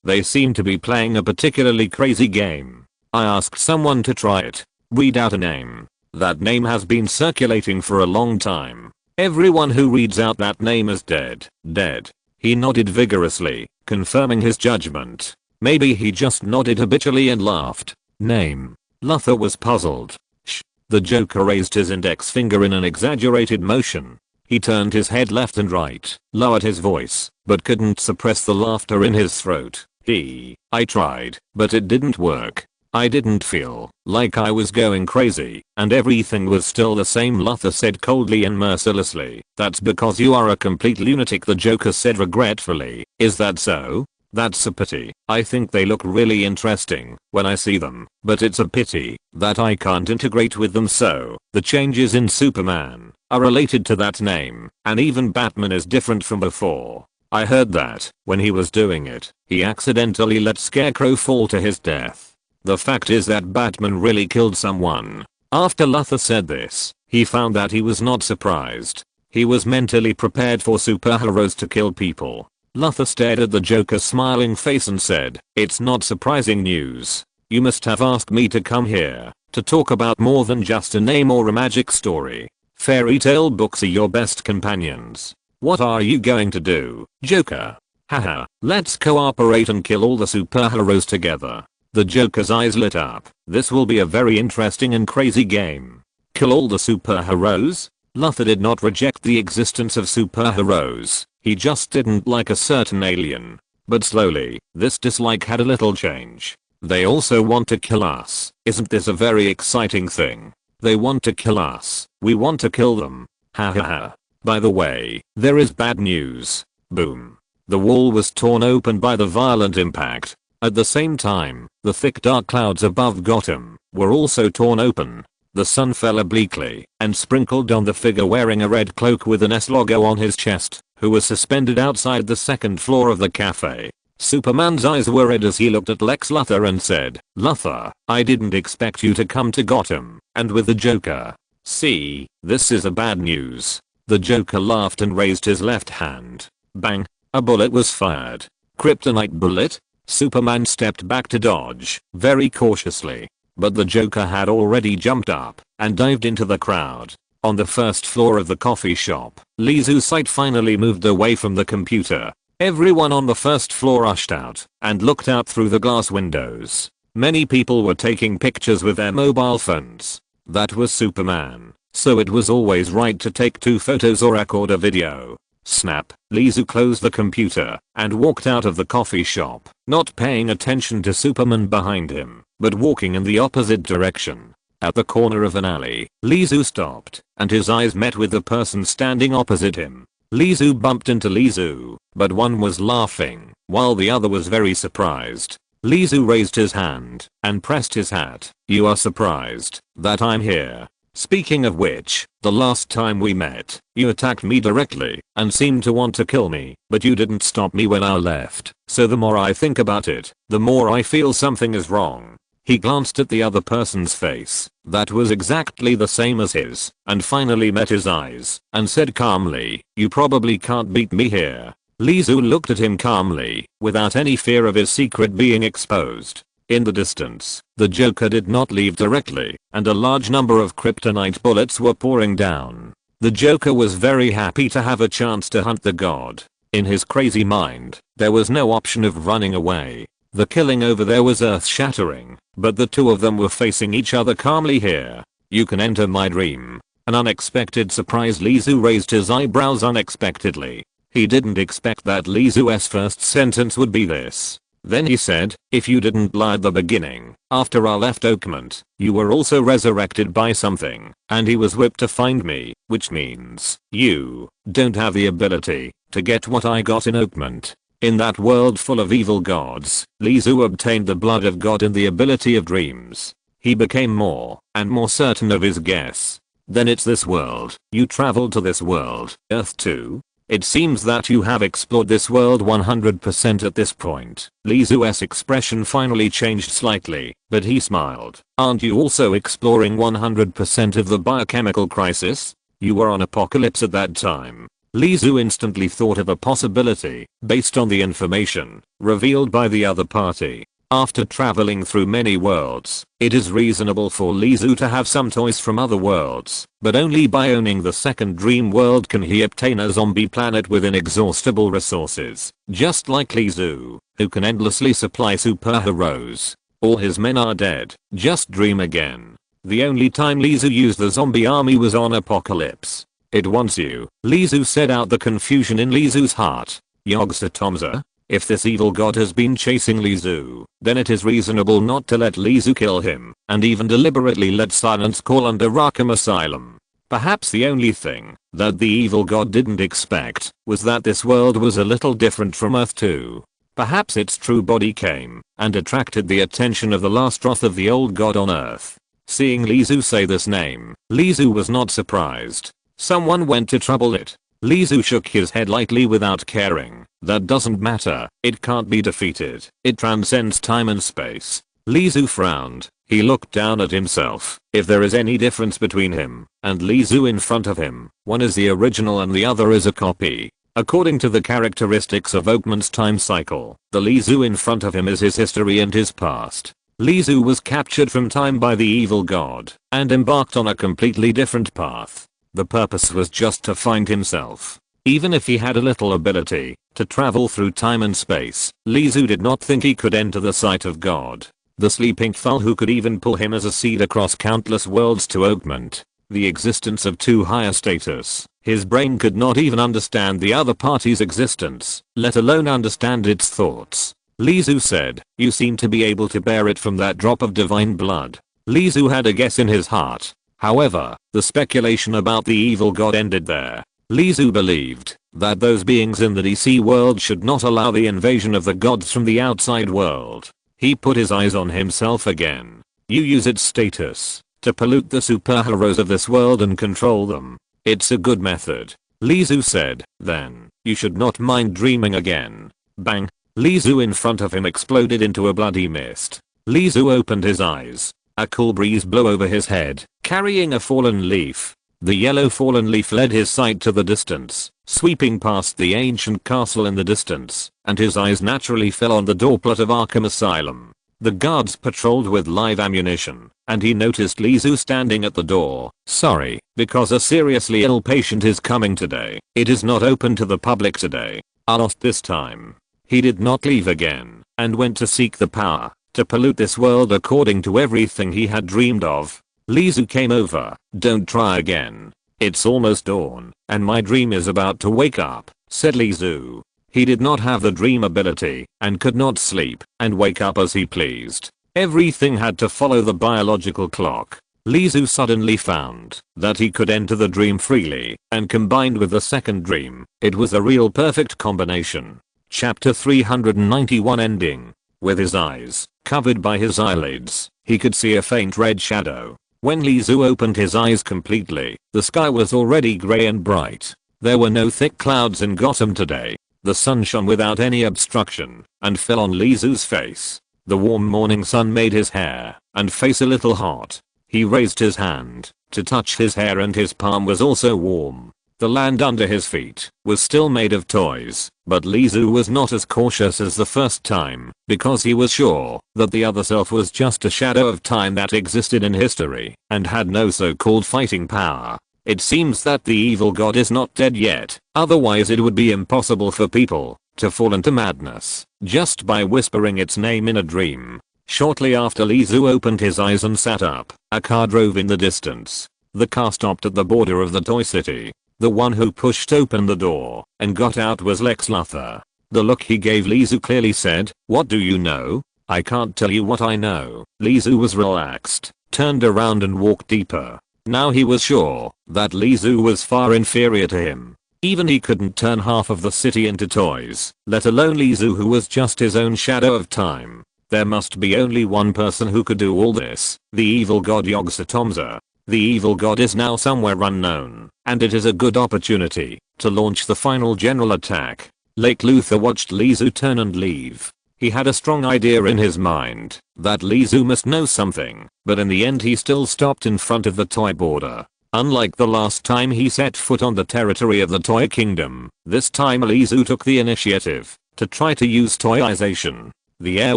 They seem to be playing a particularly crazy game. I asked someone to try it. Read out a name. That name has been circulating for a long time. Everyone who reads out that name is dead. Dead. He nodded vigorously, confirming his judgment. Maybe he just nodded habitually and laughed. Name. Luthor was puzzled. Shh. The Joker raised his index finger in an exaggerated motion. He turned his head left and right, lowered his voice, but couldn't suppress the laughter in his throat. I tried, but it didn't work. I didn't feel like I was going crazy, and everything was still the same. Luthor said coldly and mercilessly. "That's because you are a complete lunatic," the Joker said regretfully. "Is that so? That's a pity. I think they look really interesting when I see them, but it's a pity that I can't integrate with them." So, the changes in Superman are related to that name, and even Batman is different from before. I heard that, when he was doing it, he accidentally let Scarecrow fall to his death. The fact is that Batman really killed someone. After Luthor said this, he found that he was not surprised. He was mentally prepared for superheroes to kill people. Luthor stared at the Joker's smiling face and said, "It's not surprising news. You must have asked me to come here to talk about more than just a name or a magic story. Fairy tale books are your best companions. What are you going to do, Joker? Haha, let's cooperate and kill all the superheroes together." The Joker's eyes lit up. This will be a very interesting and crazy game. Kill all the superheroes? Luthor did not reject the existence of superheroes. He just didn't like a certain alien. But slowly, this dislike had a little change. They also want to kill us. Isn't this a very exciting thing? They want to kill us. We want to kill them. Ha ha ha. By the way, there is bad news. Boom. The wall was torn open by the violent impact. At the same time, the thick dark clouds above Gotham were also torn open. The sun fell obliquely and sprinkled on the figure wearing a red cloak with an S logo on his chest, who was suspended outside the second floor of the cafe. Superman's eyes were red as he looked at Lex Luthor and said, "Luthor, I didn't expect you to come to Gotham, and with the Joker. See, this is a bad news." The Joker laughed and raised his left hand. Bang! A bullet was fired. Kryptonite bullet? Superman stepped back to dodge, very cautiously. But the Joker had already jumped up and dived into the crowd. On the first floor of the coffee shop, Lizu's sight finally moved away from the computer. Everyone on the first floor rushed out and looked out through the glass windows. Many people were taking pictures with their mobile phones. That was Superman, so it was always right to take 2 photos or record a video. Snap, Lizu closed the computer and walked out of the coffee shop, not paying attention to Superman behind him, but walking in the opposite direction. At the corner of an alley, Lizu stopped, and his eyes met with the person standing opposite him. Lizu bumped into Lizu, but one was laughing, while the other was very surprised. Lizu raised his hand and pressed his hat. "You are surprised that I'm here. Speaking of which, the last time we met, you attacked me directly and seemed to want to kill me, but you didn't stop me when I left. So the more I think about it, the more I feel something is wrong." He glanced at the other person's face that was exactly the same as his and finally met his eyes and said calmly, "You probably can't beat me here." Lizu looked at him calmly, without any fear of his secret being exposed. In the distance, the Joker did not leave directly, and a large number of kryptonite bullets were pouring down. The Joker was very happy to have a chance to hunt the god. In his crazy mind, there was no option of running away. The killing over there was earth-shattering, but the two of them were facing each other calmly here. "You can enter my dream." An unexpected surprise. Lizu raised his eyebrows unexpectedly. He didn't expect that Lizu's first sentence would be this. Then he said, "If you didn't lie at the beginning, after I left Oakmont, you were also resurrected by something, and he was whipped to find me, which means you don't have the ability to get what I got in Oakmont." In that world full of evil gods, Lizu obtained the blood of God and the ability of dreams. He became more and more certain of his guess. "Then it's this world. You traveled to this world, Earth 2? It seems that you have explored this world 100% at this point." Lizu's expression finally changed slightly, but he smiled. "Aren't you also exploring 100% of the biochemical crisis? You were on Apocalypse at that time." Lizu instantly thought of a possibility based on the information revealed by the other party. After traveling through many worlds, it is reasonable for Lizu to have some toys from other worlds, but only by owning the second dream world can he obtain a zombie planet with inexhaustible resources, just like Lizu, who can endlessly supply superheroes. All his men are dead. Just dream again. The only time Lizu used the zombie army was on Apocalypse. "It wants you." Lizu said out the confusion in Lizu's heart. Yogsa Tomza? If this evil god has been chasing Lizu, then it is reasonable not to let Lizu kill him, and even deliberately let Silence call under Arkham Asylum. Perhaps the only thing that the evil god didn't expect was that this world was a little different from Earth 2. Perhaps its true body came and attracted the attention of the last wrath of the old god on Earth. Seeing Lizu say this name, Lizu was not surprised. Someone went to trouble it. Lizu shook his head lightly without caring. "That doesn't matter. It can't be defeated. It transcends time and space." Lizu frowned. He looked down at himself. If there is any difference between him and Lizu in front of him, one is the original and the other is a copy. According to the characteristics of Oakman's time cycle, the Lizu in front of him is his history and his past. Lizu was captured from time by the evil god and embarked on a completely different path. The purpose was just to find himself. Even if he had a little ability to travel through time and space, Lizu did not think he could enter the sight of God, the sleeping fool who could even pull him as a seed across countless worlds to augment the existence of two higher status. His brain could not even understand the other party's existence, let alone understand its thoughts. Lizu said, "You seem to be able to bear it from that drop of divine blood." Lizu had a guess in his heart. However, the speculation about the evil god ended there. Lizu believed that those beings in the DC world should not allow the invasion of the gods from the outside world. He put his eyes on himself again. You use its status to pollute the superheroes of this world and control them. It's a good method. Lizu said, then, you should not mind dreaming again. Bang. Lizu in front of him exploded into a bloody mist. Lizu opened his eyes. A cool breeze blew over his head, carrying a fallen leaf. The yellow fallen leaf led his sight to the distance, sweeping past the ancient castle in the distance, and his eyes naturally fell on the doorplate of Arkham Asylum. The guards patrolled with live ammunition, and he noticed Lizu standing at the door. Sorry, because a seriously ill patient is coming today. It is not open to the public today. I lost this time. He did not leave again, and went to seek the power to pollute this world according to everything he had dreamed of. Lizu came over. Don't try again. It's almost dawn, and my dream is about to wake up, said Lizu. He did not have the dream ability, and could not sleep, and wake up as he pleased. Everything had to follow the biological clock. Lizu suddenly found that he could enter the dream freely, and combined with the second dream, it was a real perfect combination. Chapter 391 ending. With his eyes covered by his eyelids, he could see a faint red shadow. When Lizu opened his eyes completely, the sky was already grey and bright. There were no thick clouds in Gotham today. The sun shone without any obstruction and fell on Lizu's face. The warm morning sun made his hair and face a little hot. He raised his hand to touch his hair and his palm was also warm. The land under his feet was still made of toys, but Lizu was not as cautious as the first time because he was sure that the other self was just a shadow of time that existed in history and had no so-called fighting power. It seems that the evil god is not dead yet, otherwise it would be impossible for people to fall into madness just by whispering its name in a dream. Shortly after Lizu opened his eyes and sat up, a car drove in the distance. The car stopped at the border of the Toy City. The one who pushed open the door and got out was Lex Luthor. The look he gave Lizu clearly said, "What do you know?" "I can't tell you what I know." Lizu was relaxed, turned around and walked deeper. Now he was sure that Lizu was far inferior to him. Even he couldn't turn half of the city into toys, let alone Lizu who was just his own shadow of time. There must be only one person who could do all this, the evil god Yogg-Sothomaza. The evil god is now somewhere unknown, and it is a good opportunity to launch the final general attack. Lex Luthor watched Lizu turn and leave. He had a strong idea in his mind that Lizu must know something, but in the end he still stopped in front of the toy border. Unlike the last time he set foot on the territory of the Toy Kingdom, this time Lizu took the initiative to try to use toyization. The air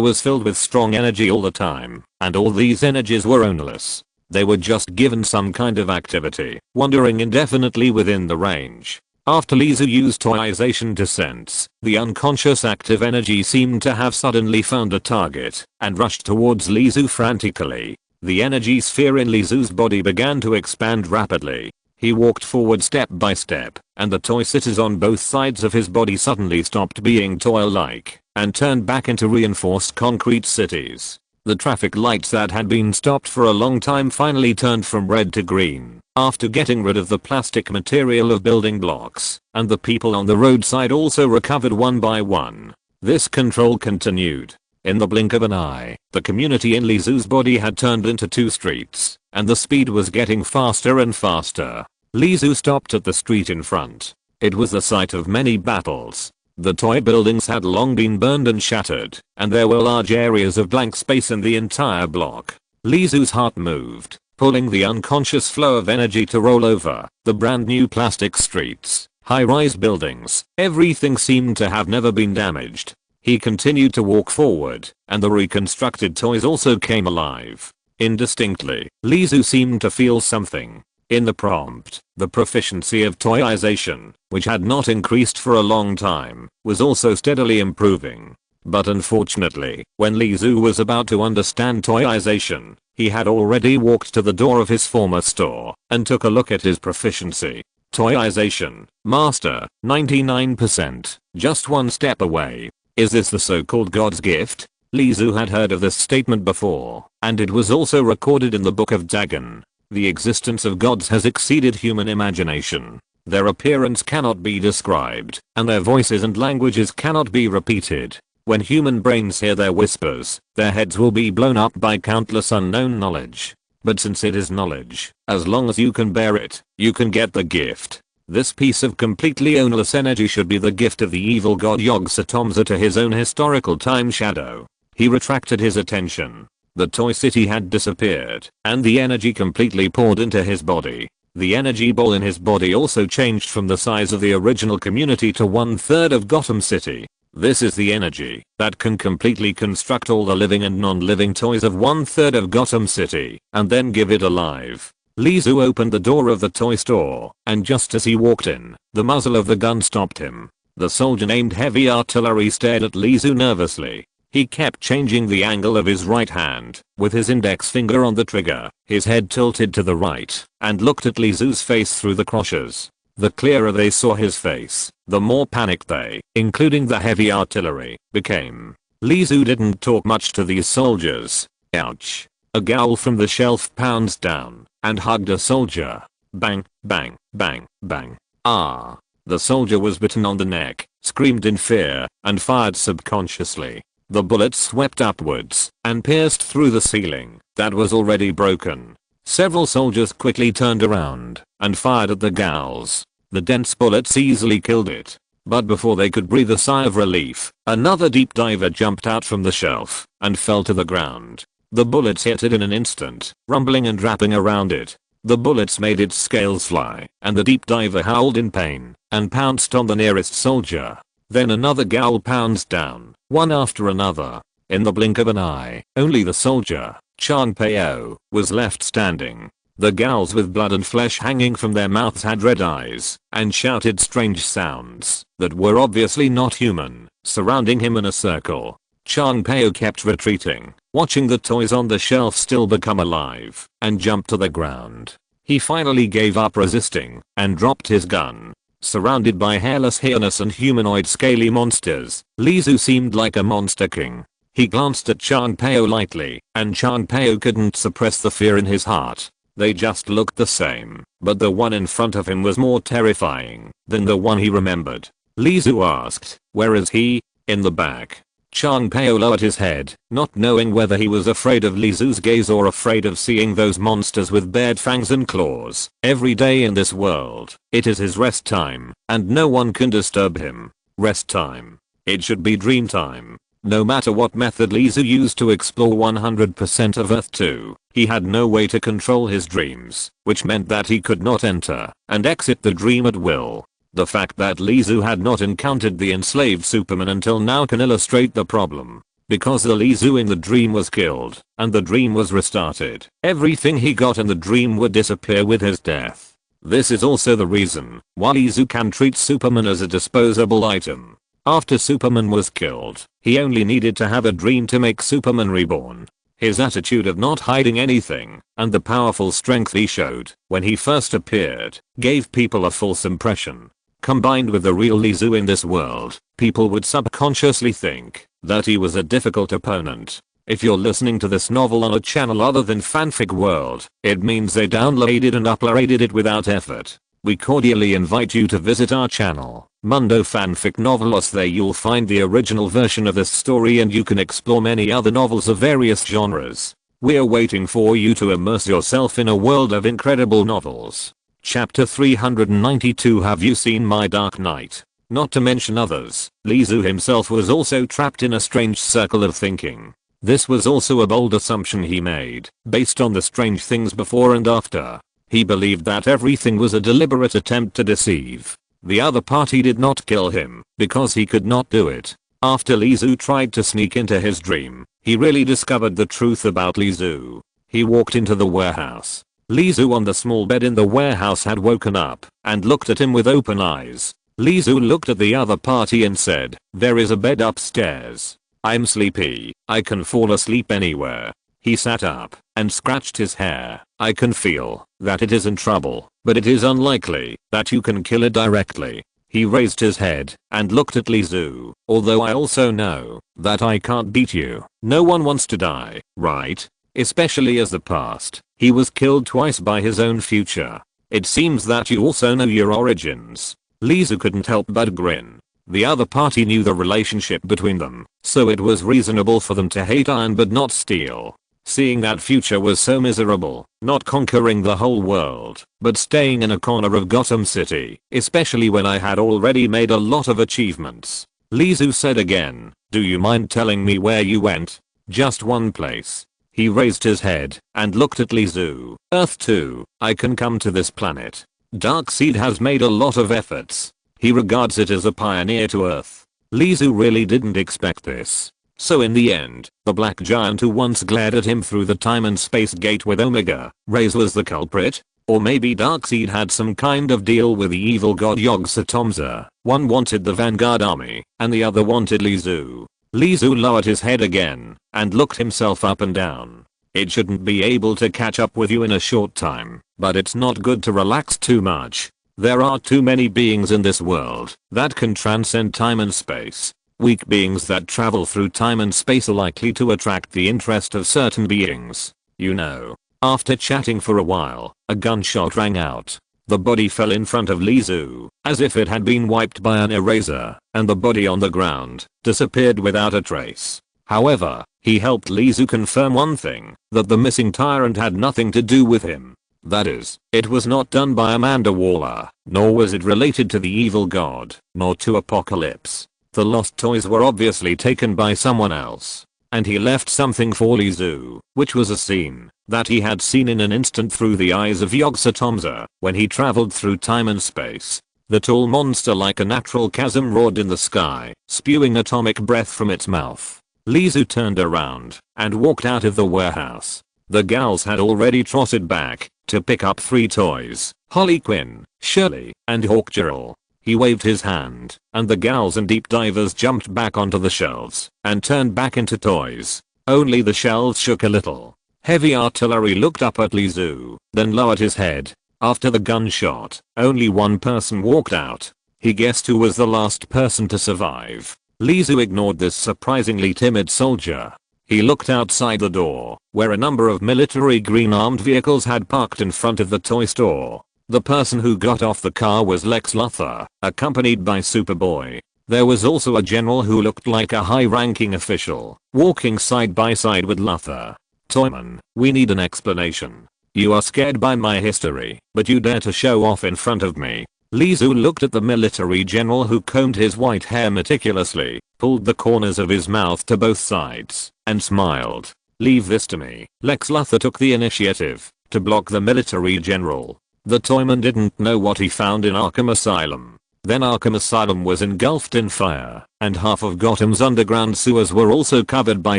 was filled with strong energy all the time, and all these energies were ownerless. They were just given some kind of activity, wandering indefinitely within the range. After Lizu used toyization to sense, the unconscious active energy seemed to have suddenly found a target and rushed towards Lizu frantically. The energy sphere in Lizu's body began to expand rapidly. He walked forward step by step, and the toy cities on both sides of his body suddenly stopped being toy-like and turned back into reinforced concrete cities. The traffic lights that had been stopped for a long time finally turned from red to green after getting rid of the plastic material of building blocks, and the people on the roadside also recovered one by one. This control continued. In the blink of an eye, the community in Lizu's body had turned into two streets, and the speed was getting faster and faster. Lizu stopped at the street in front. It was the site of many battles. The toy buildings had long been burned and shattered, and there were large areas of blank space in the entire block. Li Zu's heart moved, pulling the unconscious flow of energy to roll over the brand new plastic streets, high-rise buildings. Everything seemed to have never been damaged. He continued to walk forward, and the reconstructed toys also came alive. Indistinctly, Li Zu seemed to feel something. In the prompt, the proficiency of toyization, which had not increased for a long time, was also steadily improving. But unfortunately, when Li Zu was about to understand toyization, he had already walked to the door of his former store and took a look at his proficiency. Toyization, Master, 99%, just one step away. Is this the so-called God's gift? Li Zu had heard of this statement before, and it was also recorded in the Book of Dagon. The existence of gods has exceeded human imagination. Their appearance cannot be described, and their voices and languages cannot be repeated. When human brains hear their whispers, their heads will be blown up by countless unknown knowledge. But since it is knowledge, as long as you can bear it, you can get the gift. This piece of completely ownless energy should be the gift of the evil god Yog-Sothoms to his own historical time shadow. He retracted his attention. The toy city had disappeared, and the energy completely poured into his body. The energy ball in his body also changed from the size of the original community to 1/3 of Gotham City. This is the energy that can completely construct all the living and non-living toys of 1/3 of Gotham City, and then give it alive. Li Zu opened the door of the toy store, and just as he walked in, the muzzle of the gun stopped him. The soldier named Heavy Artillery stared at Li Zu nervously. He kept changing the angle of his right hand, with his index finger on the trigger, his head tilted to the right, and looked at Li Zu's face through the crosses. The clearer they saw his face, the more panicked they, including the Heavy Artillery, became. Li Zu didn't talk much to these soldiers. Ouch. A ghoul from the shelf pounds down and hugged a soldier. Bang, bang, bang, bang. Ah. The soldier was bitten on the neck, screamed in fear, and fired subconsciously. The bullet swept upwards and pierced through the ceiling that was already broken. Several soldiers quickly turned around and fired at the ghouls. The dense bullets easily killed it. But before they could breathe a sigh of relief, another deep diver jumped out from the shelf and fell to the ground. The bullets hit it in an instant, rumbling and wrapping around it. The bullets made its scales fly, and the deep diver howled in pain and pounced on the nearest soldier. Then another ghoul pounced down, one after another. In the blink of an eye, only the soldier, Chang Peo, was left standing. The ghouls with blood and flesh hanging from their mouths had red eyes and shouted strange sounds that were obviously not human, surrounding him in a circle. Chang Peo kept retreating, watching the toys on the shelf still become alive, and jumped to the ground. He finally gave up resisting and dropped his gun. Surrounded by hairless hyenas and humanoid scaly monsters, Li Zu seemed like a monster king. He glanced at Chang Peo lightly, and Chang Peo couldn't suppress the fear in his heart. They just looked the same, but the one in front of him was more terrifying than the one he remembered. Li Zu asked, "Where is he?" "In the back." Chang Peo lowered his head, not knowing whether he was afraid of Li Zu's gaze or afraid of seeing those monsters with bared fangs and claws. Every day in this world, it is his rest time, and no one can disturb him. Rest time. It should be dream time. No matter what method Li Zu used to explore 100% of Earth 2, he had no way to control his dreams, which meant that he could not enter and exit the dream at will. The fact that Li Zu had not encountered the enslaved Superman until now can illustrate the problem. Because the Li Zu in the dream was killed, and the dream was restarted, everything he got in the dream would disappear with his death. This is also the reason why Li Zu can treat Superman as a disposable item. After Superman was killed, he only needed to have a dream to make Superman reborn. His attitude of not hiding anything, and the powerful strength he showed when he first appeared, gave people a false impression. Combined with the real Li Zu in this world, people would subconsciously think that he was a difficult opponent. If you're listening to this novel on a channel other than Fanfic World, it means they downloaded and uploaded it without effort. We cordially invite you to visit our channel, Mundo Fanfic Novelos. There you'll find the original version of this story and you can explore many other novels of various genres. We're waiting for you to immerse yourself in a world of incredible novels. Chapter 392. Have you seen my Dark Knight? Not to mention others, Li Zu himself was also trapped in a strange circle of thinking. This was also a bold assumption he made, based on the strange things before and after. He believed that everything was a deliberate attempt to deceive. The other party did not kill him, because he could not do it. After Lizu tried to sneak into his dream, he really discovered the truth about Lizu. He walked into the warehouse. Lizu on the small bed in the warehouse had woken up, and looked at him with open eyes. Lizu looked at the other party and said, "There is a bed upstairs. I'm sleepy, I can fall asleep anywhere." He sat up, and scratched his hair. "I can feel that it is in trouble, but it is unlikely that you can kill it directly." He raised his head, and looked at Lizu. "Although I also know that I can't beat you. No one wants to die, right? Especially as the past. He was killed twice by his own future. It seems that you also know your origins." Lizu couldn't help but grin. The other party knew the relationship between them, so it was reasonable for them to hate Iron but not Steel. Seeing that future was so miserable, not conquering the whole world, but staying in a corner of Gotham City, especially when I had already made a lot of achievements. Lizu said again, "Do you mind telling me where you went?" "Just one place." He raised his head, and looked at Lizu. "Earth 2, I can come to this planet. Darkseid has made a lot of efforts. He regards it as a pioneer to Earth." Lizu really didn't expect this. So in the end, the black giant who once glared at him through the time and space gate with Omega Rays was the culprit? Or maybe Darkseid had some kind of deal with the evil god Yog-Sothomaza. One wanted the Vanguard army, and the other wanted Lizu. Lizu lowered his head again, and looked himself up and down. "It shouldn't be able to catch up with you in a short time, but it's not good to relax too much. There are too many beings in this world that can transcend time and space. Weak beings that travel through time and space are likely to attract the interest of certain beings. You know." After chatting for a while, a gunshot rang out. The body fell in front of Lizu, as if it had been wiped by an eraser, and the body on the ground disappeared without a trace. However, he helped Lizu confirm one thing, that the missing tyrant had nothing to do with him. That is, it was not done by Amanda Waller, nor was it related to the evil god, nor to Apocalypse. The lost toys were obviously taken by someone else. And he left something for Lizu, which was a scene that he had seen in an instant through the eyes of Yog-Sothomaza when he traveled through time and space. The tall monster like a natural chasm roared in the sky, spewing atomic breath from its mouth. Lizu turned around and walked out of the warehouse. The gals had already trotted back to pick up 3 toys, Harley Quinn, Shirley, and Hawkgirl. He waved his hand, and the gals and deep divers jumped back onto the shelves and turned back into toys. Only the shelves shook a little. Heavy Artillery looked up at Lizu, then lowered his head. After the gunshot, only one person walked out. He guessed who was the last person to survive. Lizu ignored this surprisingly timid soldier. He looked outside the door, where a number of military green armed vehicles had parked in front of the toy store. The person who got off the car was Lex Luthor, accompanied by Superboy. There was also a general who looked like a high-ranking official, walking side by side with Luthor. "Toyman, we need an explanation. You are scared by my history, but you dare to show off in front of me." Lizu looked at the military general who combed his white hair meticulously, pulled the corners of his mouth to both sides, and smiled. "Leave this to me." Lex Luthor took the initiative to block the military general. The Toyman didn't know what he found in Arkham Asylum. Then Arkham Asylum was engulfed in fire, and half of Gotham's underground sewers were also covered by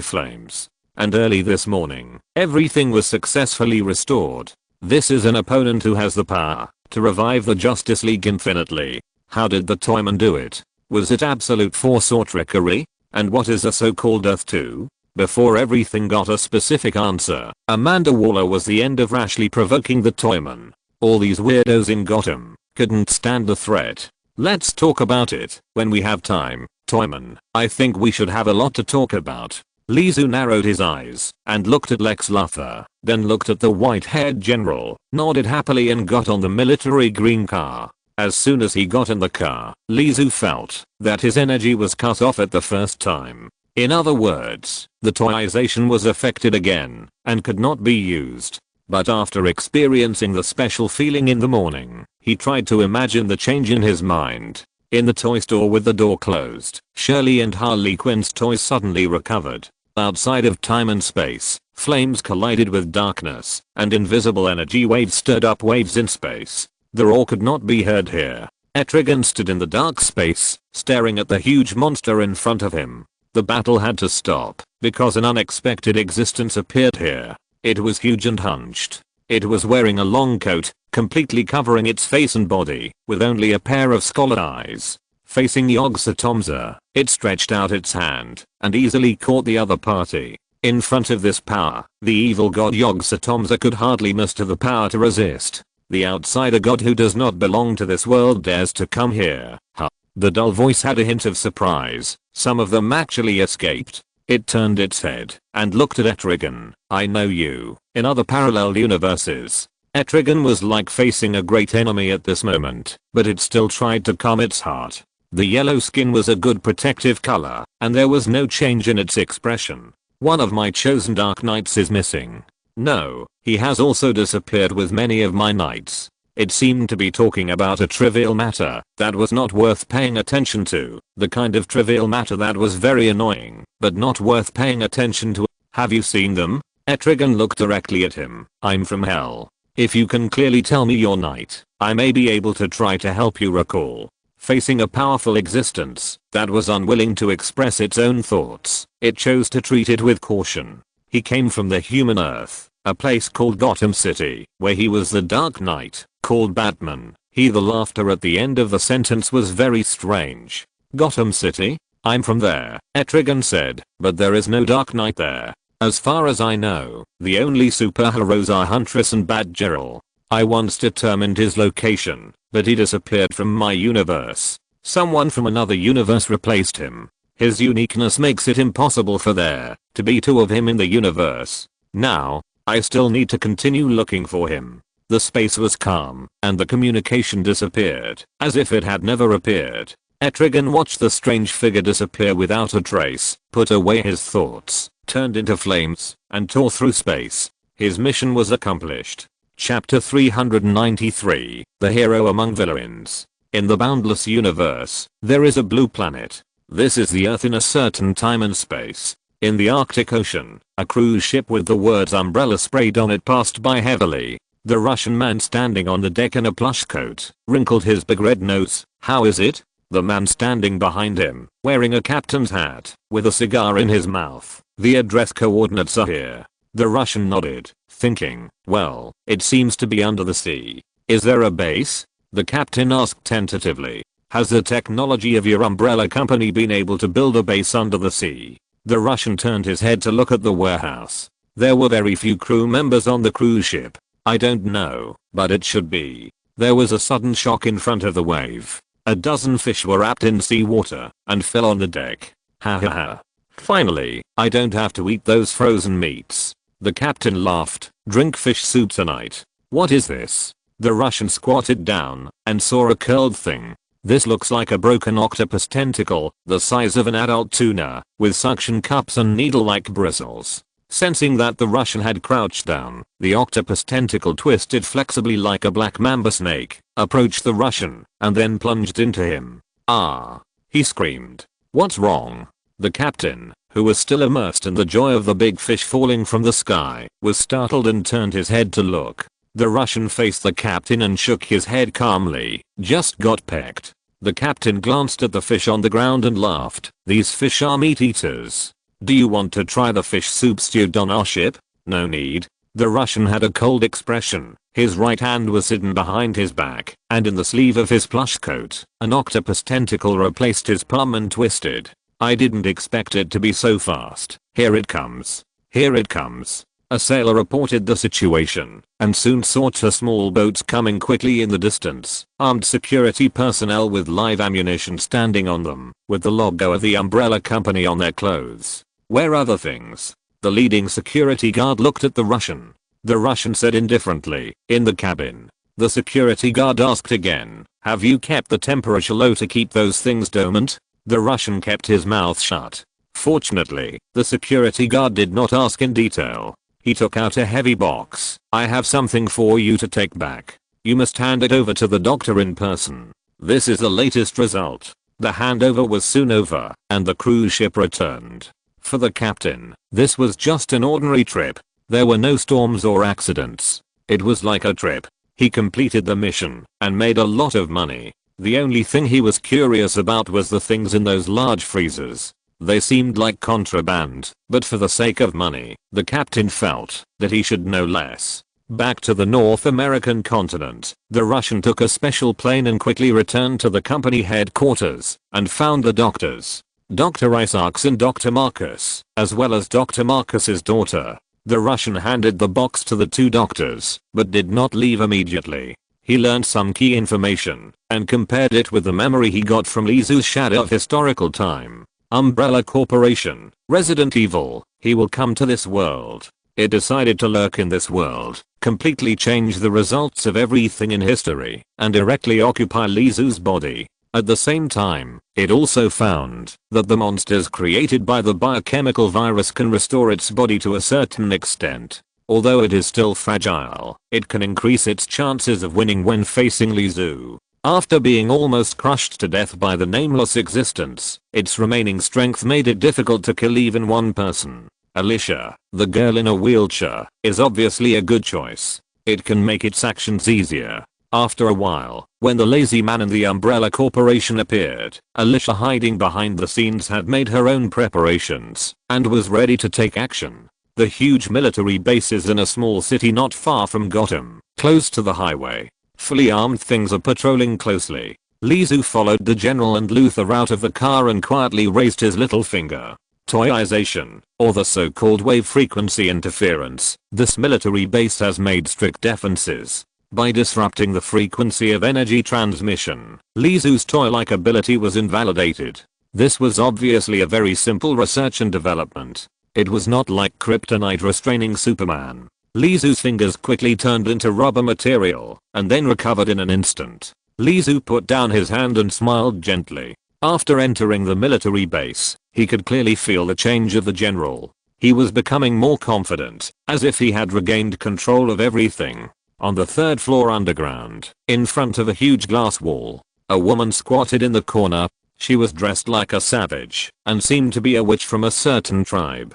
flames. And early this morning, everything was successfully restored. This is an opponent who has the power to revive the Justice League infinitely. How did the Toyman do it? Was it absolute force or trickery? And what is a so-called Earth 2? Before everything got a specific answer, Amanda Waller was the end of rashly provoking the Toyman. All these weirdos in Gotham couldn't stand the threat. Let's talk about it when we have time, Toyman. I think we should have a lot to talk about. Lizu narrowed his eyes and looked at Lex Luthor, then looked at the white-haired general, nodded happily and got on the military green car. As soon as he got in the car, Lizu felt that his energy was cut off at the first time. In other words, the toyization was affected again and could not be used. But after experiencing the special feeling in the morning, he tried to imagine the change in his mind. In the toy store with the door closed, Shirley and Harley Quinn's toys suddenly recovered. Outside of time and space, flames collided with darkness, and invisible energy waves stirred up waves in space. The roar could not be heard here. Etrigan stood in the dark space, staring at the huge monster in front of him. The battle had to stop, because an unexpected existence appeared here. It was huge and hunched. It was wearing a long coat, completely covering its face and body, with only a pair of scalloped eyes. Facing Yogg-Sothomaza, it stretched out its hand, and easily caught the other party. In front of this power, the evil god Yogg-Sothomaza could hardly muster the power to resist. The outsider god who does not belong to this world dares to come here. Huh. The dull voice had a hint of surprise. Some of them actually escaped. It turned its head, and looked at Etrigan. I know you. In other parallel universes, Etrigan was like facing a great enemy at this moment, but it still tried to calm its heart. The yellow skin was a good protective color, and there was no change in its expression. One of my chosen Dark Knights is missing. No, he has also disappeared with many of my knights. It seemed to be talking about a trivial matter that was not worth paying attention to, the kind of trivial matter that was very annoying, but not worth paying attention to. Have you seen them? Etrigan looked directly at him. I'm from hell. If you can clearly tell me your knight, I may be able to try to help you recall. Facing a powerful existence that was unwilling to express its own thoughts, it chose to treat it with caution. He came from the human earth, a place called Gotham City, where he was the Dark Knight, called Batman. The laughter at the end of the sentence was very strange. Gotham City? I'm from there, Etrigan said, but there is no Dark Knight there. As far as I know, the only superheroes are Huntress and Batgirl. I once determined his location, but he disappeared from my universe. Someone from another universe replaced him. His uniqueness makes it impossible for there to be two of him in the universe. Now, I still need to continue looking for him. The space was calm, and the communication disappeared, as if it had never appeared. Etrigan watched the strange figure disappear without a trace, put away his thoughts, turned into flames, and tore through space. His mission was accomplished. Chapter 393, The Hero Among Villains. In the boundless universe, there is a blue planet. This is the Earth in a certain time and space. In the Arctic Ocean, a cruise ship with the words umbrella sprayed on it passed by heavily. The Russian man standing on the deck in a plush coat, wrinkled his big red nose. How is it? The man standing behind him, wearing a captain's hat, with a cigar in his mouth. The address coordinates are here. The Russian nodded, thinking, well, it seems to be under the sea. Is there a base? The captain asked tentatively. Has the technology of your umbrella company been able to build a base under the sea? The Russian turned his head to look at the warehouse. There were very few crew members on the cruise ship. I don't know, but it should be. There was a sudden shock in front of the wave. A dozen fish were wrapped in seawater and fell on the deck. Ha ha ha. Finally, I don't have to eat those frozen meats. The captain laughed. Drink fish soup tonight. What is this? The Russian squatted down and saw a curled thing. This looks like a broken octopus tentacle, the size of an adult tuna, with suction cups and needle-like bristles. Sensing that the Russian had crouched down, the octopus tentacle twisted flexibly like a black mamba snake, approached the Russian, and then plunged into him. Ah! He screamed. What's wrong? The captain, who was still immersed in the joy of the big fish falling from the sky, was startled and turned his head to look. The Russian faced the captain and shook his head calmly. Just got pecked. The captain glanced at the fish on the ground and laughed. These fish are meat eaters. Do you want to try the fish soup stewed on our ship? No need. The Russian had a cold expression. His right hand was hidden behind his back, and in the sleeve of his plush coat, an octopus tentacle replaced his palm and twisted. I didn't expect it to be so fast. Here it comes. Here it comes. A sailor reported the situation, and soon saw two small boats coming quickly in the distance. Armed security personnel with live ammunition standing on them, with the logo of the umbrella company on their clothes. Where are the things? The leading security guard looked at the Russian. The Russian said indifferently, in the cabin. The security guard asked again, have you kept the temperature low to keep those things dormant? The Russian kept his mouth shut. Fortunately, the security guard did not ask in detail. He took out a heavy box. I have something for you to take back. You must hand it over to the doctor in person. This is the latest result. The handover was soon over, and the cruise ship returned. For the captain, this was just an ordinary trip. There were no storms or accidents. It was like a trip. He completed the mission and made a lot of money. The only thing he was curious about was the things in those large freezers. They seemed like contraband, but for the sake of money, the captain felt that he should know less. Back to the North American continent, the Russian took a special plane and quickly returned to the company headquarters and found the doctors. Dr. Isaacs and Dr. Marcus, as well as Dr. Marcus's daughter. The Russian handed the box to the two doctors, but did not leave immediately. He learned some key information and compared it with the memory he got from Lizu's shadow of historical time. Umbrella Corporation, Resident Evil, he will come to this world. It decided to lurk in this world, completely change the results of everything in history, and directly occupy Lizu's body. At the same time, it also found that the monsters created by the biochemical virus can restore its body to a certain extent. Although it is still fragile, it can increase its chances of winning when facing Lizu. After being almost crushed to death by the nameless existence, its remaining strength made it difficult to kill even one person. Alicia, the girl in a wheelchair, is obviously a good choice. It can make its actions easier. After a while, when the lazy man and the Umbrella Corporation appeared, Alicia, hiding behind the scenes, had made her own preparations and was ready to take action. The huge military base is in a small city not far from Gotham, close to the highway. Fully armed things are patrolling closely. Lizu followed the general and Luther out of the car and quietly raised his little finger. Toyization, or the so-called wave frequency interference. This military base has made strict defenses. By disrupting the frequency of energy transmission, Lizu's toy-like ability was invalidated. This was obviously a very simple research and development. It was not like kryptonite restraining Superman. Lizu's fingers quickly turned into rubber material and then recovered in an instant. Lizu put down his hand and smiled gently. After entering the military base, he could clearly feel the change of the general. He was becoming more confident, as if he had regained control of everything. On the third floor underground, in front of a huge glass wall, a woman squatted in the corner. She was dressed like a savage and seemed to be a witch from a certain tribe.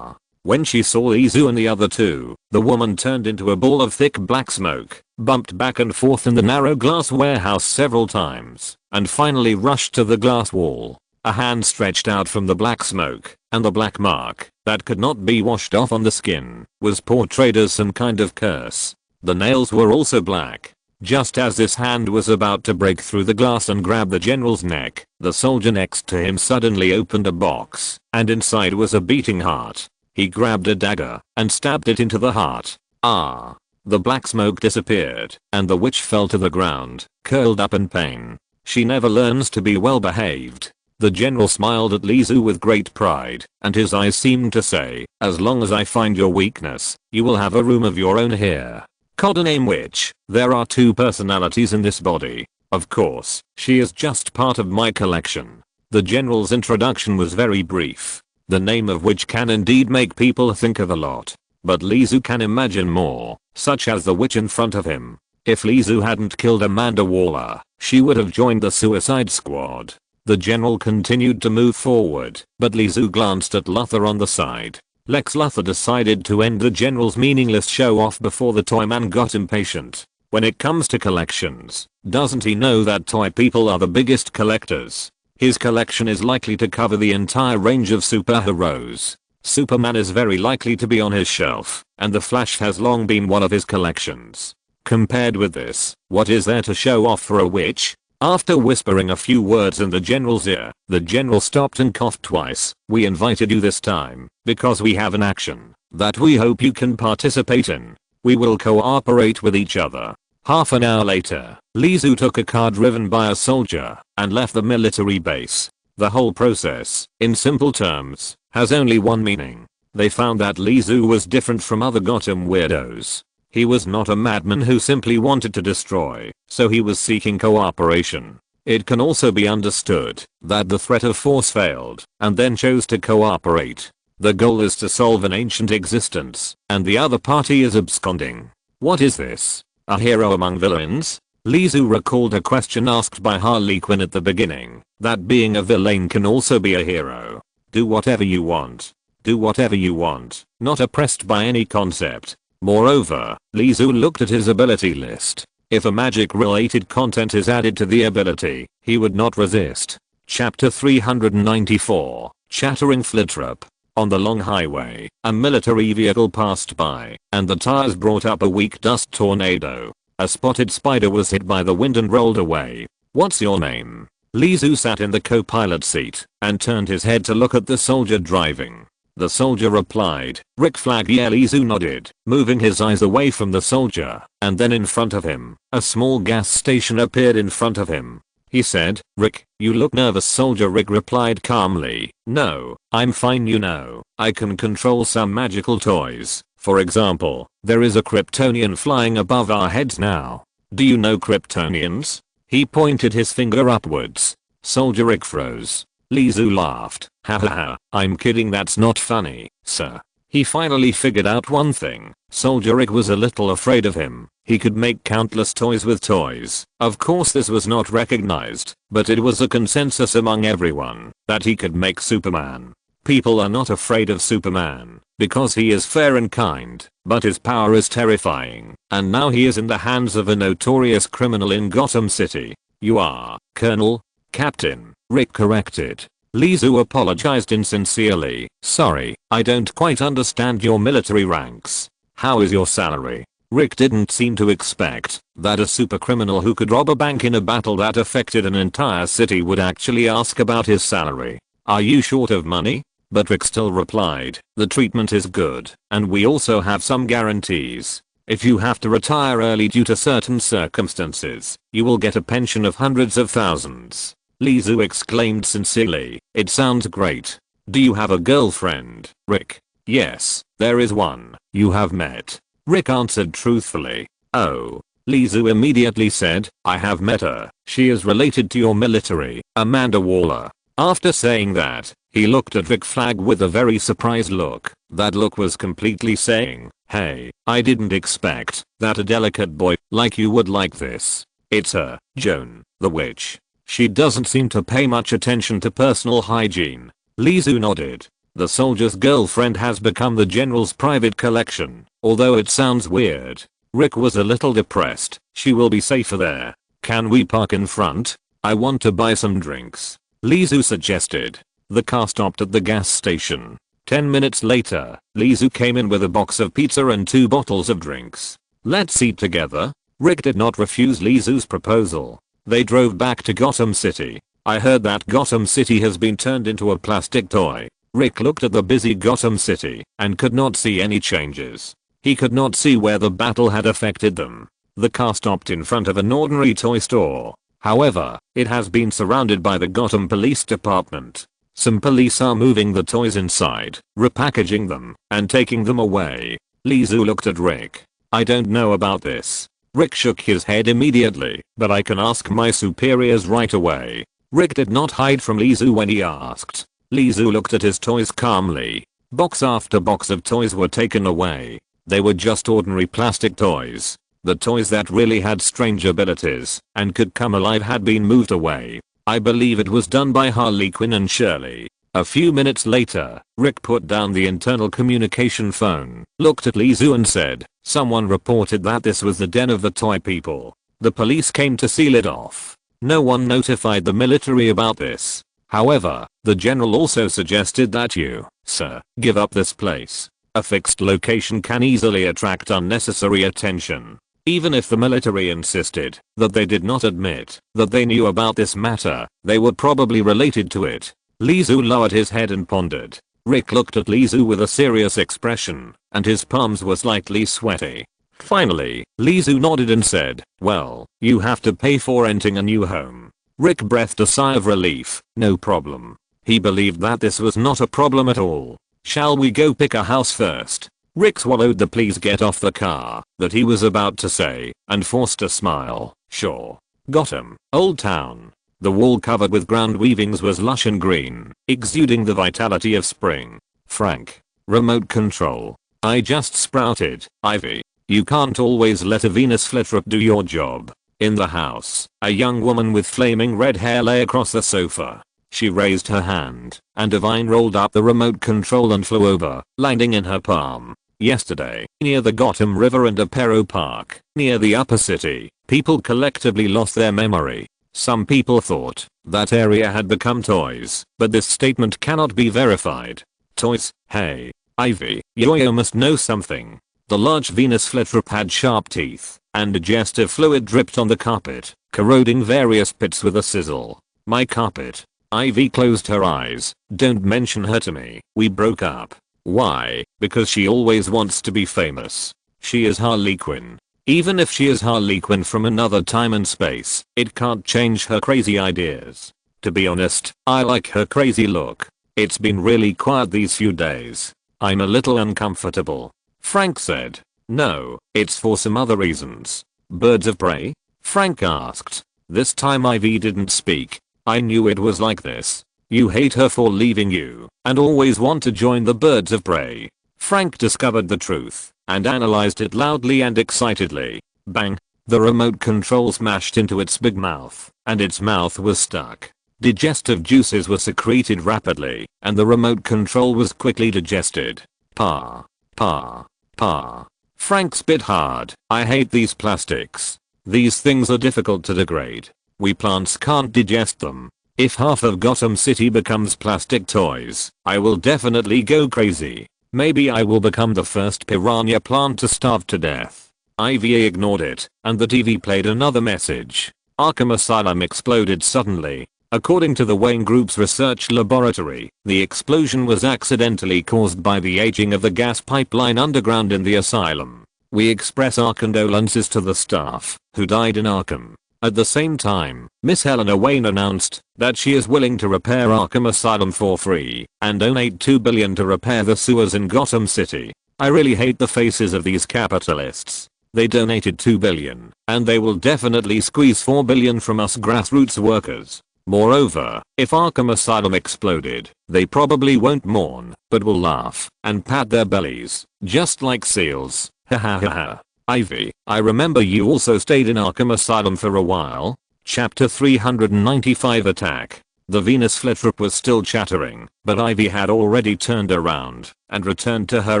When she saw Lizu and the other two, the woman turned into a ball of thick black smoke, bumped back and forth in the narrow glass warehouse several times, and finally rushed to the glass wall. A hand stretched out from the black smoke, and the black mark, that could not be washed off on the skin, was portrayed as some kind of curse. The nails were also black. Just as this hand was about to break through the glass and grab the general's neck, the soldier next to him suddenly opened a box, and inside was a beating heart. He grabbed a dagger and stabbed it into the heart. The black smoke disappeared, and the witch fell to the ground, curled up in pain. She never learns to be well behaved. The general smiled at Lizu with great pride, and his eyes seemed to say, as long as I find your weakness, you will have a room of your own here. Codename Witch, there are two personalities in this body. Of course, she is just part of my collection. The general's introduction was very brief. The name of Witch can indeed make people think of a lot. But Lizu can imagine more, such as the witch in front of him. If Lizu hadn't killed Amanda Waller, she would have joined the Suicide Squad. The general continued to move forward, but Lizu glanced at Luthor on the side. Lex Luthor decided to end the general's meaningless show off before the toy man got impatient. When it comes to collections, doesn't he know that toy people are the biggest collectors? His collection is likely to cover the entire range of superheroes. Superman is very likely to be on his shelf, and the Flash has long been one of his collections. Compared with this, what is there to show off for a witch? After whispering a few words in the general's ear, the general stopped and coughed twice. We invited you this time because we have an action that we hope you can participate in. We will cooperate with each other. Half an hour later, Lizu took a car driven by a soldier and left the military base. The whole process, in simple terms, has only one meaning. They found that Lizu was different from other Gotham weirdos. He was not a madman who simply wanted to destroy, so he was seeking cooperation. It can also be understood that the threat of force failed and then chose to cooperate. The goal is to solve an ancient existence, and the other party is absconding. What is this? A hero among villains? Lizu recalled a question asked by Harley Quinn at the beginning, that being a villain can also be a hero. Do whatever you want. Do whatever you want. Not oppressed by any concept. Moreover, Lizu looked at his ability list. If a magic related content is added to the ability, he would not resist. Chapter 394, Chattering Flitrap. On the long highway, a military vehicle passed by, and the tires brought up a weak dust tornado. A spotted spider was hit by the wind and rolled away. What's your name? Lizu sat in the co-pilot seat, and turned his head to look at the soldier driving. The soldier replied, Rick Flag. Yeah, Lizu nodded, moving his eyes away from the soldier, and then in front of him, a small gas station appeared in front of him. He said, Rick, you look nervous. Soldier Rick replied calmly, no, I'm fine. You know, I can control some magical toys. For example, there is a Kryptonian flying above our heads now. Do you know Kryptonians? He pointed his finger upwards. Soldier Rick froze. Lizu laughed. Ha ha ha, I'm kidding, that's not funny, sir. He finally figured out one thing. Soldier Rick was a little afraid of him. He could make countless toys with toys. Of course this was not recognized, but it was a consensus among everyone that he could make Superman. People are not afraid of Superman because he is fair and kind, but his power is terrifying, and now he is in the hands of a notorious criminal in Gotham City. You are, Colonel? Captain, Rick corrected. Lizu apologized insincerely. Sorry, I don't quite understand your military ranks. How is your salary? Rick didn't seem to expect that a super criminal who could rob a bank in a battle that affected an entire city would actually ask about his salary. Are you short of money? But Rick still replied, the treatment is good, and we also have some guarantees. If you have to retire early due to certain circumstances, you will get a pension of hundreds of thousands. Lizu exclaimed sincerely, it sounds great. Do you have a girlfriend, Rick? Yes, there is one. You have met. Rick answered truthfully. Oh. Lizu immediately said, I have met her. She is related to your military, Amanda Waller. After saying that, he looked at Rick Flag with a very surprised look. That look was completely saying, hey, I didn't expect that a delicate boy like you would like this. It's her, Joan, the witch. She doesn't seem to pay much attention to personal hygiene. Lizu nodded. The soldier's girlfriend has become the general's private collection, although it sounds weird. Rick was a little depressed. She will be safer there. Can we park in front? I want to buy some drinks. Lizu suggested. The car stopped at the gas station. 10 minutes later, Lizu came in with a box of pizza and 2 bottles of drinks. Let's eat together. Rick did not refuse Lizu's proposal. They drove back to Gotham City. I heard that Gotham City has been turned into a plastic toy. Rick looked at the busy Gotham City and could not see any changes. He could not see where the battle had affected them. The car stopped in front of an ordinary toy store. However, it has been surrounded by the Gotham Police Department. Some police are moving the toys inside, repackaging them, and taking them away. Lizu looked at Rick. I don't know about this. Rick shook his head immediately, but I can ask my superiors right away. Rick did not hide from Lizu when he asked. Lizu looked at his toys calmly. Box after box of toys were taken away. They were just ordinary plastic toys. The toys that really had strange abilities and could come alive had been moved away. I believe it was done by Harley Quinn and Shirley. A few minutes later, Rick put down the internal communication phone, looked at Lizu and said, someone reported that this was the den of the toy people. The police came to seal it off. No one notified the military about this. However, the general also suggested that you, sir, give up this place. A fixed location can easily attract unnecessary attention. Even if the military insisted that they did not admit that they knew about this matter, they were probably related to it. Lizu lowered his head and pondered. Rick looked at Lizu with a serious expression, and his palms were slightly sweaty. Finally, Lizu nodded and said, well, you have to pay for renting a new home. Rick breathed a sigh of relief. No problem. He believed that this was not a problem at all. Shall we go pick a house first? Rick swallowed the please get off the car that he was about to say, and forced a smile. Sure. Gotham, Old Town. The wall covered with ground weavings was lush and green, exuding the vitality of spring. Frank. Remote control. I just sprouted, Ivy. You can't always let a Venus flytrap do your job. In the house, a young woman with flaming red hair lay across the sofa. She raised her hand, and a vine rolled up the remote control and flew over, landing in her palm. Yesterday, near the Gotham River and Apero Park, near the upper city, people collectively lost their memory. Some people thought that area had become toys, but this statement cannot be verified. Toys? Hey, Ivy, you must know something. The large Venus flytrap had sharp teeth, and digestive fluid dripped on the carpet, corroding various pits with a sizzle. My carpet. Ivy closed her eyes. Don't mention her to me. We broke up. Why? Because she always wants to be famous. She is Harley Quinn. Even if she is Harley Quinn from another time and space, it can't change her crazy ideas. To be honest, I like her crazy look. It's been really quiet these few days. I'm a little uncomfortable. Frank said. No, it's for some other reasons. Birds of prey? Frank asked. This time Ivy didn't speak. I knew it was like this. You hate her for leaving you, and always want to join the birds of prey. Frank discovered the truth, and analyzed it loudly and excitedly. Bang! The remote control smashed into its big mouth, and its mouth was stuck. Digestive juices were secreted rapidly, and the remote control was quickly digested. Pa. Pa. Pa. Frank spit hard. I hate these plastics. These things are difficult to degrade. We plants can't digest them. If half of Gotham City becomes plastic toys, I will definitely go crazy. Maybe I will become the first piranha plant to starve to death. Ivy ignored it, and the TV played another message. Arkham Asylum exploded suddenly. According to the Wayne Group's research laboratory, the explosion was accidentally caused by the aging of the gas pipeline underground in the asylum. We express our condolences to the staff who died in Arkham. At the same time, Miss Helena Wayne announced that she is willing to repair Arkham Asylum for free and donate $2 billion to repair the sewers in Gotham City. I really hate the faces of these capitalists. They donated $2 billion, and they will definitely squeeze $4 billion from us grassroots workers. Moreover, if Arkham Asylum exploded, they probably won't mourn, but will laugh and pat their bellies, just like seals. Ha ha ha ha. Ivy, I remember you also stayed in Arkham Asylum for a while. Chapter 395 Attack. The Venus flytrap was still chattering, but Ivy had already turned around and returned to her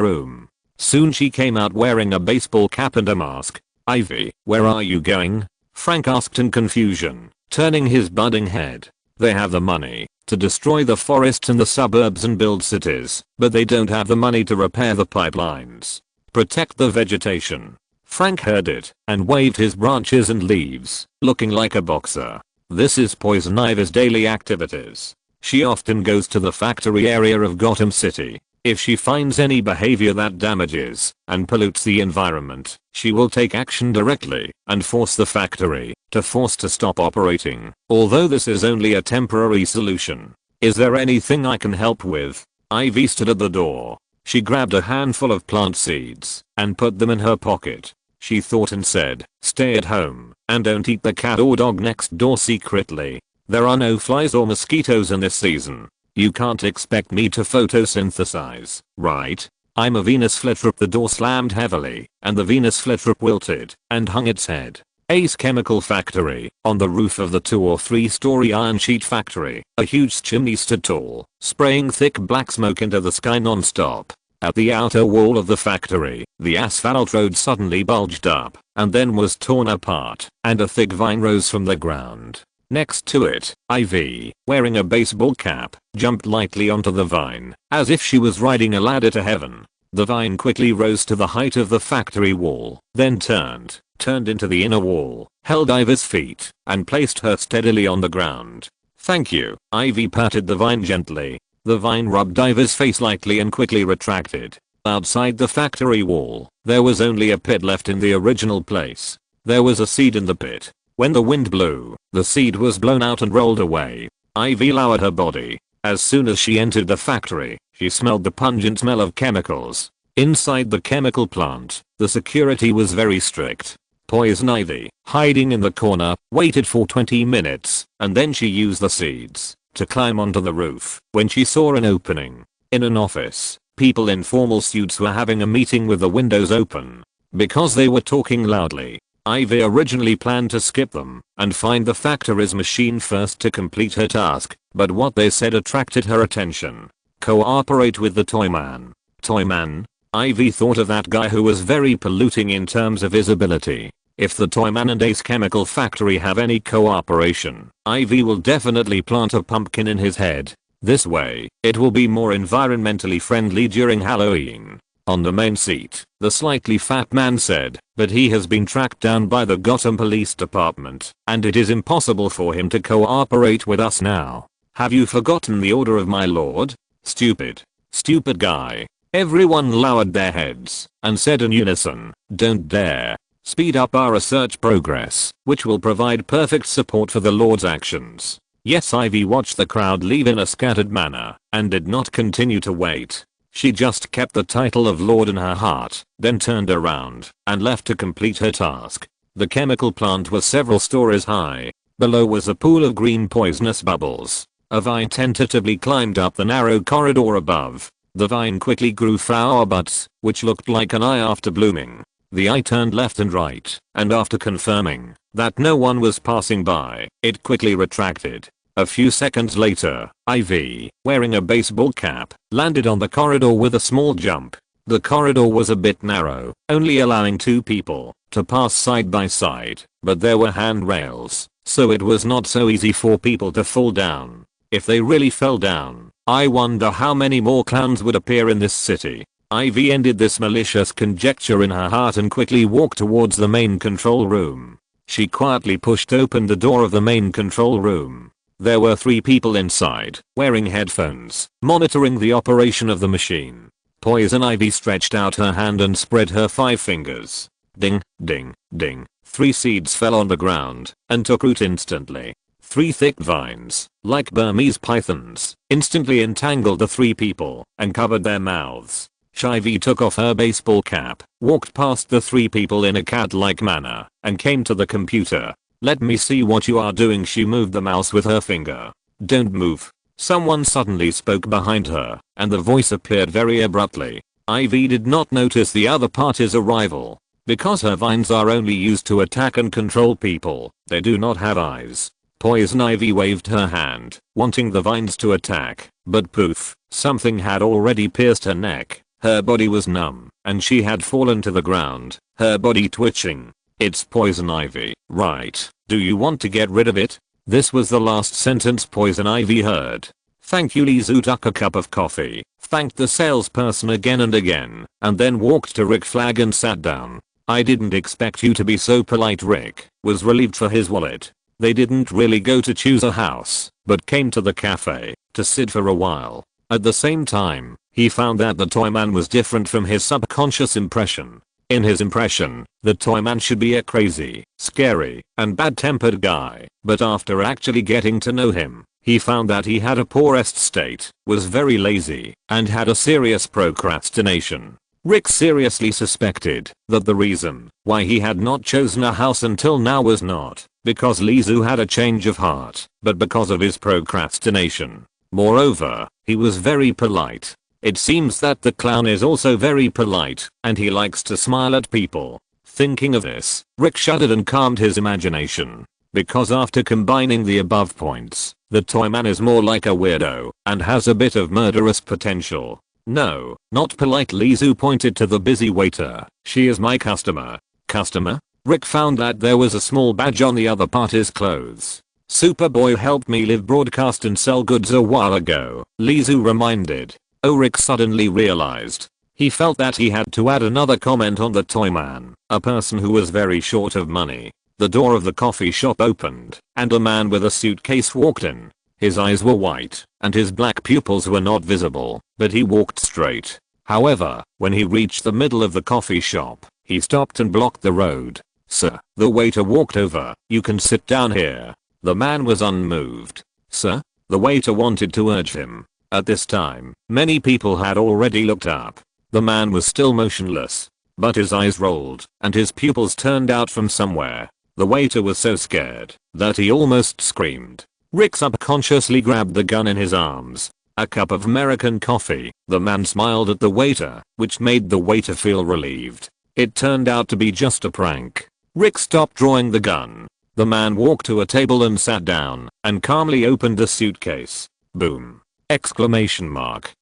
room. Soon she came out wearing a baseball cap and a mask. Ivy, where are you going? Frank asked in confusion, turning his budding head. They have the money to destroy the forests in the suburbs and build cities, but they don't have the money to repair the pipelines. Protect the vegetation. Frank heard it and waved his branches and leaves, looking like a boxer. This is Poison Ivy's daily activities. She often goes to the factory area of Gotham City. If she finds any behavior that damages and pollutes the environment, she will take action directly and force the factory to stop operating. Although this is only a temporary solution. Is there anything I can help with? Ivy stood at the door. She grabbed a handful of plant seeds and put them in her pocket. She thought and said, stay at home and don't eat the cat or dog next door secretly. There are no flies or mosquitoes in this season. You can't expect me to photosynthesize, right? I'm a Venus flytrap. The door slammed heavily and the Venus flytrap wilted and hung its head. Ace Chemical Factory. On the roof of the 2 or 3 story iron sheet factory, a huge chimney stood tall, spraying thick black smoke into the sky non-stop. At the outer wall of the factory, the asphalt road suddenly bulged up and then was torn apart, and a thick vine rose from the ground. Next to it, Ivy, wearing a baseball cap, jumped lightly onto the vine, as if she was riding a ladder to heaven. The vine quickly rose to the height of the factory wall, then turned into the inner wall, held Ivy's feet, and placed her steadily on the ground. Thank you. Ivy patted the vine gently. The vine rubbed Ivy's face lightly and quickly retracted. Outside the factory wall, there was only a pit left in the original place. There was a seed in the pit. When the wind blew, the seed was blown out and rolled away. Ivy lowered her body. As soon as she entered the factory, she smelled the pungent smell of chemicals. Inside the chemical plant, the security was very strict. Poison Ivy, hiding in the corner, waited for 20 minutes, and then she used the seeds to climb onto the roof. When she saw an opening in an office, people in formal suits were having a meeting with the windows open. Because they were talking loudly, Ivy originally planned to skip them and find the factory's machine first to complete her task, but what they said attracted her attention. Cooperate with the Toyman. Toyman? Ivy thought of that guy who was very polluting in terms of his ability. If the Toyman and Ace Chemical Factory have any cooperation, Ivy will definitely plant a pumpkin in his head. This way, it will be more environmentally friendly during Halloween. On the main seat, the slightly fat man said, but he has been tracked down by the Gotham Police Department, and it is impossible for him to cooperate with us now. Have you forgotten the order of my lord? Stupid. Stupid guy. Everyone lowered their heads and said in unison, don't dare. Speed up our research progress, which will provide perfect support for the Lord's actions. Yes, Ivy watched the crowd leave in a scattered manner and did not continue to wait. She just kept the title of Lord in her heart, then turned around and left to complete her task. The chemical plant was several stories high. Below was a pool of green poisonous bubbles. A vine tentatively climbed up the narrow corridor above. The vine quickly grew flower buds, which looked like an eye after blooming. The eye turned left and right, and after confirming that no one was passing by, it quickly retracted. A few seconds later, Ivy, wearing a baseball cap, landed on the corridor with a small jump. The corridor was a bit narrow, only allowing 2 people to pass side by side, but there were handrails, so it was not so easy for people to fall down. If they really fell down, I wonder how many more clowns would appear in this city. Ivy ended this malicious conjecture in her heart and quickly walked towards the main control room. She quietly pushed open the door of the main control room. There were 3 people inside, wearing headphones, monitoring the operation of the machine. Poison Ivy stretched out her hand and spread her 5 fingers. Ding, ding, ding. 3 seeds fell on the ground and took root instantly. 3 thick vines, like Burmese pythons, instantly entangled the 3 people and covered their mouths. Ivy took off her baseball cap, walked past the 3 people in a cat-like manner, and came to the computer. Let me see what you are doing. She moved the mouse with her finger. Don't move. Someone suddenly spoke behind her, and the voice appeared very abruptly. Ivy did not notice the other party's arrival. Because her vines are only used to attack and control people, they do not have eyes. Poison Ivy waved her hand, wanting the vines to attack, but poof, something had already pierced her neck. Her body was numb, and she had fallen to the ground, her body twitching. It's Poison Ivy, right? Do you want to get rid of it? This was the last sentence Poison Ivy heard. Thank you. Lizu took a cup of coffee, thanked the salesperson again and again, and then walked to Rick Flag and sat down. I didn't expect you to be so polite. Rick was relieved for his wallet. They didn't really go to choose a house, but came to the cafe to sit for a while. At the same time, he found that the Toyman was different from his subconscious impression. In his impression, the Toyman should be a crazy, scary, and bad-tempered guy, but after actually getting to know him, he found that he had a poor state, was very lazy, and had a serious procrastination. Rick seriously suspected that the reason why he had not chosen a house until now was not because Lizu had a change of heart, but because of his procrastination. Moreover, he was very polite. It seems that the clown is also very polite, and he likes to smile at people. Thinking of this, Rick shuddered and calmed his imagination. Because after combining the above points, the Toyman is more like a weirdo, and has a bit of murderous potential. No, not polite. Lizu pointed to the busy waiter. She is my customer. Customer? Rick found that there was a small badge on the other party's clothes. Superboy helped me live broadcast and sell goods a while ago, Lizu reminded. Oh, Rick suddenly realized. He felt that he had to add another comment on the Toyman, a person who was very short of money. The door of the coffee shop opened, and a man with a suitcase walked in. His eyes were white, and his black pupils were not visible, but he walked straight. However, when he reached the middle of the coffee shop, he stopped and blocked the road. Sir, the waiter walked over. You can sit down here. The man was unmoved. Sir? The waiter wanted to urge him. At this time, many people had already looked up. The man was still motionless, but his eyes rolled, and his pupils turned out from somewhere. The waiter was so scared that he almost screamed. Rick subconsciously grabbed the gun in his arms. A cup of American coffee. The man smiled at the waiter, which made the waiter feel relieved. It turned out to be just a prank. Rick stopped drawing the gun. The man walked to a table and sat down and calmly opened a suitcase. Boom! Exclamation mark.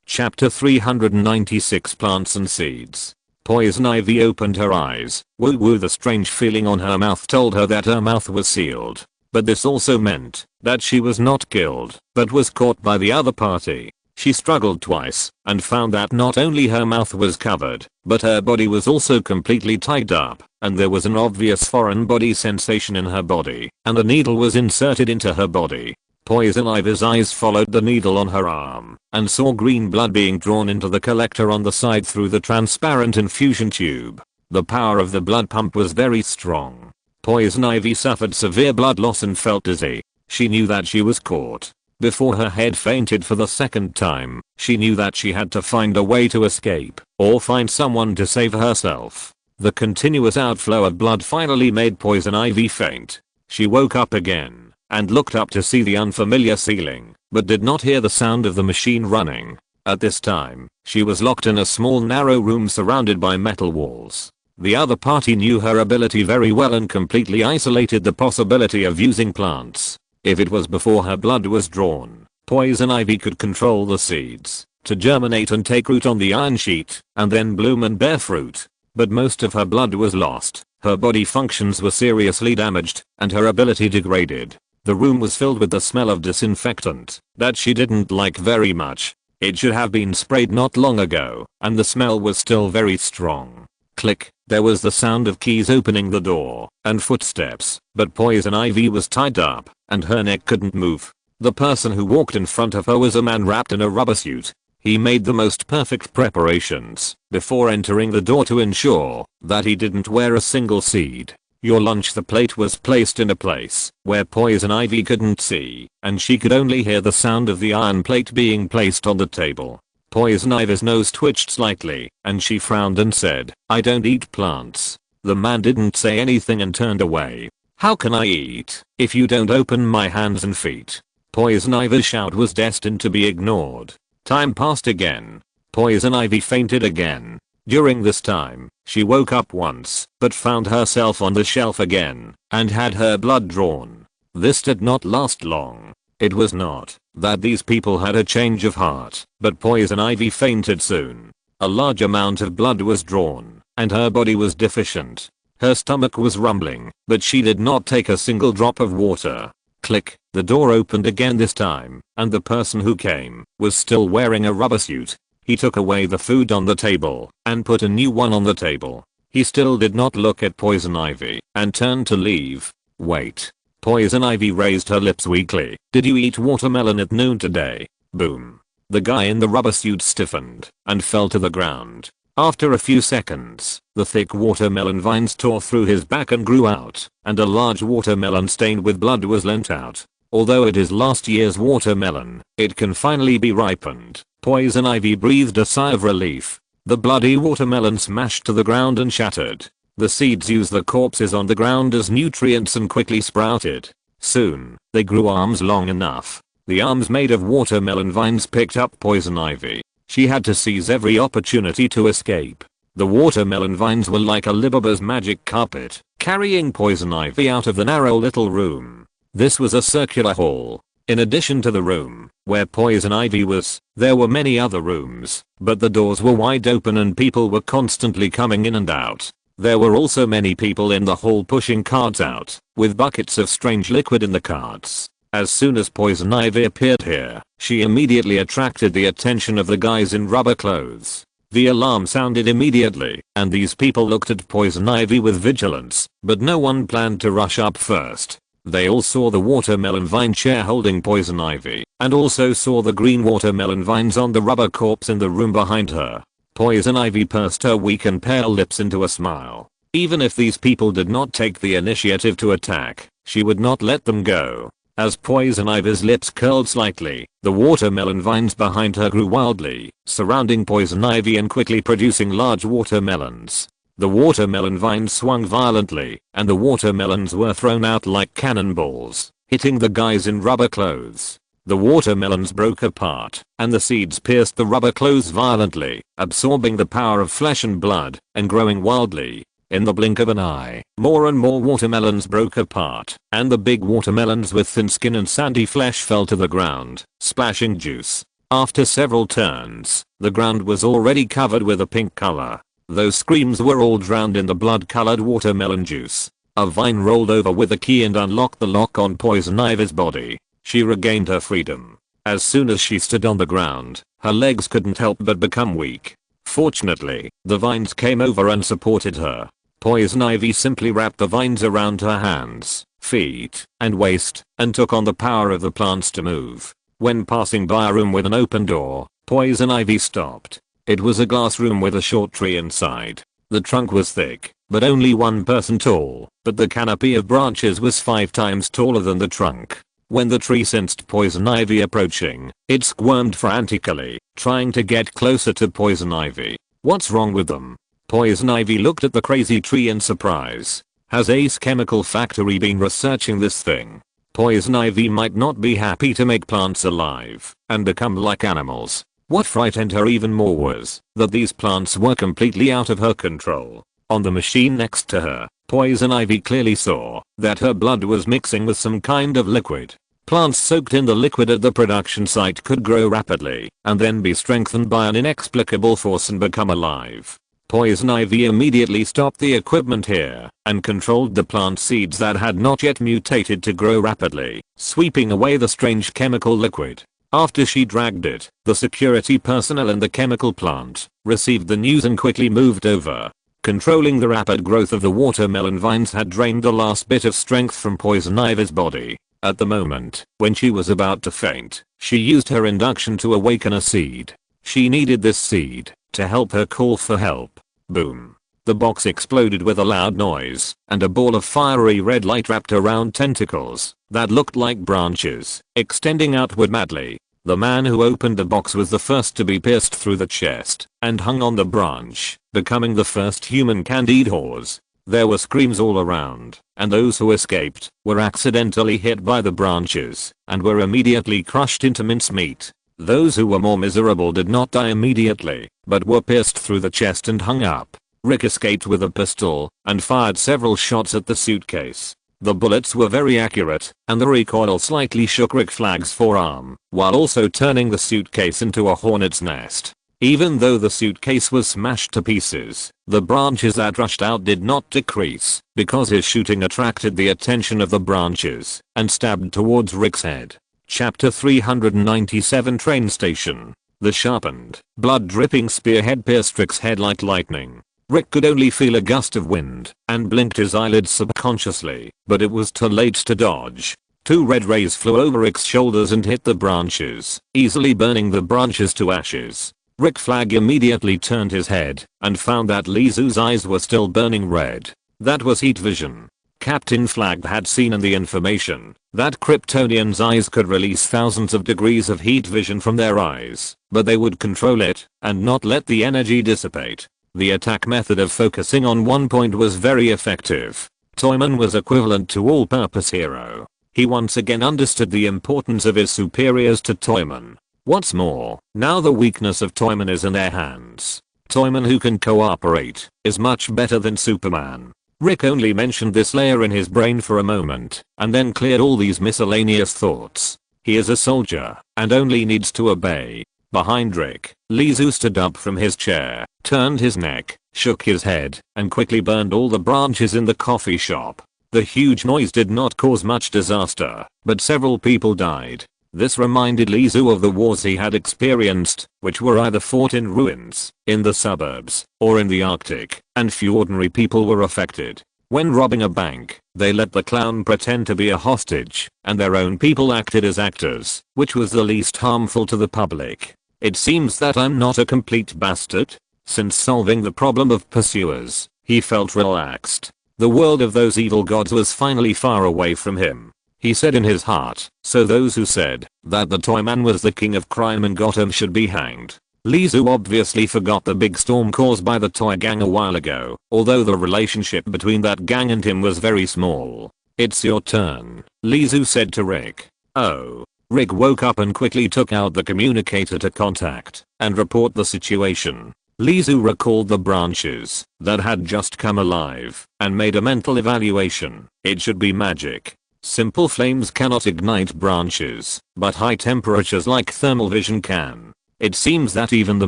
Chapter 396 Plants and Seeds. Poison Ivy opened her eyes. Woo woo, the strange feeling on her mouth told her that her mouth was sealed. But this also meant that she was not killed, but was caught by the other party. She struggled twice and found that not only her mouth was covered, but her body was also completely tied up, and there was an obvious foreign body sensation in her body, and a needle was inserted into her body. Poison Ivy's eyes followed the needle on her arm and saw green blood being drawn into the collector on the side through the transparent infusion tube. The power of the blood pump was very strong. Poison Ivy suffered severe blood loss and felt dizzy. She knew that she was caught. Before her head fainted for the second time, she knew that she had to find a way to escape or find someone to save herself. The continuous outflow of blood finally made Poison Ivy faint. She woke up again and looked up to see the unfamiliar ceiling, but did not hear the sound of the machine running. At this time, she was locked in a small narrow room surrounded by metal walls. The other party knew her ability very well and completely isolated the possibility of using plants. If it was before her blood was drawn, Poison Ivy could control the seeds to germinate and take root on the iron sheet and then bloom and bear fruit. But most of her blood was lost, her body functions were seriously damaged, and her ability degraded. The room was filled with the smell of disinfectant that she didn't like very much. It should have been sprayed not long ago, and the smell was still very strong. Click, there was the sound of keys opening the door, and footsteps, but Poison Ivy was tied up, and her neck couldn't move. The person who walked in front of her was a man wrapped in a rubber suit. He made the most perfect preparations before entering the door to ensure that he didn't wear a single seed. Your lunch. The plate was placed in a place where Poison Ivy couldn't see, and she could only hear the sound of the iron plate being placed on the table. Poison Ivy's nose twitched slightly, and she frowned and said, "I don't eat plants." The man didn't say anything and turned away. "How can I eat if you don't open my hands and feet?" Poison Ivy's shout was destined to be ignored. Time passed again. Poison Ivy fainted again. During this time, she woke up once, but found herself on the shelf again, and had her blood drawn. This did not last long. It was not that these people had a change of heart, but Poison Ivy fainted soon. A large amount of blood was drawn, and her body was deficient. Her stomach was rumbling, but she did not take a single drop of water. Click, the door opened again this time, and the person who came was still wearing a rubber suit. He took away the food on the table and put a new one on the table. He still did not look at Poison Ivy and turned to leave. Wait. Poison Ivy raised her lips weakly. "Did you eat watermelon at noon today?" Boom. The guy in the rubber suit stiffened and fell to the ground. After a few seconds, the thick watermelon vines tore through his back and grew out, and a large watermelon stained with blood was lent out. Although it is last year's watermelon, it can finally be ripened. Poison Ivy breathed a sigh of relief. The bloody watermelon smashed to the ground and shattered. The seeds used the corpses on the ground as nutrients and quickly sprouted. Soon, they grew arms long enough. The arms made of watermelon vines picked up Poison Ivy. She had to seize every opportunity to escape. The watermelon vines were like Alibaba's magic carpet, carrying Poison Ivy out of the narrow little room. This was a circular hall. In addition to the room where Poison Ivy was, there were many other rooms, but the doors were wide open and people were constantly coming in and out. There were also many people in the hall pushing carts out, with buckets of strange liquid in the carts. As soon as Poison Ivy appeared here, she immediately attracted the attention of the guys in rubber clothes. The alarm sounded immediately, and these people looked at Poison Ivy with vigilance, but no one planned to rush up first. They all saw the watermelon vine chair holding Poison Ivy, and also saw the green watermelon vines on the rubber corpse in the room behind her. Poison Ivy pursed her weak and pale lips into a smile. Even if these people did not take the initiative to attack, she would not let them go. As Poison Ivy's lips curled slightly, the watermelon vines behind her grew wildly, surrounding Poison Ivy and quickly producing large watermelons. The watermelon vines swung violently, and the watermelons were thrown out like cannonballs, hitting the guys in rubber clothes. The watermelons broke apart, and the seeds pierced the rubber clothes violently, absorbing the power of flesh and blood, and growing wildly. In the blink of an eye, more and more watermelons broke apart, and the big watermelons with thin skin and sandy flesh fell to the ground, splashing juice. After several turns, the ground was already covered with a pink color. Those screams were all drowned in the blood-colored watermelon juice. A vine rolled over with a key and unlocked the lock on Poison Ivy's body. She regained her freedom. As soon as she stood on the ground, her legs couldn't help but become weak. Fortunately, the vines came over and supported her. Poison Ivy simply wrapped the vines around her hands, feet, and waist, and took on the power of the plants to move. When passing by a room with an open door, Poison Ivy stopped. It was a glass room with a short tree inside. The trunk was thick, but only 1 person tall, but the canopy of branches was 5 times taller than the trunk. When the tree sensed Poison Ivy approaching, it squirmed frantically, trying to get closer to Poison Ivy. What's wrong with them? Poison Ivy looked at the crazy tree in surprise. Has Ace Chemical Factory been researching this thing? Poison Ivy might not be happy to make plants alive and become like animals. What frightened her even more was that these plants were completely out of her control. On the machine next to her, Poison Ivy clearly saw that her blood was mixing with some kind of liquid. Plants soaked in the liquid at the production site could grow rapidly and then be strengthened by an inexplicable force and become alive. Poison Ivy immediately stopped the equipment here and controlled the plant seeds that had not yet mutated to grow rapidly, sweeping away the strange chemical liquid. After she dragged it, the security personnel in the chemical plant received the news and quickly moved over. Controlling the rapid growth of the watermelon vines had drained the last bit of strength from Poison Ivy's body. At the moment, when she was about to faint, she used her induction to awaken a seed. She needed this seed to help her call for help. Boom. The box exploded with a loud noise, and a ball of fiery red light wrapped around tentacles that looked like branches, extending outward madly. The man who opened the box was the first to be pierced through the chest and hung on the branch, becoming the first human Candidors. There were screams all around, and those who escaped were accidentally hit by the branches and were immediately crushed into mincemeat. Those who were more miserable did not die immediately, but were pierced through the chest and hung up. Rick escaped with a pistol and fired several shots at the suitcase. The bullets were very accurate, and the recoil slightly shook Rick Flag's forearm, while also turning the suitcase into a hornet's nest. Even though the suitcase was smashed to pieces, the branches that rushed out did not decrease, because his shooting attracted the attention of the branches and stabbed towards Rick's head. Chapter 397 Train Station. The sharpened, blood-dripping spearhead pierced Rick's head like lightning. Rick could only feel a gust of wind and blinked his eyelids subconsciously, but it was too late to dodge. 2 red rays flew over Rick's shoulders and hit the branches, easily burning the branches to ashes. Rick Flag immediately turned his head and found that Lizu's eyes were still burning red. That was heat vision. Captain Flag had seen in the information that Kryptonians' eyes could release thousands of degrees of heat vision from their eyes, but they would control it and not let the energy dissipate. The attack method of focusing on one point was very effective. Toyman was equivalent to all-purpose hero. He once again understood the importance of his superiors to Toyman. What's more, now the weakness of Toyman is in their hands. Toyman, who can cooperate, is much better than Superman. Rick only mentioned this layer in his brain for a moment, and then cleared all these miscellaneous thoughts. He is a soldier, and only needs to obey. Behind Rick, Lizu stood up from his chair, turned his neck, shook his head, and quickly burned all the branches in the coffee shop. The huge noise did not cause much disaster, but several people died. This reminded Lizu of the wars he had experienced, which were either fought in ruins, in the suburbs, or in the Arctic, and few ordinary people were affected. When robbing a bank, they let the clown pretend to be a hostage, and their own people acted as actors, which was the least harmful to the public. It seems that I'm not a complete bastard. Since solving the problem of pursuers, he felt relaxed. The world of those evil gods was finally far away from him. He said in his heart, so those who said that the Toyman was the king of crime in Gotham should be hanged. Lizu obviously forgot the big storm caused by the Toy Gang a while ago, although the relationship between that gang and him was very small. It's your turn, Lizu said to Rick. Oh. Rick woke up and quickly took out the communicator to contact and report the situation. Lizu recalled the branches that had just come alive and made a mental evaluation. It should be magic. Simple flames cannot ignite branches, but high temperatures like thermal vision can. It seems that even the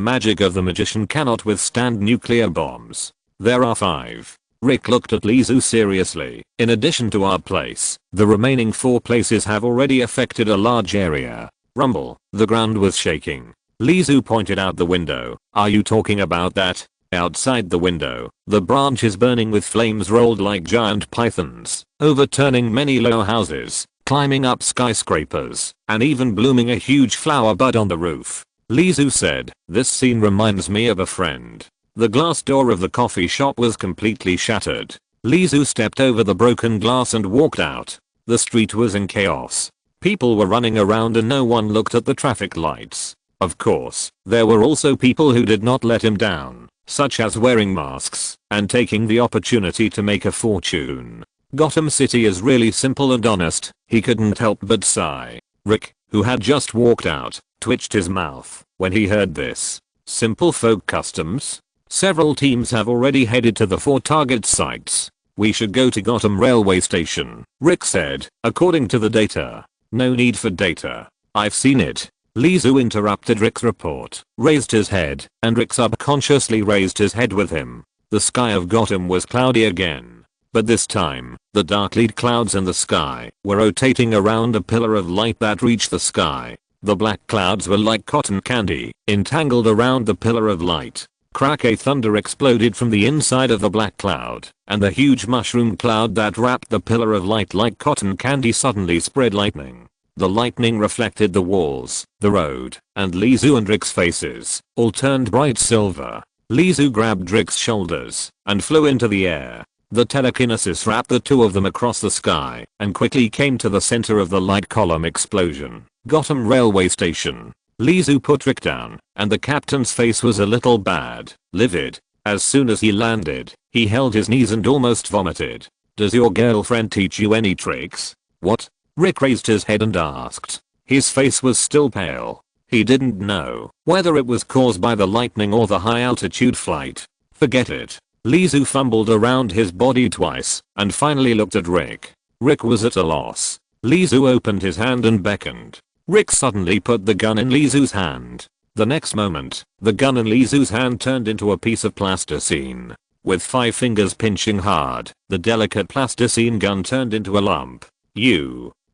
magic of the magician cannot withstand nuclear bombs. There are 5. Rick looked at Lizu seriously. In addition to our place, the remaining 4 places have already affected a large area. Rumble. The ground was shaking. Lizu pointed out the window. Are you talking about that? Outside the window, the branches burning with flames rolled like giant pythons, overturning many low houses, climbing up skyscrapers, and even blooming a huge flower bud on the roof. Lizu said, "This scene reminds me of a friend." The glass door of the coffee shop was completely shattered. Lizu stepped over the broken glass and walked out. The street was in chaos. People were running around and no one looked at the traffic lights. Of course, there were also people who did not let him down, such as wearing masks and taking the opportunity to make a fortune. Gotham City is really simple and honest, he couldn't help but sigh. Rick, who had just walked out, twitched his mouth when he heard this. Simple folk customs? Several teams have already headed to the 4 target sites. We should go to Gotham railway station, Rick said, according to the data. No need for data. I've seen it. Lizu interrupted Rick's report, raised his head, and Rick subconsciously raised his head with him. The sky of Gotham was cloudy again. But this time, the dark-lead clouds in the sky were rotating around a pillar of light that reached the sky. The black clouds were like cotton candy, entangled around the pillar of light. Crack! A thunder exploded from the inside of the black cloud, and the huge mushroom cloud that wrapped the pillar of light like cotton candy suddenly spread lightning. The lightning reflected the walls, the road, and Lizu and Rick's faces, all turned bright silver. Lizu grabbed Rick's shoulders and flew into the air. The telekinesis wrapped the 2 of them across the sky and quickly came to the center of the light column explosion. Gotham railway station. Lizu put Rick down, and the captain's face was a little bad, livid. As soon as he landed, he held his knees and almost vomited. Does your girlfriend teach you any tricks? What? Rick raised his head and asked. His face was still pale. He didn't know whether it was caused by the lightning or the high altitude flight. Forget it. Lizu fumbled around his body twice and finally looked at Rick. Rick was at a loss. Lizu opened his hand and beckoned. Rick suddenly put the gun in Lizu's hand. The next moment, the gun in Lizu's hand turned into a piece of plasticine. With 5 fingers pinching hard, the delicate plasticine gun turned into a lump.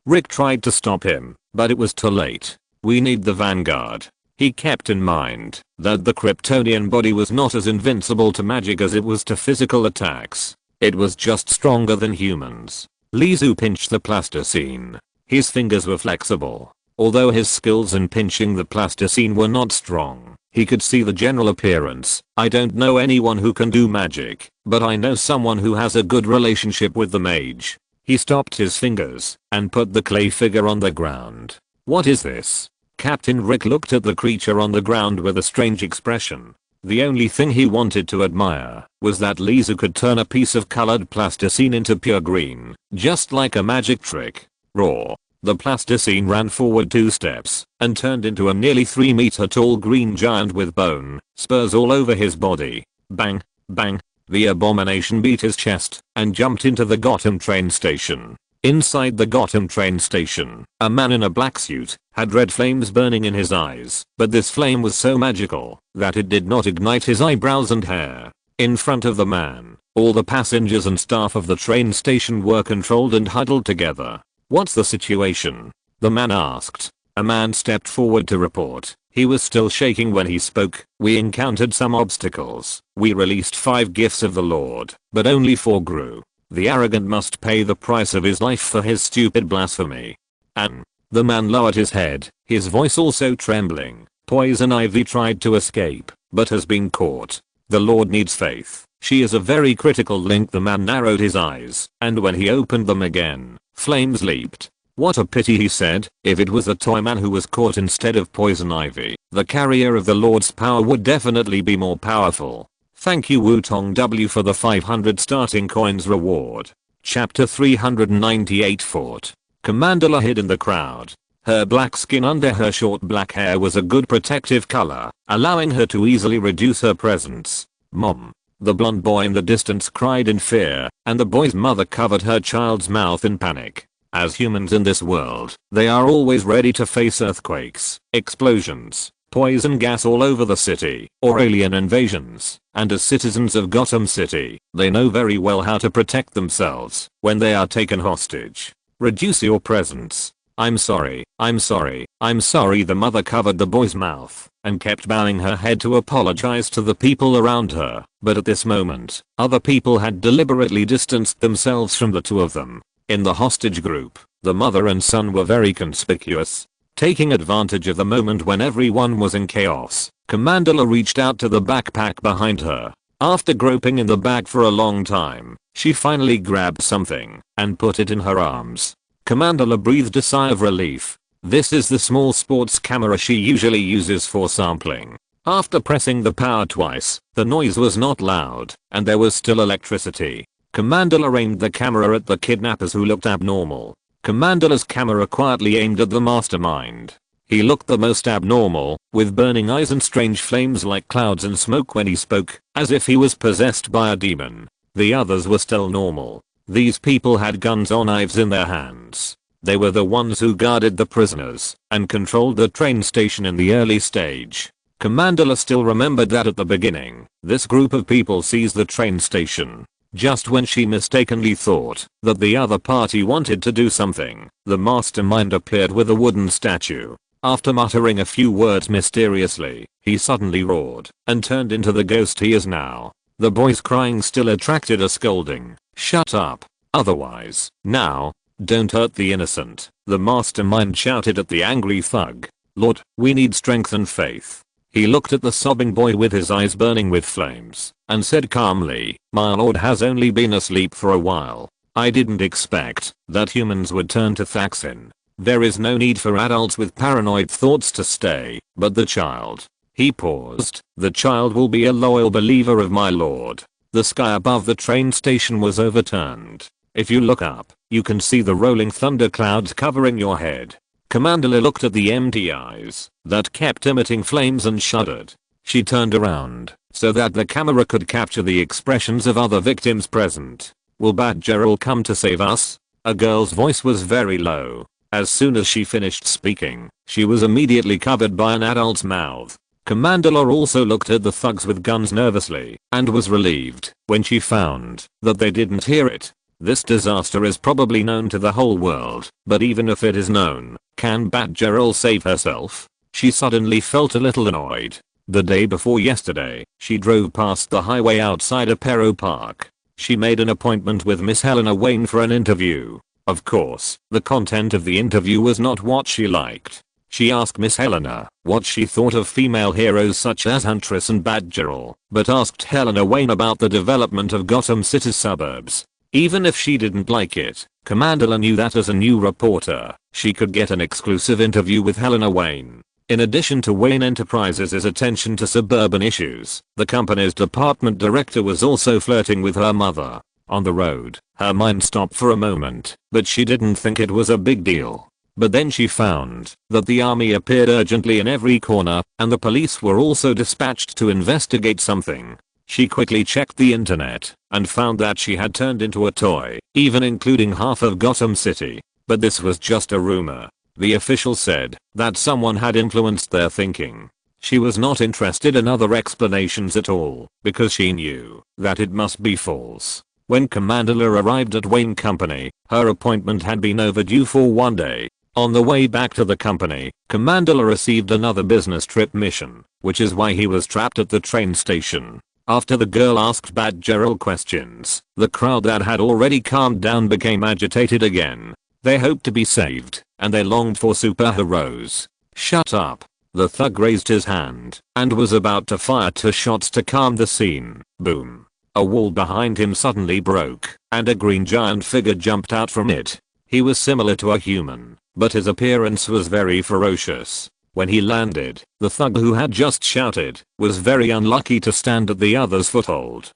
Rick tried to stop him, but it was too late. We need the vanguard. He kept in mind that the Kryptonian body was not as invincible to magic as it was to physical attacks. It was just stronger than humans. Lizu pinched the plasticine. His fingers were flexible. Although his skills in pinching the plasticine were not strong, he could see the general appearance. I don't know anyone who can do magic, but I know someone who has a good relationship with the mage. He stopped his fingers and put the clay figure on the ground. What is this? Captain Rick looked at the creature on the ground with a strange expression. The only thing he wanted to admire was that Lizu could turn a piece of colored plasticine into pure green, just like a magic trick. Raw. The plasticine ran forward 2 steps and turned into a nearly 3-meter tall green giant with bone spurs all over his body. Bang, bang. The abomination beat his chest and jumped into the Gotham train station. Inside the Gotham train station, a man in a black suit had red flames burning in his eyes, but this flame was so magical that it did not ignite his eyebrows and hair. In front of the man, all the passengers and staff of the train station were controlled and huddled together. What's the situation? The man asked. A man stepped forward to report. He was still shaking when he spoke. We encountered some obstacles. We released 5 gifts of the Lord, but only 4 grew. The arrogant must pay the price of his life for his stupid blasphemy. And the man lowered his head, his voice also trembling. Poison Ivy tried to escape, but has been caught. The Lord needs faith. She is a very critical link. The man narrowed his eyes, and when he opened them again, flames leaped. What a pity, he said. If it was a toy man who was caught instead of Poison Ivy, the carrier of the Lord's power would definitely be more powerful. Thank you Wutong W for the 500 starting coins reward. Chapter 398 Fort. Commander hid in the crowd. Her black skin under her short black hair was a good protective color, allowing her to easily reduce her presence. "Mom." The blonde boy in the distance cried in fear, and the boy's mother covered her child's mouth in panic. As humans in this world, they are always ready to face earthquakes, explosions, poison gas all over the city, or alien invasions, and as citizens of Gotham City, they know very well how to protect themselves when they are taken hostage. "Reduce your presence. I'm sorry, I'm sorry, I'm sorry." The mother covered the boy's mouth and kept bowing her head to apologize to the people around her, but at this moment, other people had deliberately distanced themselves from the two of them. In the hostage group, the mother and son were very conspicuous. Taking advantage of the moment when everyone was in chaos, Commandula reached out to the backpack behind her. After groping in the bag for a long time, she finally grabbed something and put it in her arms. Commandula breathed a sigh of relief. This is the small sports camera she usually uses for sampling. After pressing the power twice, the noise was not loud, and there was still electricity. Commandula aimed the camera at the kidnappers who looked abnormal. Commandula's camera quietly aimed at the mastermind. He looked the most abnormal, with burning eyes and strange flames like clouds and smoke when he spoke, as if he was possessed by a demon. The others were still normal. These people had guns or knives in their hands. They were the ones who guarded the prisoners and controlled the train station in the early stage. Commandula still remembered that at the beginning, this group of people seized the train station. Just when she mistakenly thought that the other party wanted to do something, the mastermind appeared with a wooden statue. After muttering a few words mysteriously, he suddenly roared and turned into the ghost he is now. The boy's crying still attracted a scolding. "Shut up. Otherwise, now, don't hurt the innocent," the mastermind shouted at the angry thug. "Lord, we need strength and faith." He looked at the sobbing boy with his eyes burning with flames and said calmly, "My lord has only been asleep for a while. I didn't expect that humans would turn to Thaxin. There is no need for adults with paranoid thoughts to stay, but the child." He paused. "The child will be a loyal believer of my lord." The sky above the train station was overturned. If you look up, you can see the rolling thunder clouds covering your head. Commandula looked at the empty eyes that kept emitting flames and shuddered. She turned around so that the camera could capture the expressions of other victims present. "Will Batgirl come to save us?" A girl's voice was very low. As soon as she finished speaking, she was immediately covered by an adult's mouth. Commandula also looked at the thugs with guns nervously and was relieved when she found that they didn't hear it. This disaster is probably known to the whole world, but even if it is known, can Batgirl save herself? She suddenly felt a little annoyed. The day before yesterday, she drove past the highway outside Apero Park. She made an appointment with Miss Helena Wayne for an interview. Of course, the content of the interview was not what she liked. She asked Miss Helena what she thought of female heroes such as Huntress and Batgirl, but asked Helena Wayne about the development of Gotham City's suburbs. Even if she didn't like it, Commandula knew that as a new reporter, she could get an exclusive interview with Helena Wayne. In addition to Wayne Enterprises' attention to suburban issues, the company's department director was also flirting with her mother. On the road, her mind stopped for a moment, but she didn't think it was a big deal. But then she found that the army appeared urgently in every corner, and the police were also dispatched to investigate something. She quickly checked the internet and found that she had turned into a toy, even including half of Gotham City. But this was just a rumor. The official said that someone had influenced their thinking. She was not interested in other explanations at all, because she knew that it must be false. When Commandula arrived at Wayne Company, her appointment had been overdue for one day. On the way back to the company, Commandula received another business trip mission, which is why he was trapped at the train station. After the girl asked Batgirl questions, the crowd that had already calmed down became agitated again. They hoped to be saved, and they longed for superheroes. "Shut up." The thug raised his hand and was about to fire 2 shots to calm the scene. Boom. A wall behind him suddenly broke, and a green giant figure jumped out from it. He was similar to a human, but his appearance was very ferocious. When he landed, the thug who had just shouted was very unlucky to stand at the other's foothold.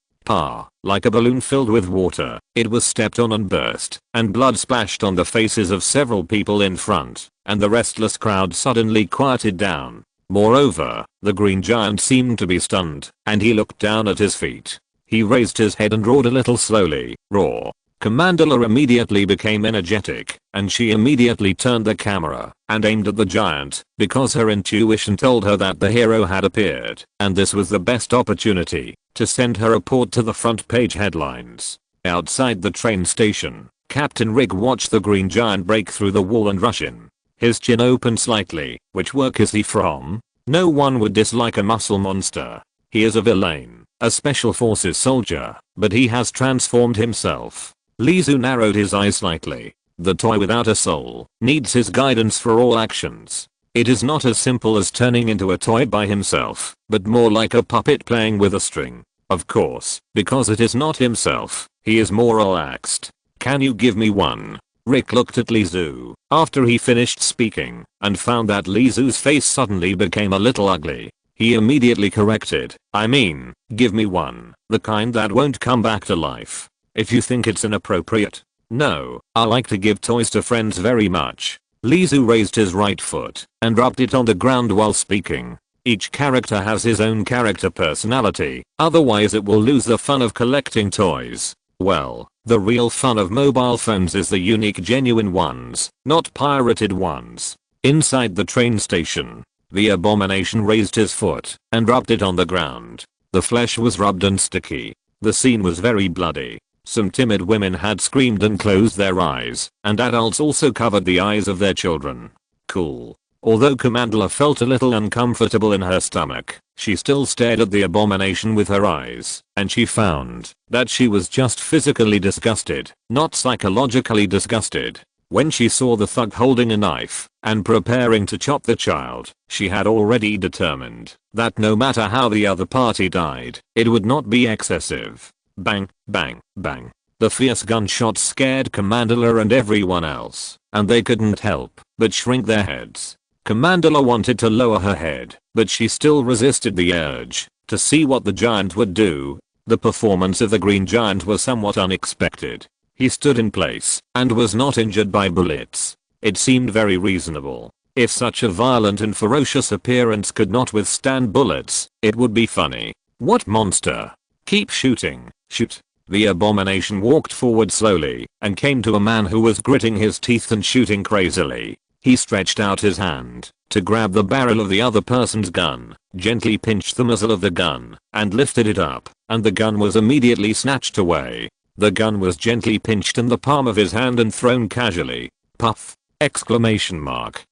Like a balloon filled with water, it was stepped on and burst, and blood splashed on the faces of several people in front, and the restless crowd suddenly quieted down. Moreover, the green giant seemed to be stunned, and he looked down at his feet. He raised his head and roared a little slowly. Roar. Commandula immediately became energetic, and she immediately turned the camera and aimed at the giant, because her intuition told her that the hero had appeared, and this was the best opportunity to send her report to the front page headlines. Outside the train station, Captain Rick watched the green giant break through the wall and rush in. His chin opened slightly. Which work is he from? No one would dislike a muscle monster. He is a villain, a special forces soldier, but he has transformed himself. Lizu narrowed his eyes slightly. The toy without a soul needs his guidance for all actions. It is not as simple as turning into a toy by himself, but more like a puppet playing with a string. Of course, because it is not himself, he is more relaxed. Can you give me one? Rick looked at Lizu after he finished speaking and found that Lizu's face suddenly became a little ugly. He immediately corrected. I mean, give me one, the kind that won't come back to life. If you think it's inappropriate. No, I like to give toys to friends very much. Lizu raised his right foot and rubbed it on the ground while speaking. Each character has his own character personality, otherwise it will lose the fun of collecting toys. Well, the real fun of mobile phones is the unique genuine ones, not pirated ones. Inside the train station, the abomination raised his foot and rubbed it on the ground. The flesh was rubbed and sticky. The scene was very bloody. Some timid women had screamed and closed their eyes, and adults also covered the eyes of their children. Cool. Although Commandula felt a little uncomfortable in her stomach, she still stared at the abomination with her eyes, and she found that she was just physically disgusted, not psychologically disgusted. When she saw the thug holding a knife and preparing to chop the child, she had already determined that no matter how the other party died, it would not be excessive. Bang, bang, bang. The fierce gunshots scared Commandula and everyone else, and they couldn't help but shrink their heads. Commandula wanted to lower her head, but she still resisted the urge to see what the giant would do. The performance of the green giant was somewhat unexpected. He stood in place and was not injured by bullets. It seemed very reasonable. If such a violent and ferocious appearance could not withstand bullets, it would be funny. What monster? Keep shooting. Shoot. The abomination walked forward slowly and came to a man who was gritting his teeth and shooting crazily. He stretched out his hand to grab the barrel of the other person's gun, gently pinched the muzzle of the gun, and lifted it up, and the gun was immediately snatched away. The gun was gently pinched in the palm of his hand and thrown casually. Puff! Exclamation mark.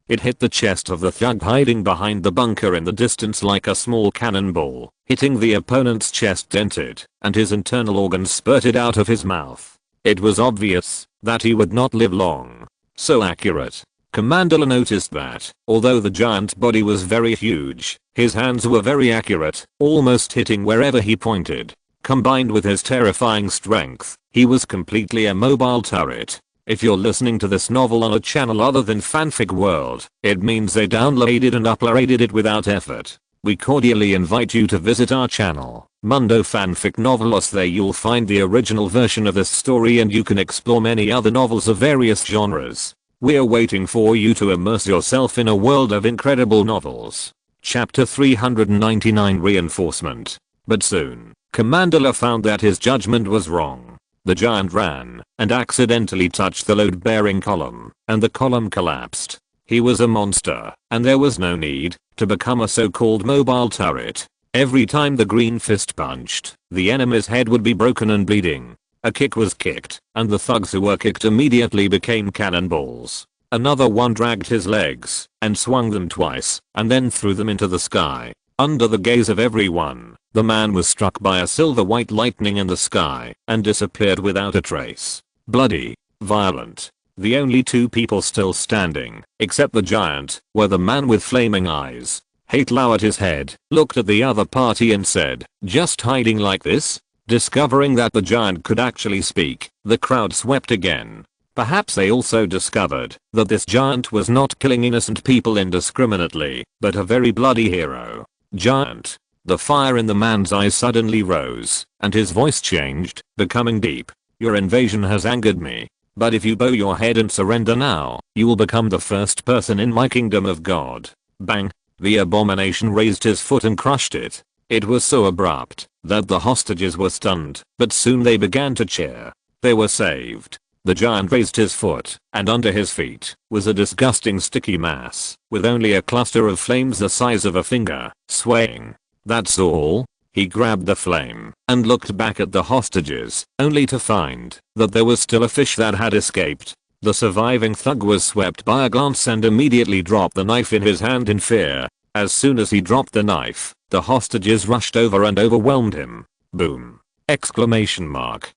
It hit the chest of the thug hiding behind the bunker in the distance like a small cannonball, hitting the opponent's chest dented, and his internal organs spurted out of his mouth. It was obvious that he would not live long. So accurate. Commandula noticed that, although the giant's body was very huge, his hands were very accurate, almost hitting wherever he pointed. Combined with his terrifying strength, he was completely a mobile turret. If you're listening to this novel on a channel other than Fanfic World, it means they downloaded and uploaded it without effort. We cordially invite you to visit our channel, Mundo Fanfic Novelos. There you'll find the original version of this story and you can explore many other novels of various genres. We're waiting for you to immerse yourself in a world of incredible novels. Chapter 399 Reinforcement. But soon, Commandula found that his judgment was wrong. The giant ran and accidentally touched the load-bearing column, and the column collapsed. He was a monster, and there was no need to become a so-called mobile turret. Every time the green fist punched, the enemy's head would be broken and bleeding. A kick was kicked, and the thugs who were kicked immediately became cannonballs. Another one dragged his legs and swung them twice, and then threw them into the sky. Under the gaze of everyone, the man was struck by a silver-white lightning in the sky and disappeared without a trace. Bloody, violent. The only two people still standing, except the giant, were the man with flaming eyes. Hate lowered his head, looked at the other party and said, "Just hiding like this?" Discovering that the giant could actually speak, the crowd swept again. Perhaps they also discovered that this giant was not killing innocent people indiscriminately, but a very bloody hero. Giant. The fire in the man's eyes suddenly rose, and his voice changed, becoming deep. Your invasion has angered me. But if you bow your head and surrender now, you will become the first person in my kingdom of God. Bang! The abomination raised his foot and crushed it. It was so abrupt that the hostages were stunned, but soon they began to cheer. They were saved. The giant raised his foot, and under his feet was a disgusting sticky mass, with only a cluster of flames the size of a finger, swaying. That's all? He grabbed the flame and looked back at the hostages, only to find that there was still a fish that had escaped. The surviving thug was swept by a glance and immediately dropped the knife in his hand in fear. As soon as he dropped the knife, the hostages rushed over and overwhelmed him. Boom! Exclamation mark.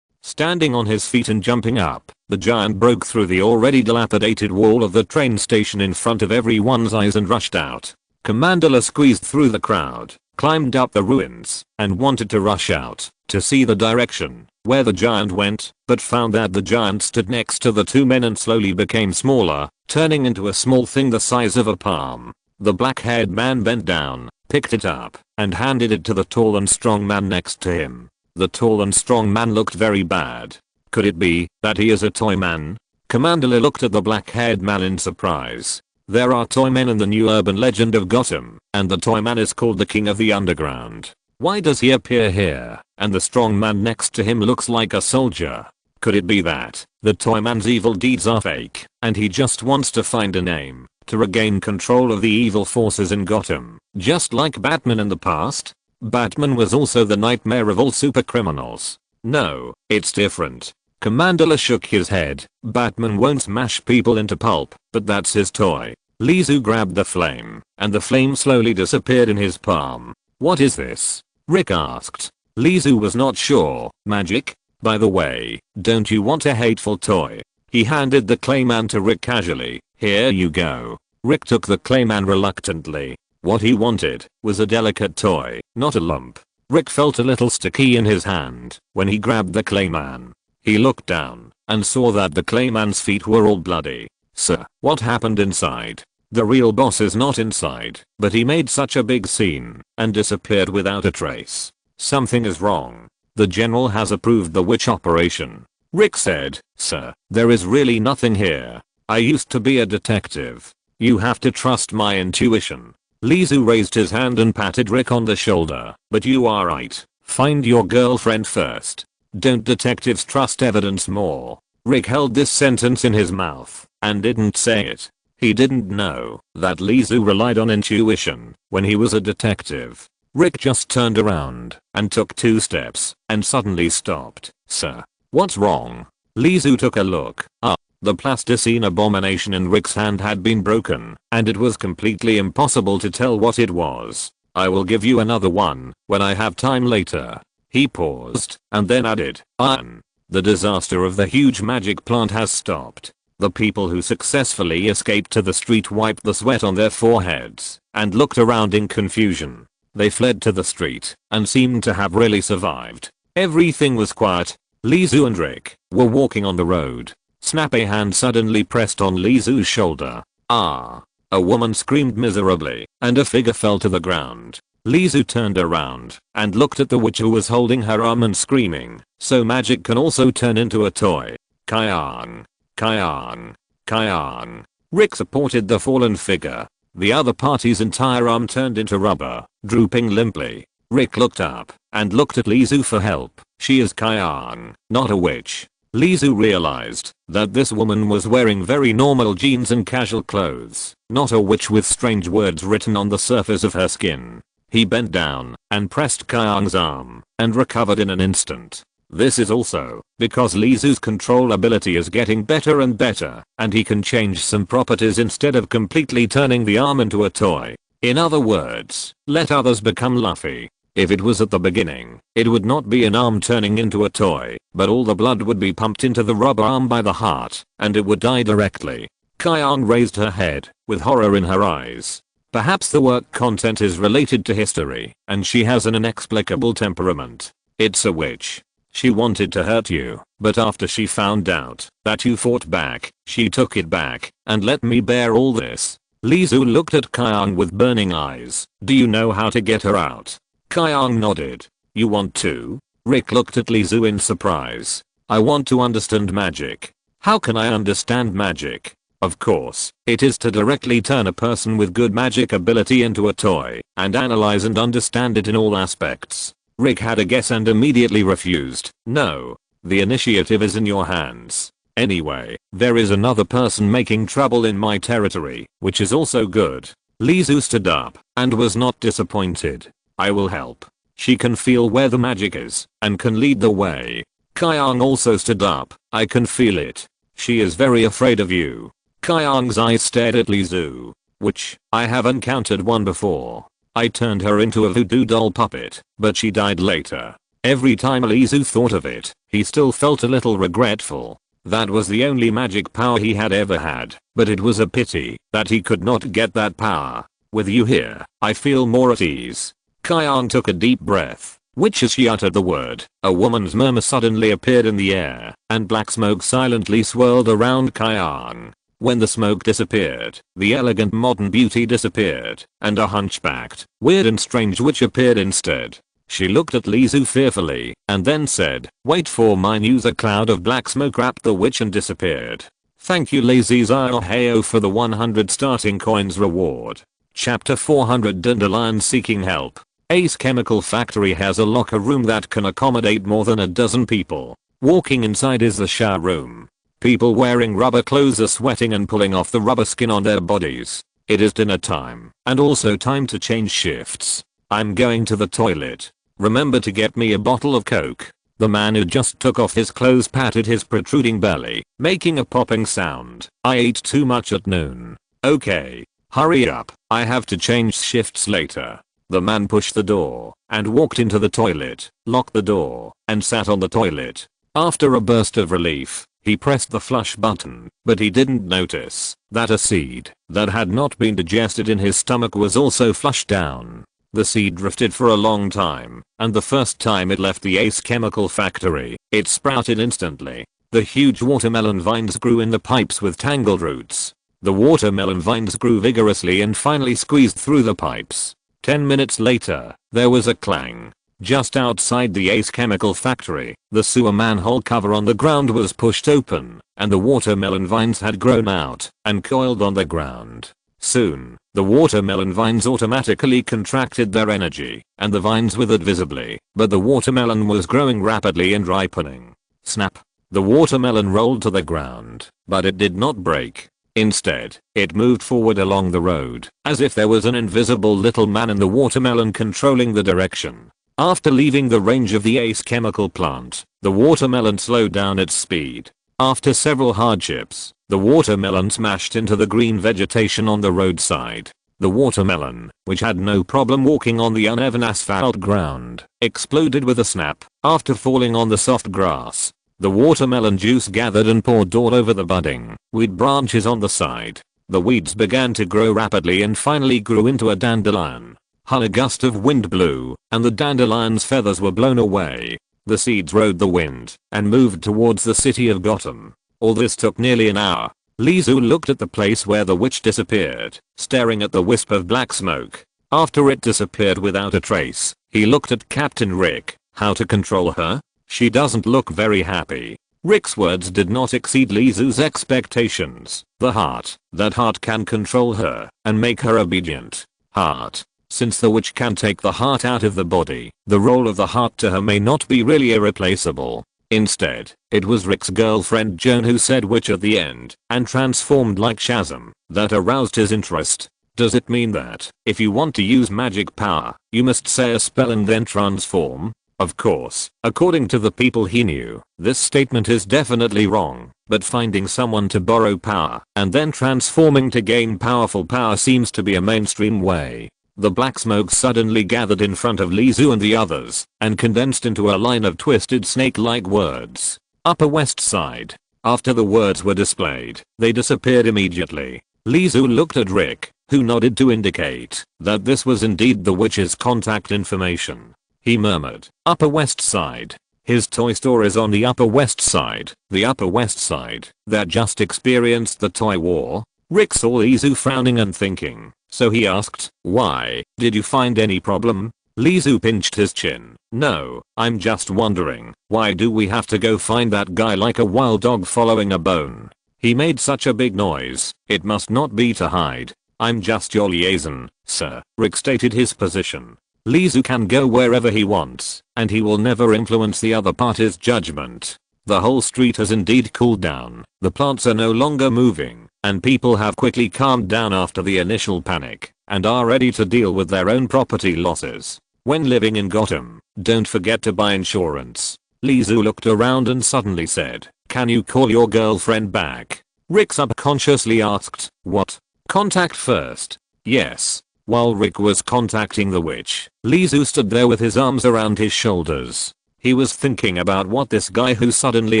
Standing on his feet and jumping up, the giant broke through the already dilapidated wall of the train station in front of everyone's eyes and rushed out. Commandula squeezed through the crowd, climbed up the ruins, and wanted to rush out to see the direction where the giant went, but found that the giant stood next to the two men and slowly became smaller, turning into a small thing the size of a palm. The black-haired man bent down, picked it up, and handed it to the tall and strong man next to him. The tall and strong man looked very bad. Could it be that he is a toy man? Commandula looked at the black-haired man in surprise. There are toy men in the new urban legend of Gotham, and the toy man is called the King of the Underground. Why does he appear here, and the strong man next to him looks like a soldier? Could it be that the toy man's evil deeds are fake, and he just wants to find a name to regain control of the evil forces in Gotham, just like Batman in the past? Batman was also the nightmare of all supercriminals. No, it's different. Commandula shook his head. Batman won't smash people into pulp, but that's his toy. Lizu grabbed the flame, and the flame slowly disappeared in his palm. What is this? Rick asked. Lizu was not sure. Magic? By the way, don't you want a hateful toy? He handed the clayman to Rick casually. Here you go. Rick took the clayman reluctantly. What he wanted was a delicate toy, not a lump. Rick felt a little sticky in his hand when he grabbed the clayman. He looked down and saw that the clayman's feet were all bloody. Sir, what happened inside? The real boss is not inside, but he made such a big scene and disappeared without a trace. Something is wrong. The general has approved the witch operation. Rick said, Sir, there is really nothing here. I used to be a detective. You have to trust my intuition. Lizu raised his hand and patted Rick on the shoulder. But you are right. Find your girlfriend first. Don't detectives trust evidence more? Rick held this sentence in his mouth and didn't say it. He didn't know that Lizu relied on intuition when he was a detective. Rick just turned around and took 2 steps and suddenly stopped. Sir, what's wrong? Lizu took a look up. The plasticine abomination in Rick's hand had been broken, and it was completely impossible to tell what it was. I will give you another one when I have time later. He paused and then added, the disaster of the huge magic plant has stopped. The people who successfully escaped to the street wiped the sweat on their foreheads and looked around in confusion. They fled to the street and seemed to have really survived. Everything was quiet. Lizu and Rick were walking on the road. Snap! A hand suddenly pressed on Lizu's shoulder. Ah! A woman screamed miserably, and a figure fell to the ground. Lizu turned around and looked at the witch who was holding her arm and screaming, so magic can also turn into a toy. Kyang! Kyang! Kyang! Rick supported the fallen figure. The other party's entire arm turned into rubber, drooping limply. Rick looked up and looked at Lizu for help. She is Kyang, not a witch. Lizu realized that this woman was wearing very normal jeans and casual clothes, not a witch with strange words written on the surface of her skin. He bent down and pressed Kyang's arm and recovered in an instant. This is also because Lizu's control ability is getting better and better, and he can change some properties instead of completely turning the arm into a toy. In other words, let others become Luffy. If it was at the beginning, it would not be an arm turning into a toy, but all the blood would be pumped into the rubber arm by the heart, and it would die directly. Kyang raised her head, with horror in her eyes. Perhaps the work content is related to history, and she has an inexplicable temperament. It's a witch. She wanted to hurt you, but after she found out that you fought back, she took it back, and let me bear all this. Lee Zhu looked at Kyung with burning eyes. Do you know how to get her out? Kyung nodded. You want to? Rick looked at Lee Zhu in surprise. I want to understand magic. How can I understand magic? Of course, it is to directly turn a person with good magic ability into a toy and analyze and understand it in all aspects. Rick had a guess and immediately refused. No. The initiative is in your hands. Anyway, there is another person making trouble in my territory, which is also good. Lee Zhu stood up and was not disappointed. I will help. She can feel where the magic is and can lead the way. Kyung also stood up. I can feel it. She is very afraid of you. Kyung's eyes stared at Lee Zhu. Which, I have encountered one before. I turned her into a voodoo doll puppet, but she died later. Every time Lee Zhu thought of it, he still felt a little regretful. That was the only magic power he had ever had, but it was a pity that he could not get that power. With you here, I feel more at ease. Kyung took a deep breath, which as she uttered the word, a woman's murmur suddenly appeared in the air, and black smoke silently swirled around Kyung. When the smoke disappeared, the elegant modern beauty disappeared, and a hunchbacked, weird and strange witch appeared instead. She looked at Lee Zhu fearfully, and then said, wait for my news. A cloud of black smoke wrapped the witch and disappeared. Thank you Lazy Zio for the 100 starting coins reward. Chapter 400 Dandelion Seeking Help. Ace Chemical Factory has a locker room that can accommodate more than a dozen people. Walking inside is the shower room. People wearing rubber clothes are sweating and pulling off the rubber skin on their bodies. It is dinner time, and also time to change shifts. I'm going to the toilet. Remember to get me a bottle of Coke. The man who just took off his clothes patted his protruding belly, making a popping sound. I ate too much at noon. Okay. Hurry up, I have to change shifts later. The man pushed the door and walked into the toilet, locked the door, and sat on the toilet. After a burst of relief, he pressed the flush button, but he didn't notice that a seed that had not been digested in his stomach was also flushed down. The seed drifted for a long time, and the first time it left the Ace Chemical Factory, it sprouted instantly. The huge watermelon vines grew in the pipes with tangled roots. The watermelon vines grew vigorously and finally squeezed through the pipes. 10 minutes later, there was a clang. Just outside the Ace Chemical Factory, the sewer manhole cover on the ground was pushed open, and the watermelon vines had grown out and coiled on the ground. Soon, the watermelon vines automatically contracted their energy, and the vines withered visibly, but the watermelon was growing rapidly and ripening. Snap! The watermelon rolled to the ground, but it did not break. Instead, it moved forward along the road, as if there was an invisible little man in the watermelon controlling the direction. After leaving the range of the Ace Chemical plant, the watermelon slowed down its speed. After several hardships, the watermelon smashed into the green vegetation on the roadside. The watermelon, which had no problem walking on the uneven asphalt ground, exploded with a snap after falling on the soft grass. The watermelon juice gathered and poured all over the budding weed branches on the side. The weeds began to grow rapidly and finally grew into a dandelion. A gust of wind blew, and the dandelion's feathers were blown away. The seeds rode the wind and moved towards the city of Gotham. All this took nearly an hour. Lee Zhu looked at the place where the witch disappeared, staring at the wisp of black smoke. After it disappeared without a trace, he looked at Captain Rick. How to control her? She doesn't look very happy. Rick's words did not exceed Lee Zhu's expectations. That heart can control her and make her obedient. Heart. Since the witch can take the heart out of the body, the role of the heart to her may not be really irreplaceable. Instead, it was Rick's girlfriend Joan who said witch at the end and transformed like Shazam. That aroused his interest. Does it mean that, if you want to use magic power, you must say a spell and then transform? Of course, according to the people he knew, this statement is definitely wrong, but finding someone to borrow power and then transforming to gain powerful power seems to be a mainstream way. The black smoke suddenly gathered in front of Lee Zhu and the others, and condensed into a line of twisted snake-like words. Upper West Side. After the words were displayed, they disappeared immediately. Lee Zhu looked at Rick, who nodded to indicate that this was indeed the witch's contact information. He murmured, Upper West Side. His toy store is on the Upper West Side. The Upper West Side that just experienced the toy war? Rick saw Lizu frowning and thinking, so he asked, "Why, did you find any problem?" Lizu pinched his chin. "No, I'm just wondering, why do we have to go find that guy like a wild dog following a bone? He made such a big noise, it must not be to hide. I'm just your liaison, sir." Rick stated his position. Lizu can go wherever he wants, and he will never influence the other party's judgment. The whole street has indeed cooled down, the plants are no longer moving, and people have quickly calmed down after the initial panic, and are ready to deal with their own property losses. When living in Gotham, don't forget to buy insurance. Lizu looked around and suddenly said, "Can you call your girlfriend back?" Rick subconsciously asked, "What? Contact first?" "Yes." While Rick was contacting the witch, Lizu stood there with his arms around his shoulders. He was thinking about what this guy who suddenly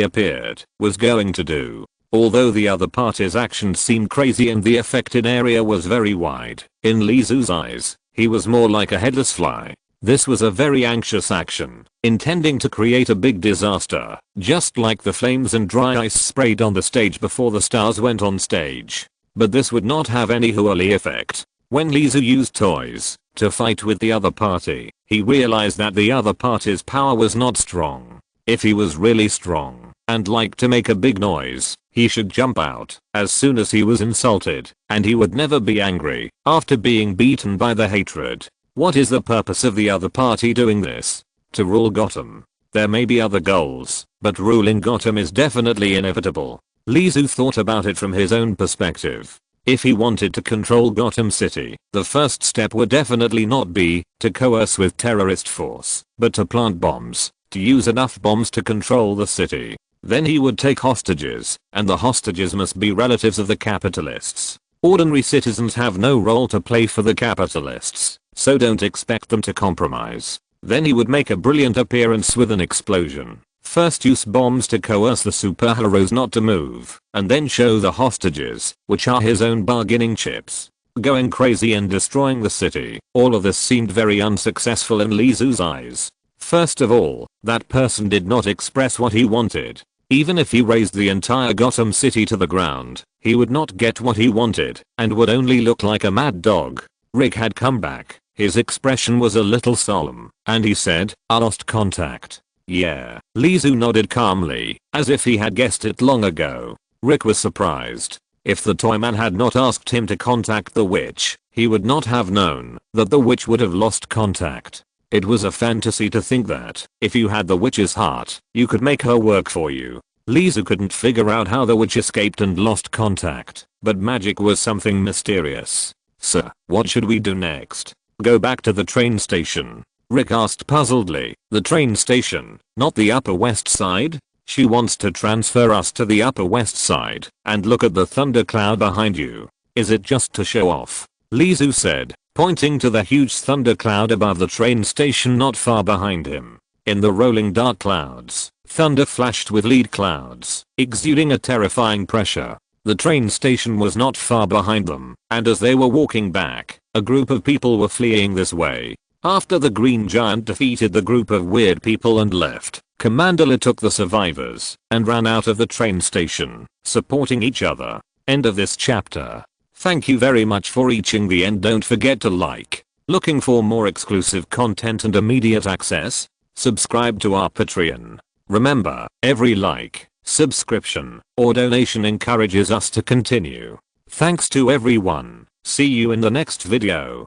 appeared was going to do. Although the other party's actions seemed crazy and the affected area was very wide, in Lizu's eyes, he was more like a headless fly. This was a very anxious action, intending to create a big disaster, just like the flames and dry ice sprayed on the stage before the stars went on stage. But this would not have any holy effect. When Lizu used toys to fight with the other party, he realized that the other party's power was not strong. If he was really strong and liked to make a big noise, he should jump out as soon as he was insulted, and he would never be angry after being beaten by the hatred. What is the purpose of the other party doing this? To rule Gotham. There may be other goals, but ruling Gotham is definitely inevitable. Lizu thought about it from his own perspective. If he wanted to control Gotham City, the first step would definitely not be to coerce with terrorist force, but to plant bombs, to use enough bombs to control the city. Then he would take hostages, and the hostages must be relatives of the capitalists. Ordinary citizens have no role to play for the capitalists, so don't expect them to compromise. Then he would make a brilliant appearance with an explosion. First use bombs to coerce the superheroes not to move, and then show the hostages, which are his own bargaining chips, going crazy and destroying the city. All of this seemed very unsuccessful in Lizu's eyes. First of all, that person did not express what he wanted. Even if he raised the entire Gotham City to the ground, he would not get what he wanted, and would only look like a mad dog. Rick had come back. His expression was a little solemn, and he said, "I lost contact." "Yeah." Lizu nodded calmly, as if he had guessed it long ago. Rick was surprised. If the Toyman had not asked him to contact the witch, he would not have known that the witch would have lost contact. It was a fantasy to think that, if you had the witch's heart, you could make her work for you. Lizu couldn't figure out how the witch escaped and lost contact, but magic was something mysterious. "Sir, what should we do next?" "Go back to the train station," Rick asked puzzledly. "The train station, not the Upper West Side?" "She wants to transfer us to the Upper West Side, and look at the thundercloud behind you. Is it just to show off?" Lizu said, pointing to the huge thundercloud above the train station not far behind him. In the rolling dark clouds, thunder flashed with lead clouds, exuding a terrifying pressure. The train station was not far behind them, and as they were walking back, a group of people were fleeing this way. After the Green Giant defeated the group of weird people and left, Commander took the survivors and ran out of the train station, supporting each other. End of this chapter. Thank you very much for reaching the end. Don't forget to like. Looking for more exclusive content and immediate access? Subscribe to our Patreon. Remember, every like, subscription, or donation encourages us to continue. Thanks to everyone. See you in the next video.